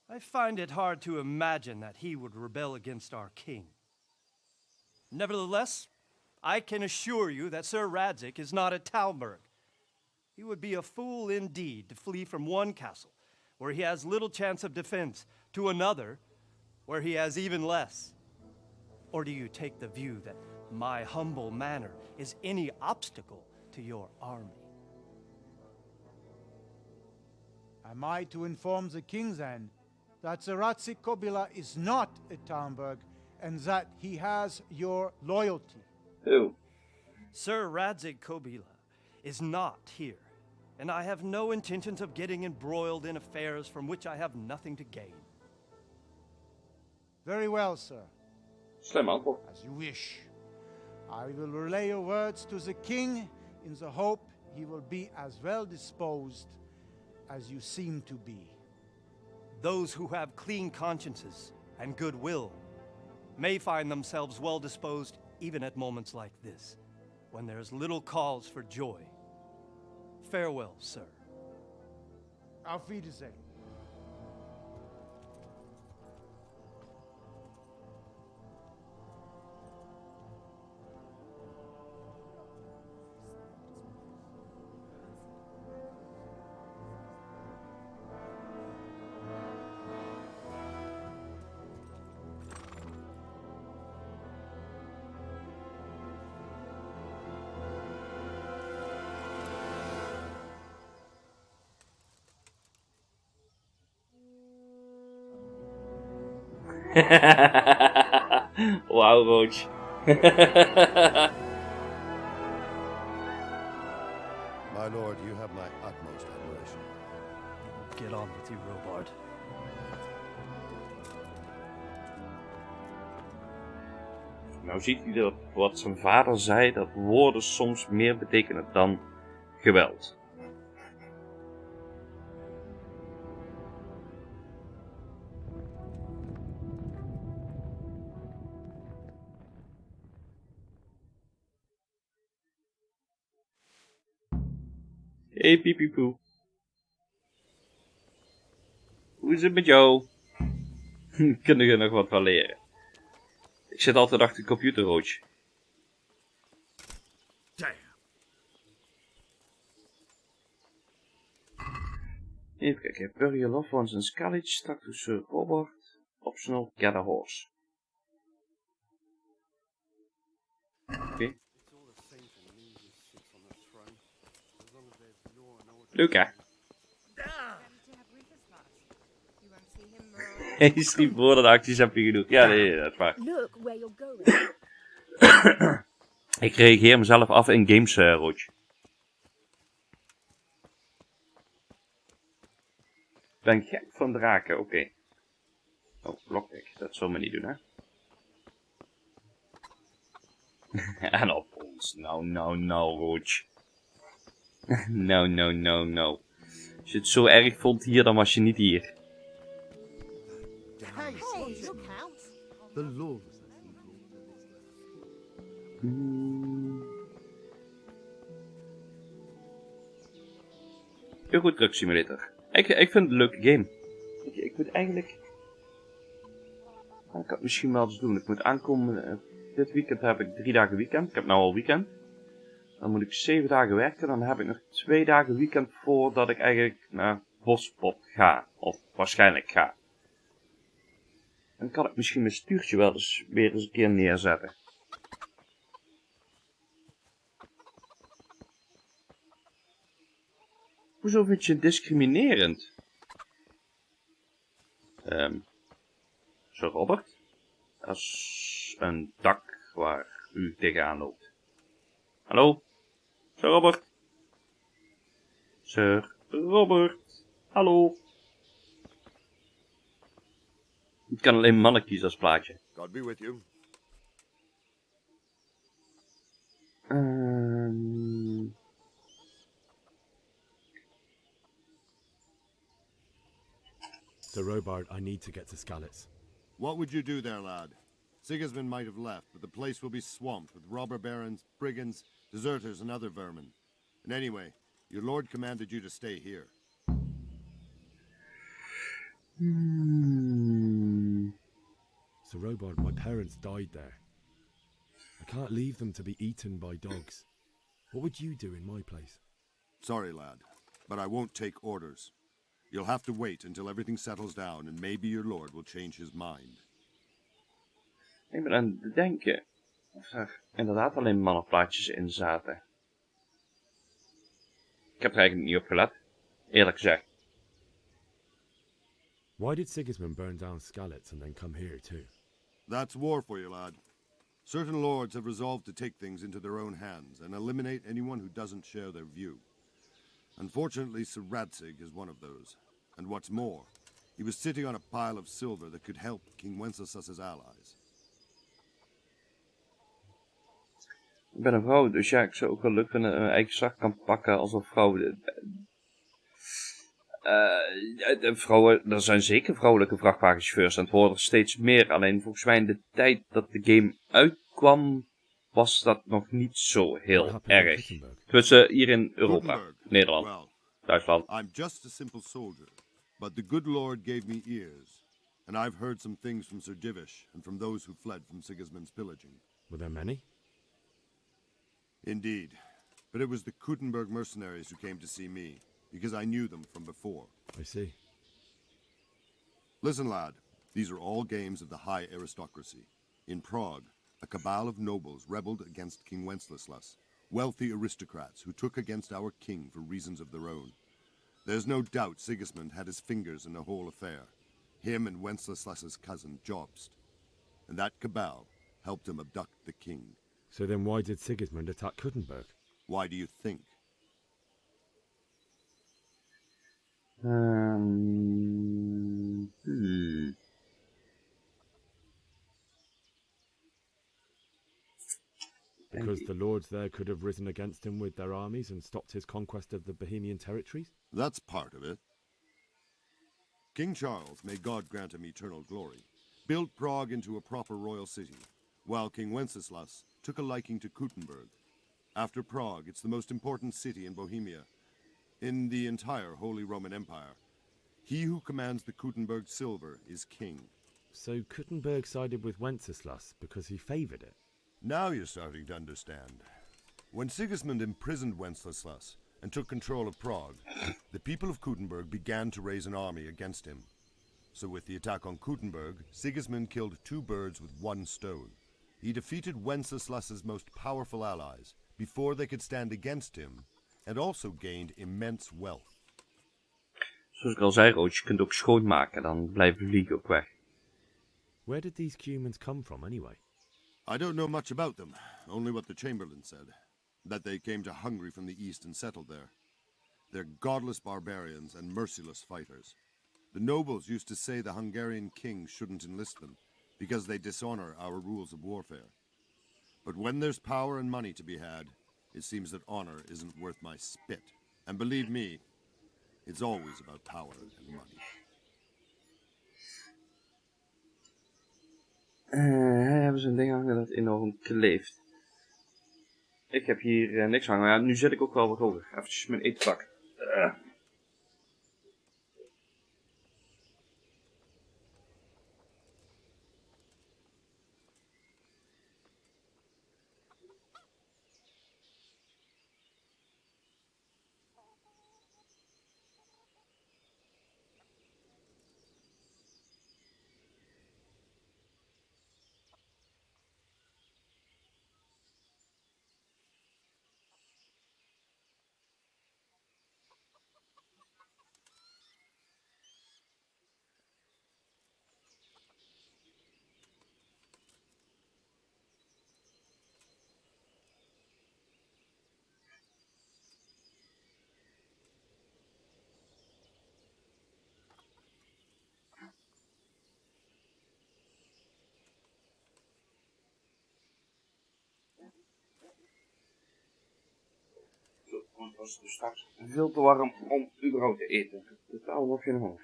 I find it hard to imagine that he would rebel against our king. Nevertheless, I can assure you that Sir Radzik is not at Talmberg. He would be a fool indeed to flee from one castle, where he has little chance of defense, to another, where he has even less. Or do you take the view that my humble manner is any obstacle to your army? Am I to inform the king then that the Ratzik Kobila is not at Talmberg and that he has your loyalty? Who? Sir Radzik Kobila is not here, and I have no intentions of getting embroiled in affairs from which I have nothing to gain. Very well, sir. Slim antwoord. As you wish. I will relay your words to the king in the hope he will be as well disposed as you seem to be. Those who have clean consciences and goodwill may find themselves well disposed even at moments like this, when there is little cause for joy. Farewell, sir. Auf Wiedersehen. Wauw, Roach. My lord, you have my utmost admiration. Get on with you, Robard. Nou ziet hij dat wat zijn vader zei, dat woorden soms meer betekenen dan geweld. Hey piepiepoe. Hoe is het met jou? Kunnen we nog wat van leren? Ik zit altijd achter de computer, Roach. Even kijken. Bury your loved ones in Skalitz, stuck to Sir Robert. Optional, get a horse. Oké. Luca. Hij sliep voor de acties heb je genoeg. Ja, nee, dat is waar. Look where you're going. Ik reageer mezelf af in games, Roach. Ik ben gek van draken, oké. Oh, blokdek. Dat zullen we niet doen, hè. En op ons. Nou, Roach. No. Als je het zo erg vond hier, dan was je niet hier. Hey, look out. The law. Heel goed Truck Simulator. Ik vind het een leuke game. Ik moet eigenlijk... Ik had misschien wel eens doen. Ik moet aankomen... dit weekend heb ik 3 dagen weekend. Ik heb nou al weekend. Dan moet ik 7 dagen werken. Dan heb ik nog 2 dagen weekend voordat ik eigenlijk naar Bospop ga. Of waarschijnlijk ga. Dan kan ik misschien mijn stuurtje wel eens weer eens een keer neerzetten. Hoezo vind je het discriminerend? Sir Robert? Dat is een dak waar u tegenaan loopt. Hallo? Sir Robert? Sir Robert? Hallo? Ik kan alleen mannen kiezen als plaatje. God be with you. Sir Robard, I need to get to Skalitz. What would you do there, lad? Sigismund might have left, but the place will be swamped with robber barons, brigands, deserters, and other vermin. And anyway, your lord commanded you to stay here. Sir Robard, my parents died there. I can't leave them to be eaten by dogs. What would you do in my place? Sorry, lad, but I won't take orders. You'll have to wait until everything settles down, and maybe your lord will change his mind. Ik ben aan het denken of er inderdaad alleen mannenplaatjes in zaten. Ik heb er eigenlijk niet op gelet, eerlijk gezegd. Why did Sigismund burn down Skalitz and then come here too? That's war for you, lad. Certain lords have resolved to take things into their own hands and eliminate anyone who doesn't share their view. Unfortunately, Sir Radzig is one of those. And what's more, he was sitting on a pile of silver that could help King Wenceslas's allies. Ik ben een vrouw, dus ja, ik zou ook wel leuk vinden dat een eigen zak kan pakken als een vrouw. Vrouwen, er zijn zeker vrouwelijke vrachtwagenchauffeurs en het worden er steeds meer. Alleen volgens mij in de tijd dat de game uitkwam, was dat nog niet zo heel erg. Tussen hier in Europa, Nederland, Duitsland. I'm just a simple soldier, but the good Lord gave me ears. And I've heard some things from Sir Divish and from those who fled from Sigismund's pillaging. Were there many? Indeed. But it was the Kuttenberg mercenaries who came to see me, because I knew them from before. I see. Listen, lad, these are all games of the high aristocracy. In Prague, a cabal of nobles rebelled against King Wenceslas, wealthy aristocrats who took against our king for reasons of their own. There's no doubt Sigismund had his fingers in the whole affair, him and Wenceslas's cousin Jobst. And that cabal helped him abduct the king. So then why did Sigismund attack Kuttenberg? Why do you think? Because the lords there could have risen against him with their armies and stopped his conquest of the Bohemian territories? That's part of it. King Charles, may God grant him eternal glory, built Prague into a proper royal city, while King Wenceslas took a liking to Kuttenberg. After Prague, it's the most important city in Bohemia, in the entire Holy Roman Empire. He who commands the Kuttenberg silver is king. So Kuttenberg sided with Wenceslas because he favoured it? Now you're starting to understand. When Sigismund imprisoned Wenceslas and took control of Prague, the people of Kuttenberg began to raise an army against him. So with the attack on Kuttenberg, Sigismund killed 2 birds with 1 stone. He defeated Wenceslas's most powerful allies before they could stand against him, and also gained immense wealth. Zoals ik al zei, Roos, je kunt ook schoonmaken, dan blijven vliegen ook weg. Where did these Cumans come from anyway? I don't know much about them, only what the Chamberlain said. That they came to Hungary from the east and settled there. They're godless barbarians and merciless fighters. The nobles used to say the Hungarian king shouldn't enlist them, because they dishonor our rules of warfare. But when there's power and money to be had, it seems that honor isn't worth my spit. And believe me, it's always about power and money. Hebben ze een ding hangen dat enorm kleeft. Ik heb hier niks hangen. Ja, nu zit ik ook wel wat hoger. Even mijn eten pakken. was het dus straks veel te warm om überhaupt te eten. Ik heb totaal nog geen hoofd.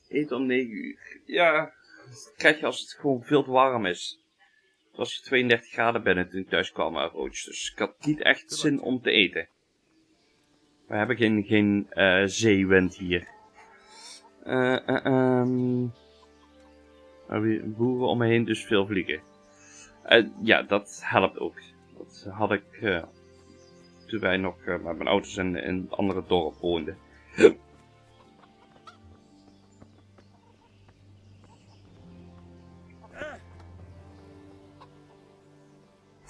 Eten om 9 uur. Ja, dat krijg je als het gewoon veel te warm is. Het was 32 graden binnen toen ik thuis kwam uit Roach. Dus ik had niet echt zin om te eten. We hebben geen zeewind hier. Boeren om me heen, dus veel vliegen. Ja, dat helpt ook. Dat had ik toen wij nog met mijn ouders in een andere dorp woonden.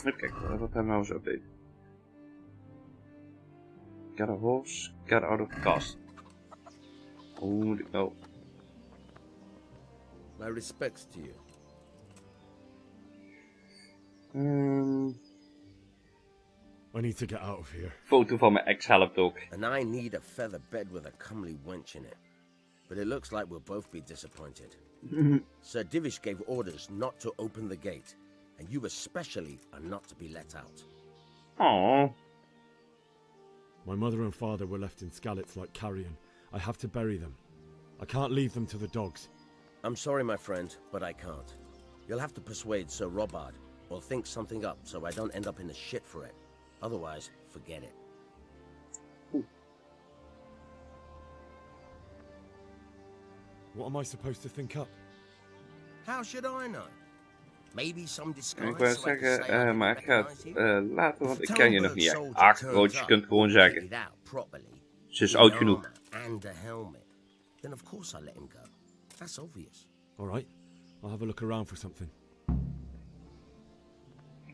Even kijken, wat hebben we nou zo update? Get a horse, get out of the cast. Hoe moet ik nou? My respects to you. I need to get out of here. Foto van mijn ex helpt ook. And I need a feather bed with a comely wench in it. But it looks like we'll both be disappointed. Sir Divish gave orders not to open the gate. And you especially are not to be let out. Aww. My mother and father were left in Skalitz like carrion. I have to bury them. I can't leave them to the dogs. I'm sorry, my friend, but I can't. You'll have to persuade Sir Robard, or think something up so I don't end up in the shit for it. Otherwise, forget it. What am I supposed to think up? How should I know? Maybe some disguise. Ik wou zeggen, maar ik ga het laten, want ik ken je nog niet echt. Ach, Roach, je kunt gewoon zeggen. Ze is oud genoeg. And a helmet. Then of course I let him go. That's obvious. All right, I'll have a look around for something.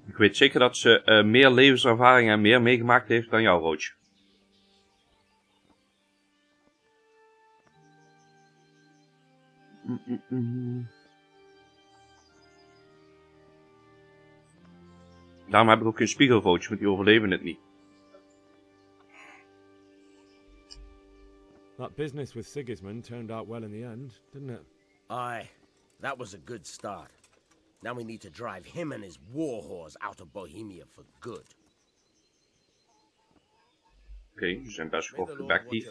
Ik weet zeker dat ze meer levenservaring en meer meegemaakt heeft dan jou, Roach. Daarom heb ik ook geen spiegel, Roach, want die overleven het niet. That business with Sigismund turned out well in the end, didn't it? Aye, that was a good start. Now we need to drive him and his war whores out of Bohemia for good. Oké, ze zijn best wel gebackief.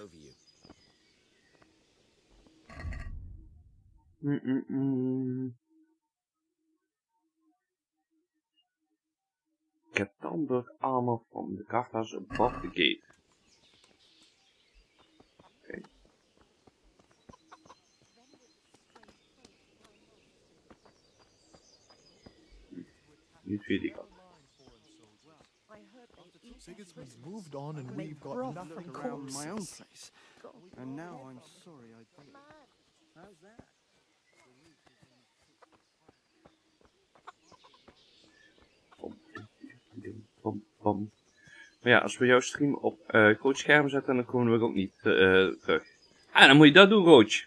Get armor from the Cathars above the gate. Oké. Niet via die kant. Sigismund's moved on and we've got nothing around my own place. And now I'm sorry I did. How's that? Maar ja, als we jouw stream op groot scherm zetten, dan komen we ook niet terug. Ah, dan moet je dat doen, Roach.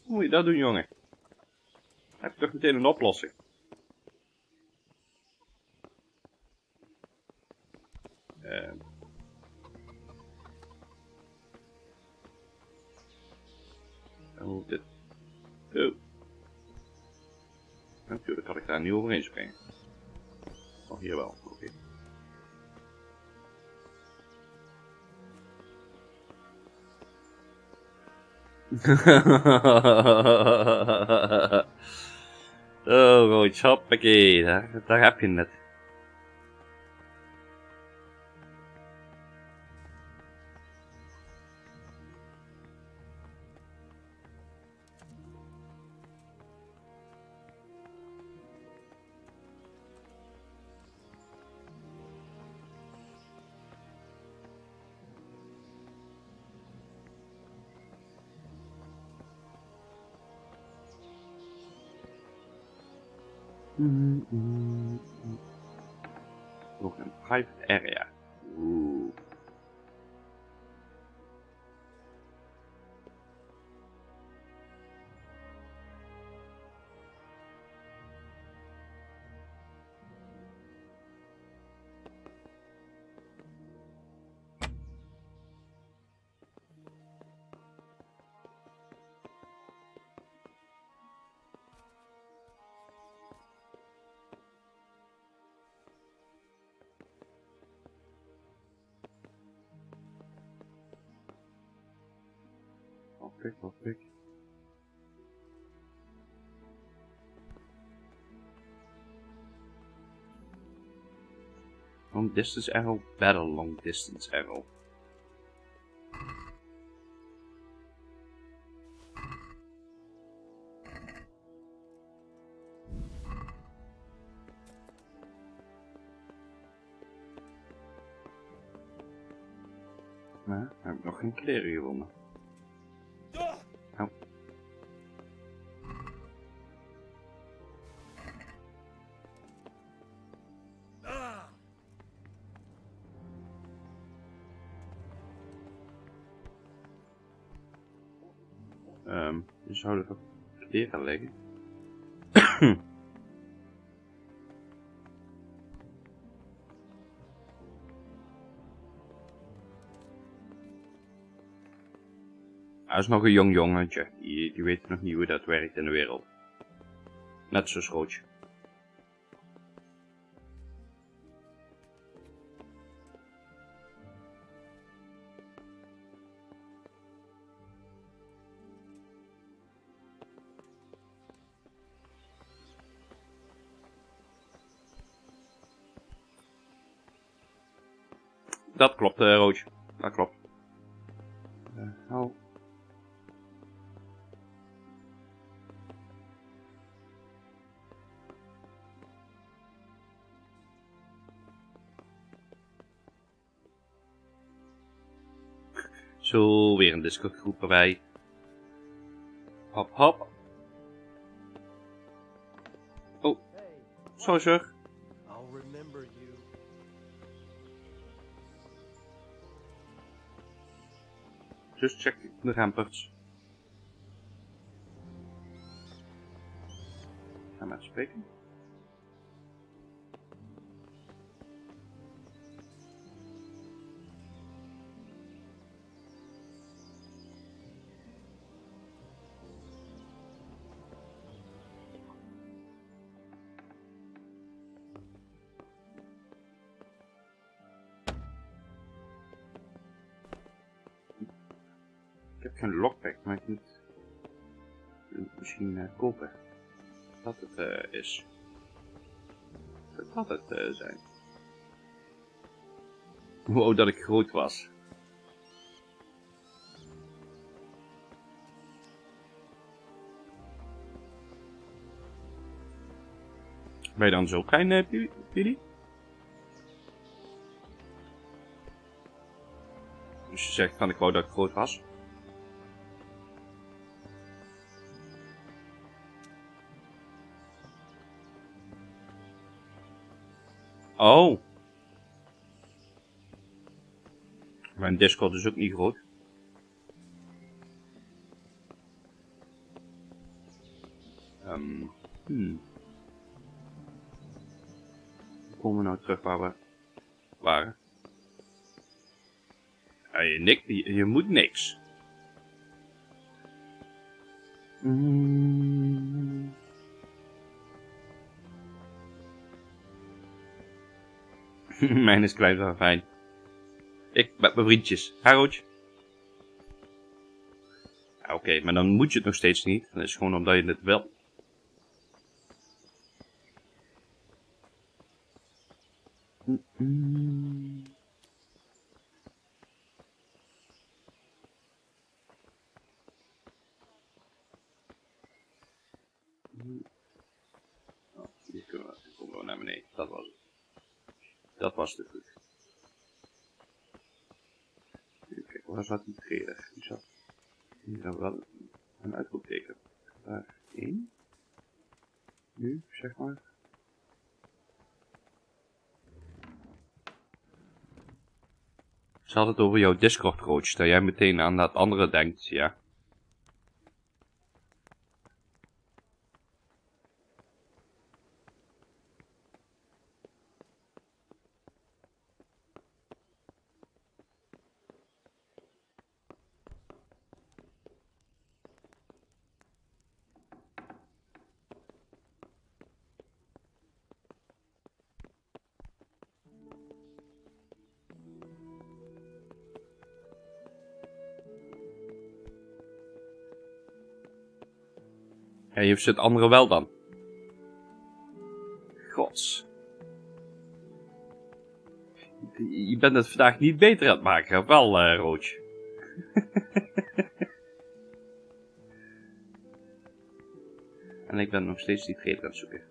Dan moet je dat doen, jongen. Dan heb je toch meteen een oplossing. Dan moet dit. Oh. Natuurlijk kan ik daar niet overheen springen. Oh, hier wel. Oké. Oh, Roach, hoppakee. Daar heb je het. Nog een private area. Oeh. Lockpick. Long distance arrow, better long distance arrow. Maar heb ik nog geen kleren gewonnen. Oh. Je zou er kleren leggen. Hij is nog een jong jongetje, die weet nog niet hoe dat werkt in de wereld. Net zoals Roodje. Dat klopt, Roodje. Dat klopt. Oh. Zo, weer een Discord-groep erbij. Hop, hop. Oh, sorry, sir. I'll remember you. Just check de rampers. Ga maar spreken. Ik heb geen lockpick, maar ik moet misschien kopen. Dat het is. Dat het zijn. Wow, dat ik groot was. Ben je dan zo klein, Billy? Dus je zegt van ik wou dat ik groot was. Oh. Mijn Discord is ook niet groot. Hoe komen we nou terug waar we waren? Ja, je moet niks. Mijn is klein en fijn. Ik met mijn vriendjes. Harootje. Ja, oké, maar dan moet je het nog steeds niet. Dat is gewoon omdat je het wil. Hier komen we naar beneden. Dat was het. Dat was de goed. Kijk, waar zat die trailer? Die zat hier wel een uitroepteken. Daar 1. Nu, zeg maar. Ze had het over jouw Discord coach, dat jij meteen aan dat andere denkt, ja. Ja, je heeft het andere wel dan. Gods. Je bent het vandaag niet beter aan het maken, of wel, Roodje? En ik ben nog steeds die trader aan het zoeken.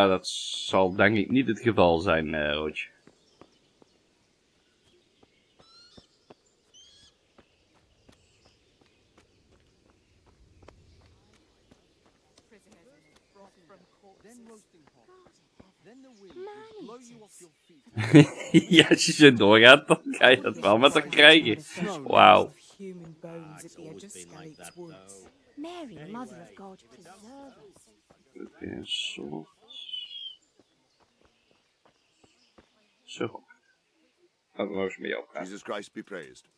Dat zal denk ik niet het geval zijn, Roodje. Ja, als je zo doorgaat, dan ga je dat wel met haar krijgen. Wauw. Human bones at the edge of Skellig's woods. Mary, Mother of God, preserve us. Oké, zo. Zo. Laten we nog eens met jou praten. Jesus Christ be praised.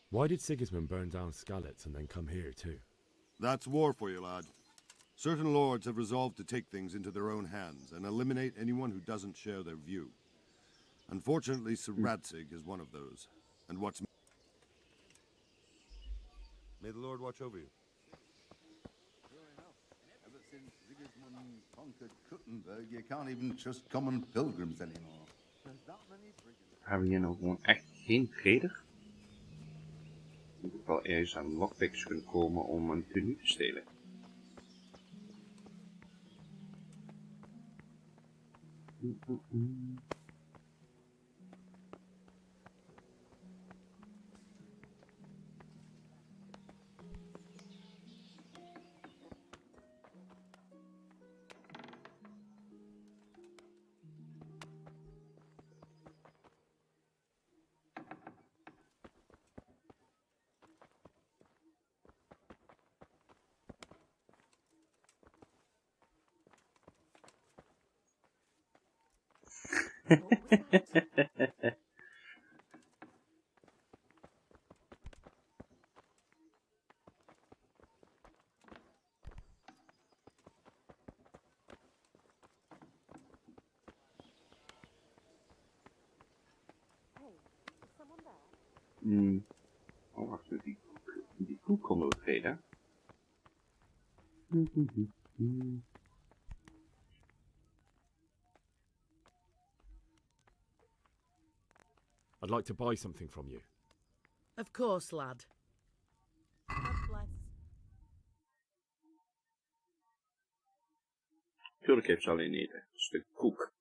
Why did Sigismund burn down Skalitz and then come here too? That's war for you, lad. Certain lords have resolved to take things into their own hands and eliminate anyone who doesn't share their view. Unfortunately, Sir Radzig is one of those. And what's... May the Lord watch over you. Ever since Sigismund conquered Kuttenberg, you can't even trust common pilgrims anymore. There's that many brigands. Hebben we hier nou gewoon echt geen trader? Moet ik wel ergens aan lockpicks kunnen komen om een tenue te stelen. Oh, wacht, die koek konden we treden. I'd like to buy something from you. Of course, lad. Tuurlijk heeft ze alleen eten. Een stuk koek.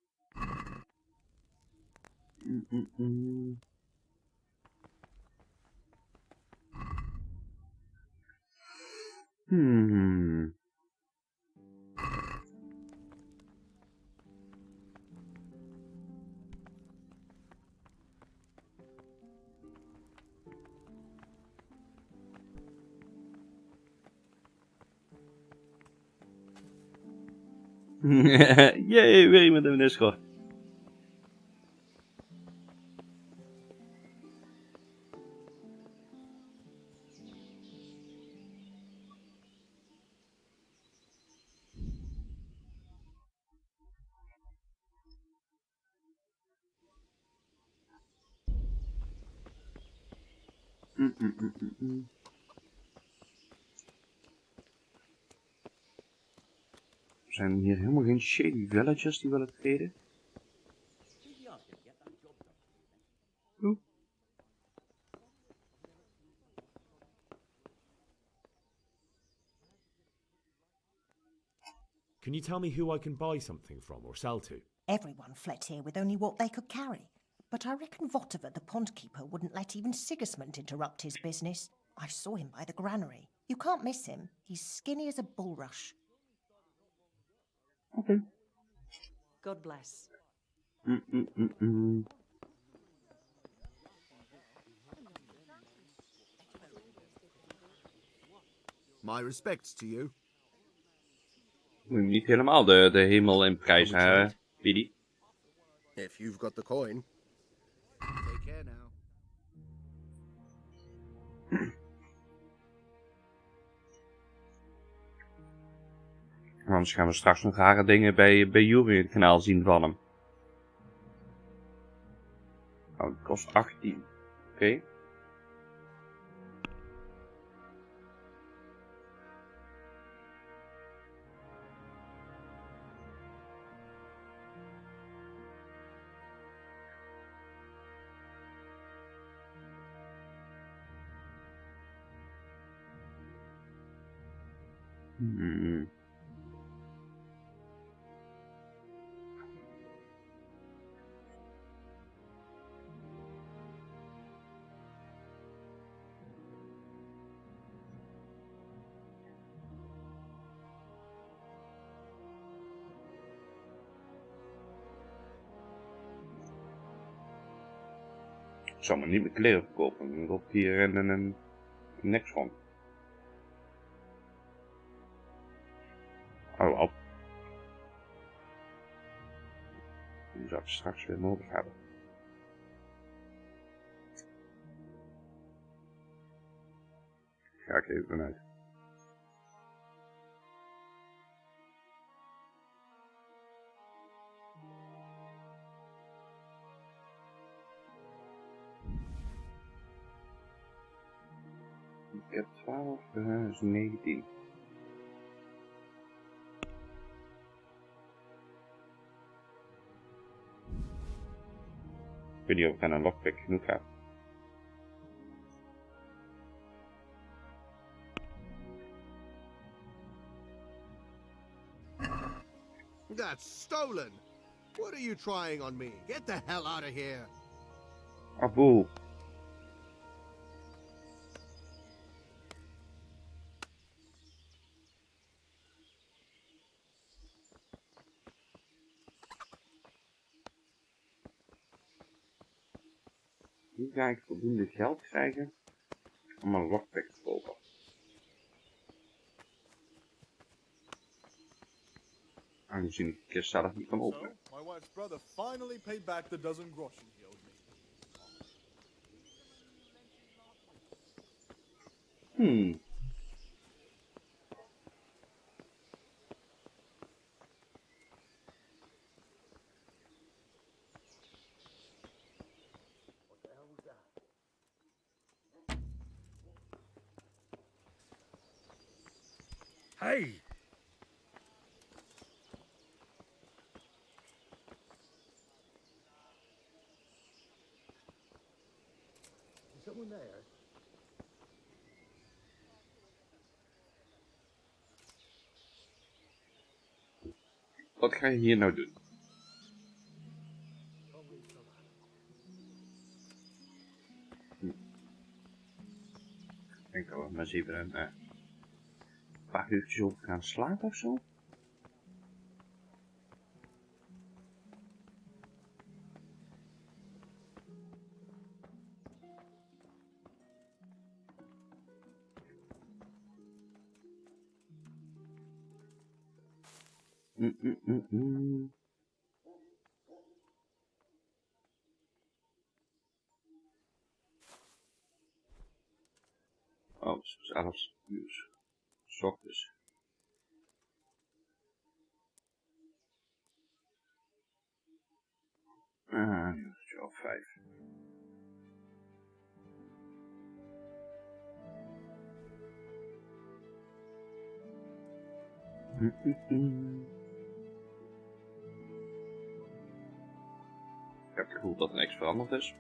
Jee, weer iemand in de Discord. Zijn hier helemaal geen shady villagers die willen treden? Can you tell me who I can buy something from or sell to? Everyone fled here with only what they could carry. But I reckon Votiver, the pondkeeper, wouldn't let even Sigismund interrupt his business. I saw him by the granary. You can't miss him. He's skinny as a bulrush. Okay. God bless. My respects to you. Moet je niet helemaal de hemel in prijzen, Biddy. If you've got the coin. Take care now. Anders gaan we straks nog rare dingen bij Yuri in het kanaal zien van hem. Nou, het kost 18. Oké. Ik zou maar niet mijn kleren verkopen. Dan loopt hier een niks van. Oh, op. Die zou ik straks weer nodig hebben. Ga ik even vanuit. Ik heb 12, is 19. Ik weet niet of ik aan een lockpick genoeg heb. That's stolen! What are you trying on me? Get the hell out of here! Abu. Nu ga ik voldoende geld krijgen om een lockpick te kopen. Aangezien ik de kist zelf niet kan openen. So, my wife's brother finally paid back the dozen groschen he owed me. Hey! Is someone there? Wat ga je hier nou doen? Ik denk dat we maar eens even een paar uurtjes over gaan slapen of zo. Oh, het is 11 uur. 's ochtends. Nu is het al 5. Ik heb het gevoel dat er niks veranderd is.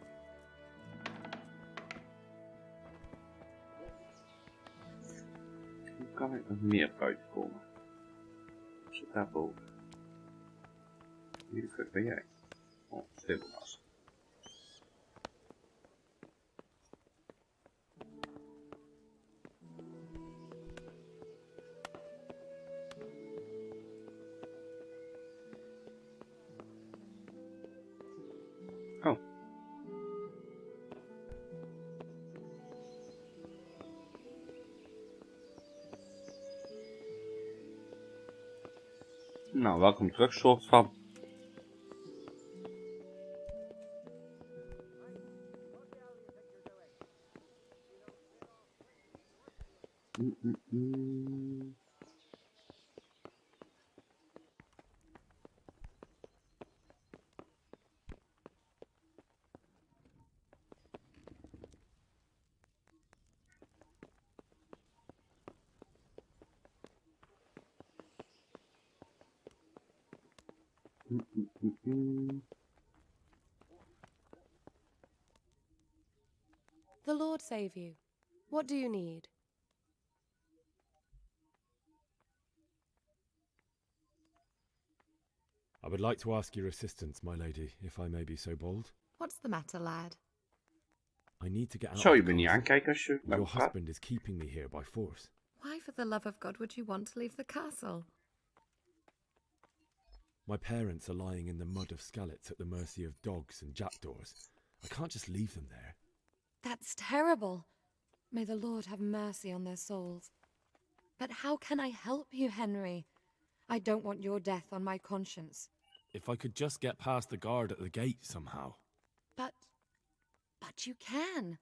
Hoe kan ik nog meer buiten komen? Zit daar boven? Wie ben jij? Oh, Deliverance. Oh. Nou, welkom terug, soort van. The Lord save you. What do you need? I would like to ask your assistance, my lady, if I may be so bold. What's the matter, lad? I need to get out Zou je of me the niet castle. aankijken als je met Your me praat? husband is keeping me here by force. Why, for the love of God, would you want to leave the castle? My parents are lying in the mud of Skalitz at the mercy of dogs and jackdaws. I can't just leave them there. That's terrible. May the Lord have mercy on their souls. But how can I help you, Henry? I don't want your death on my conscience. If I could just get past the guard at the gate somehow. But you can.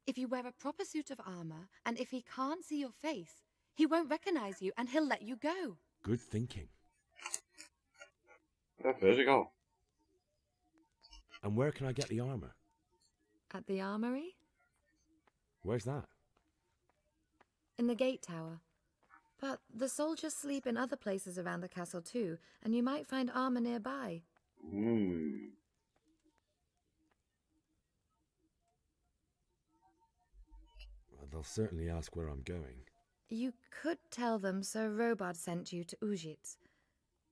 If you wear a proper suit of armor, and if he can't see your face, he won't recognize you and he'll let you go. Good thinking. Dat wist ik al. And where can I get the armor? At the armory? Where's that? In the gate tower. But the soldiers sleep in other places around the castle too, and you might find armor nearby. Well, they'll certainly ask where I'm going. You could tell them Sir Robard sent you to Ujitz,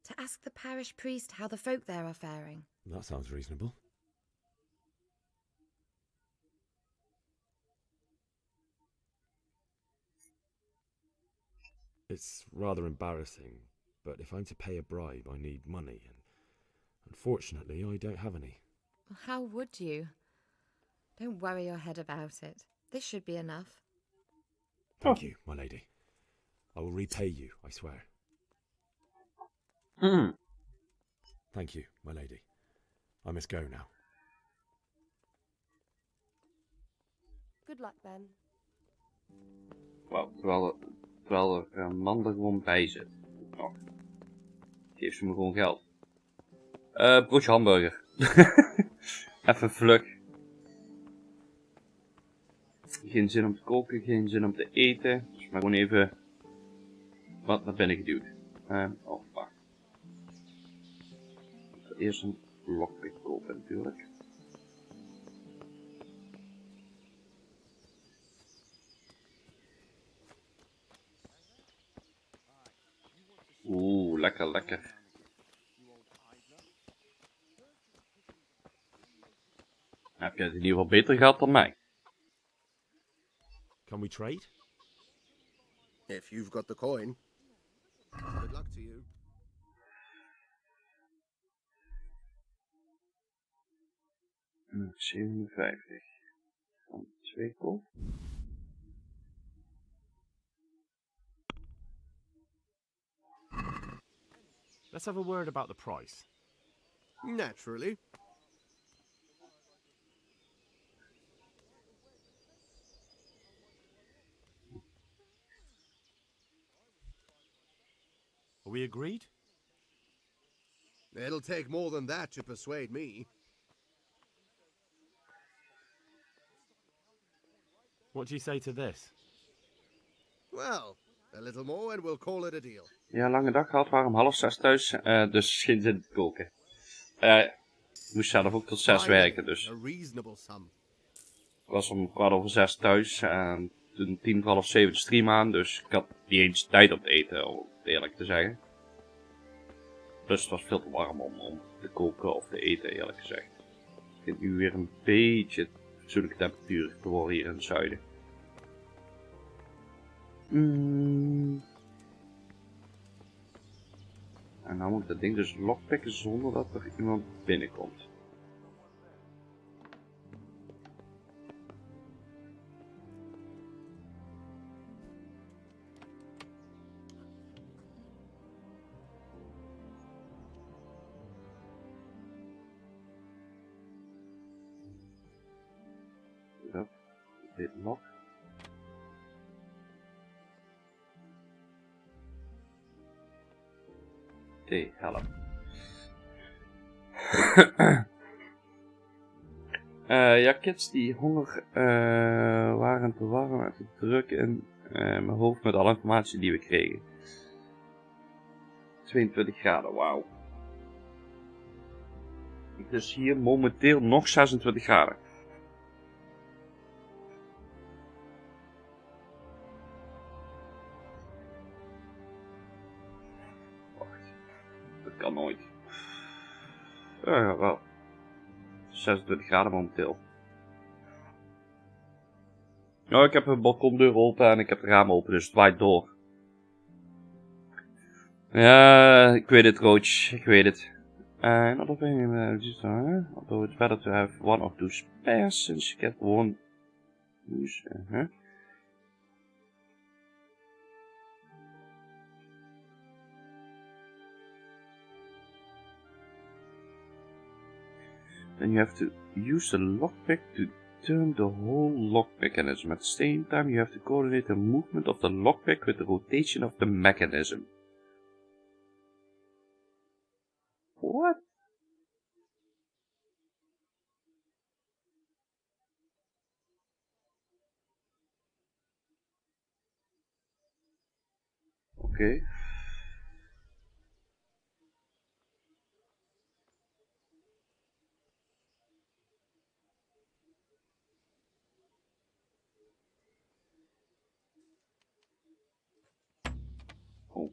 to ask the parish priest how the folk there are faring. That sounds reasonable. It's rather embarrassing, but if I'm to pay a bribe, I need money, and unfortunately, I don't have any. How would you? Don't worry your head about it. This should be enough. Thank you, my lady. I will repay you, I swear. Thank you, my lady. I must go now. Good luck, then. Wow, terwijl er een man er gewoon bij zit. Nog. Geef ze me gewoon geld. Broodje hamburger. Even vlug. Geen zin om te koken, geen zin om te eten. Dus maar gewoon even wat naar binnen geduwd. Oh, wacht. Ik ga eerst een lockpick kopen natuurlijk. Oeh, lekker, lekker. Heb je het in ieder geval beter gehad dan mij? Can we trade? If you've got the coin. Good luck to you. Hmm, 57. Van 2 koop. Let's have a word about the price. Naturally. Are we agreed? It'll take more than that to persuade me. What do you say to this? Well, a little more and we'll call it a deal. Ja, lange dag gehad, waren om 5:30 thuis, dus geen zin te koken. Moest zelf ook tot 6 werken, dus. Ik was om 6:15 thuis en toen 6:45 de stream aan, dus ik had niet eens tijd om te eten, om het eerlijk te zeggen. Dus het was veel te warm om te koken of te eten, eerlijk gezegd. Het begint nu weer een beetje fatsoenlijke temperatuur te worden hier in het zuiden. En nou moet ik dat ding dus lockpicken zonder dat er iemand binnenkomt. Dat, dit lock. Oké, help. Ja, kids die honger waren te warm en te druk in mijn hoofd met alle informatie die we kregen. 22 graden, wauw. Het is hier momenteel nog 26 graden. Wacht. Dat kan nooit. Ja, wel. 26 graden momenteel. Nou, ik heb een balkondeur open en ik heb de ramen open, dus het waait door. Ja, ik weet het, coach. Ik weet het. Not of although it's better to have one or two spares since you get one use. Then you have to use the lockpick to turn the whole lock mechanism. At the same time, you have to coordinate the movement of the lockpick with the rotation of the mechanism. What? Okay. Oh.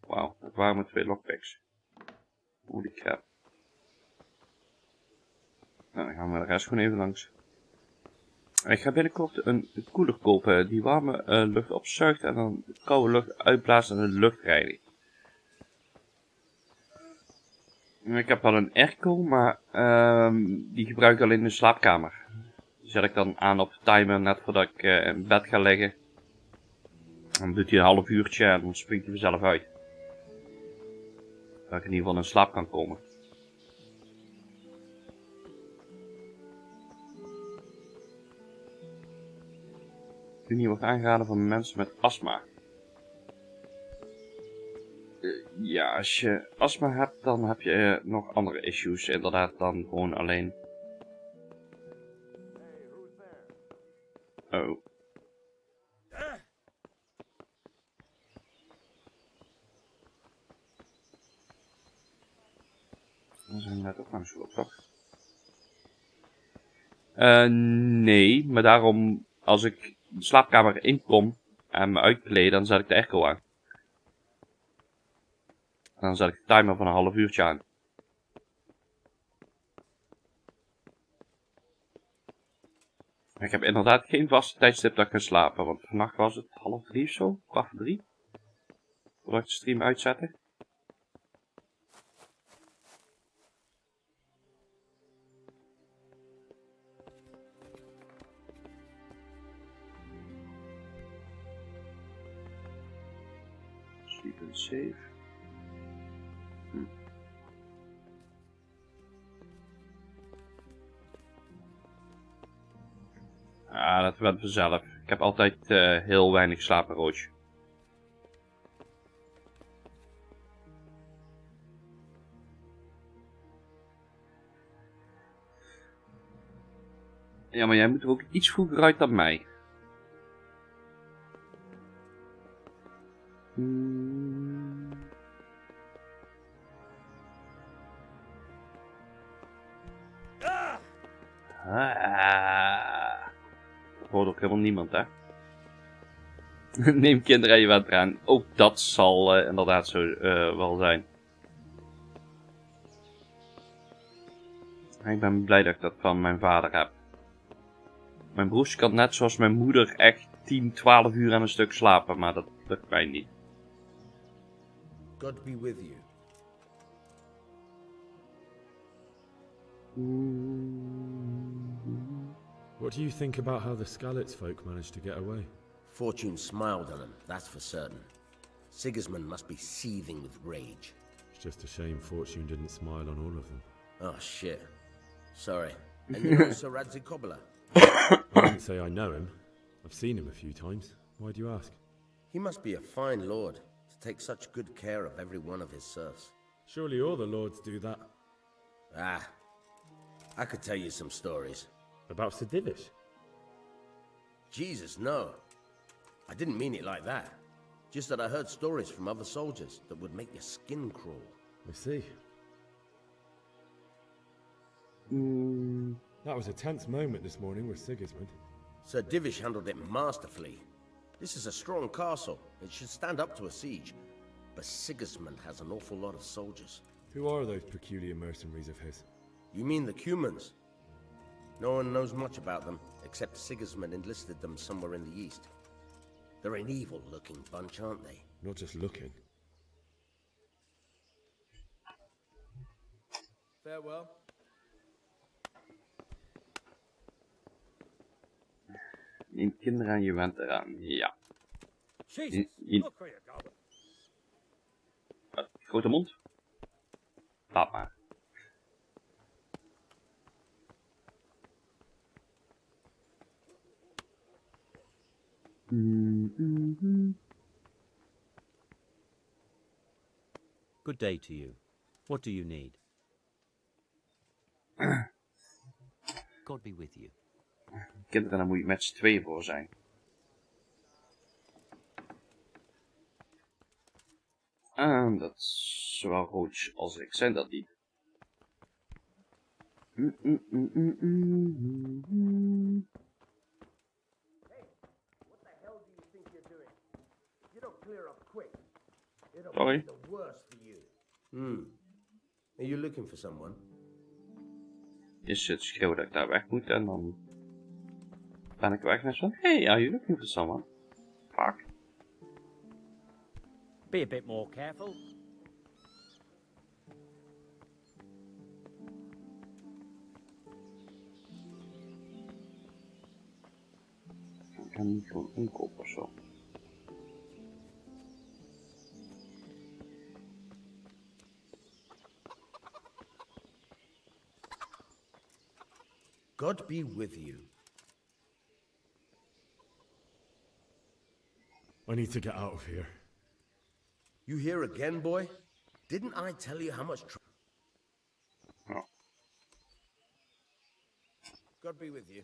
Wauw, dat waren maar 2 lockpicks. Holy crap. Nou, dan gaan we de rest gewoon even langs. Ik ga binnenkort een koeler kopen die warme lucht opzuigt en dan de koude lucht uitblaast en de lucht reinigt. Ik heb wel een airco, maar die gebruik ik alleen in de slaapkamer. Die zet ik dan aan op de timer net voordat ik in bed ga liggen. Dan doet hij een half uurtje en dan springt hij vanzelf uit. Dat ik in ieder geval in slaap kan komen. Die wordt aangeraden voor mensen met astma. Ja, als je astma hebt, dan heb je nog andere issues inderdaad dan gewoon alleen. Oh. Dan zijn we net ook aan de school, toch? Nee, maar daarom als ik de slaapkamer inkom en me uitkleed, dan zet ik de airco aan. En dan zet ik de timer van een half uurtje aan. Ik heb inderdaad geen vaste tijdstip dat ik ga slapen, want vannacht was het 2:30 of zo, 2:45. Voordat ik de stream uitzette. Sleep and save. Ah, dat went vanzelf. Ik heb altijd heel weinig slaapbureautje. Ja, maar jij moet er ook iets vroeger uit dan mij. Dat hoort ook helemaal niemand, hè? Neem kinderen aan je water aan. Ook dat zal inderdaad zo wel zijn. Ik ben blij dat ik dat van mijn vader heb. Mijn broertje kan net zoals mijn moeder echt 10, 12 uur aan een stuk slapen, maar dat lukt mij niet. God be with you. What do you think about how the Skalitz folk managed to get away? Fortune smiled on them, that's for certain. Sigismund must be seething with rage. It's just a shame Fortune didn't smile on all of them. Oh shit. Sorry. And you know Sir Radzig Kobyla? I wouldn't say I know him. I've seen him a few times. Why do you ask? He must be a fine lord to take such good care of every one of his serfs. Surely all the lords do that. Ah. I could tell you some stories. About Sir Divish? Jesus, no. I didn't mean it like that. Just that I heard stories from other soldiers that would make your skin crawl. I see. That was a tense moment this morning with Sigismund. Sir Divish handled it masterfully. This is a strong castle. It should stand up to a siege. But Sigismund has an awful lot of soldiers. Who are those peculiar mercenaries of his? You mean the Cumans? No one knows much about them, except Sigismund enlisted them somewhere in the east. They're an evil-looking bunch, aren't they? Not just looking. Farewell. Neem kinderen aan, je went eraan. Ja. Wat? Grote mond? Laat maar. Good day to you. What do you need? God be with you. Kinderen, daar moet je met z'n tweeën voor zijn. En dat is zowel Roach als ik zijn dat niet. Sorry. Are you looking for someone? Is het schreeuwen dat ik daar weg moet en dan ben ik weg met zo'n hey, are you looking for someone? Fuck. Be a bit more careful. Ik kan niet gewoon inkopen of zo. God be with you. I need to get out of here. You here again, boy? Didn't I tell you how much Oh. God be with you.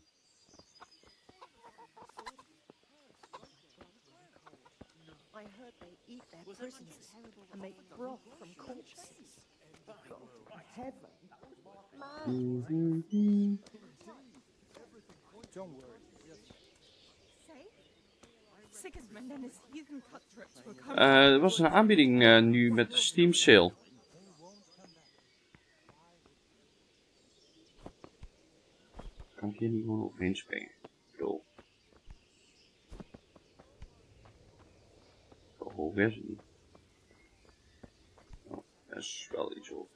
I heard they eat their prisoners and make broth from corpses. Heaven. Don't worry. Sigismund and his heathen cutthroats were coming. Er was een aanbieding nu met de Steam sale. Kan ik hier niet gewoon overheen springen? Zo. Zo hoog is het niet. Oh, er is wel iets hoog.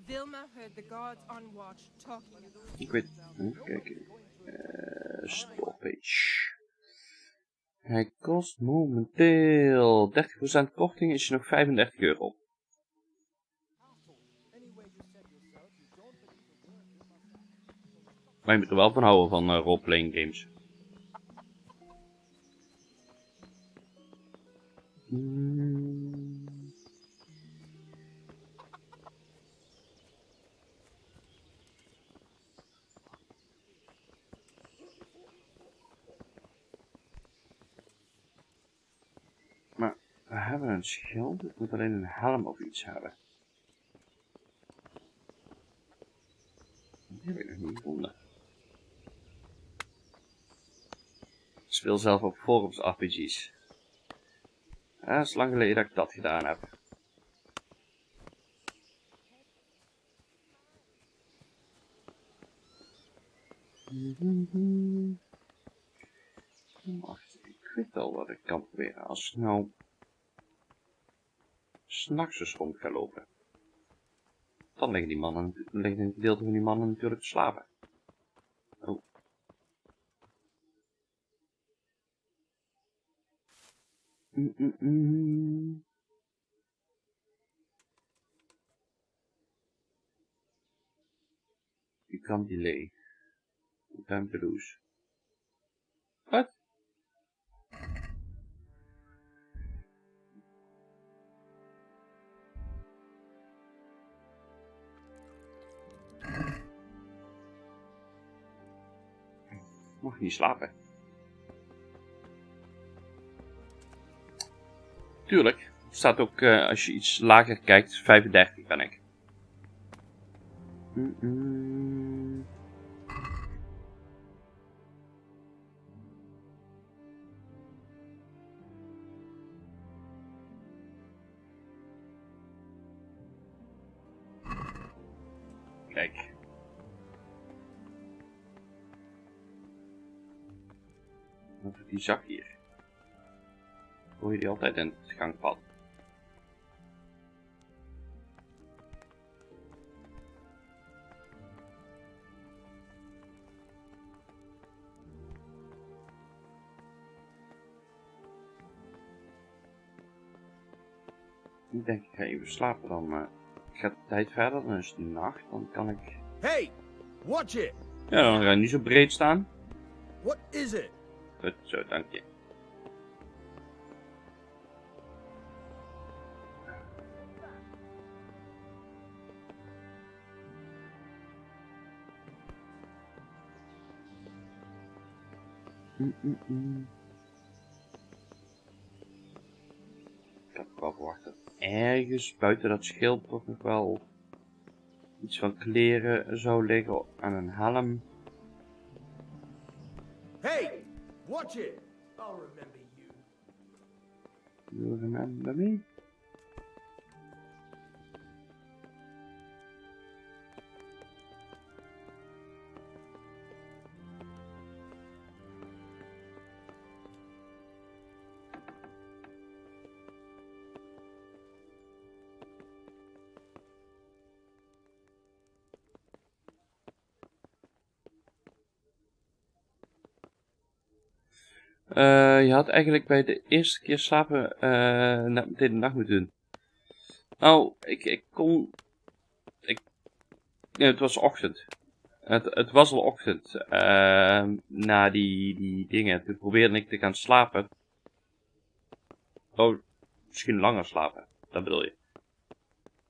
Vilma heard the guards on watch talking. Ik weet, even kijken. Stoppage. Hij kost momenteel 30% korting, is je nog €35. Maar je moet er wel van houden van roleplaying games. Maar we hebben een schild, ik moet alleen een helm of iets hebben. Die heb ik nog niet gevonden. Ik speel zelf op forums RPG's. Ja, het is lang geleden dat ik dat gedaan heb. Wacht, ik weet al wat ik kan proberen. Als ik nou 's nachts eens rond ga lopen, dan liggen een gedeelte van die mannen natuurlijk te slapen. Oh. You can't delay. Time to lose. What? Mag je niet slapen. Tuurlijk. Het staat ook, als je iets lager kijkt, 35 ben ik. Kijk. Wat is die zak hier? Gooi je die altijd in het gangpad? Ik denk, ik ga even slapen dan, maar gaat de tijd verder, dan is het nacht, dan kan ik... Hey, watch it! Ja, dan ga je niet zo breed staan. What is it? Goed, zo, dank je. Ik had wel verwacht dat ergens buiten dat schild toch nog wel iets van kleren zou liggen aan een helm. Hey, watch it! I'll remember you. You remember me? Je had eigenlijk bij de eerste keer slapen meteen de nacht moeten doen. Nou, ik kon... Nee, het was ochtend. Het was al ochtend. Na die dingen. Toen probeerde ik te gaan slapen. Oh, misschien langer slapen. Dat bedoel je.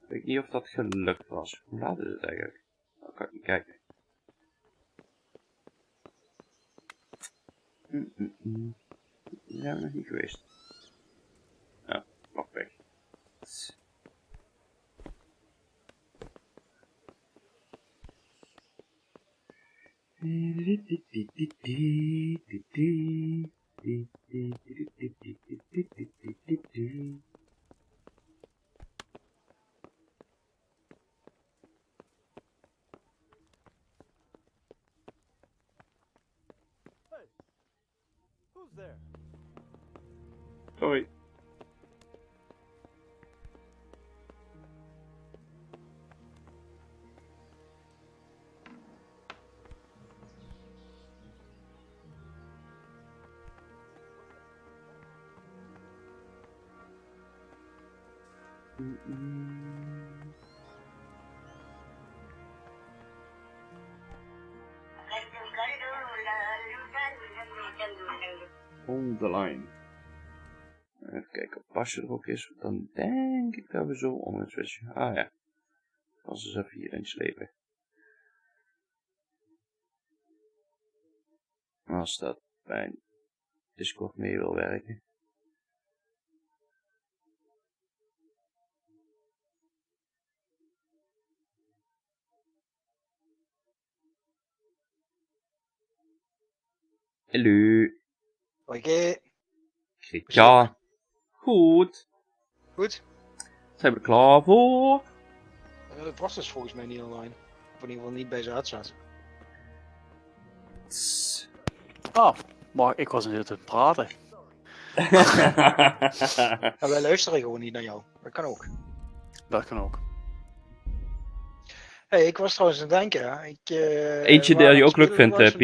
Ik weet niet of dat gelukt was. Hoe laat is het eigenlijk? Nou, kan ik niet kijken. Daar zijn we nog niet geweest. Ja, nog weg. Who's there? Sorry. On the line. Even kijken of pasje er ook is. Dan denk ik dat we zo om het switchen. Ah ja. Als ze even hierin slepen. Als dat bij Discord mee wil werken. Hallo. Oké. Ja. Goed. Goed. Zijn we klaar voor? Het was dus volgens mij niet online. Of in ieder geval niet bij zijn uitzet. Oh, maar ik was net aan het praten. En wij luisteren gewoon niet naar jou. Dat kan ook. Dat kan ook. Hey, ik was trouwens aan het denken. Eentje die je ook leuk vindt,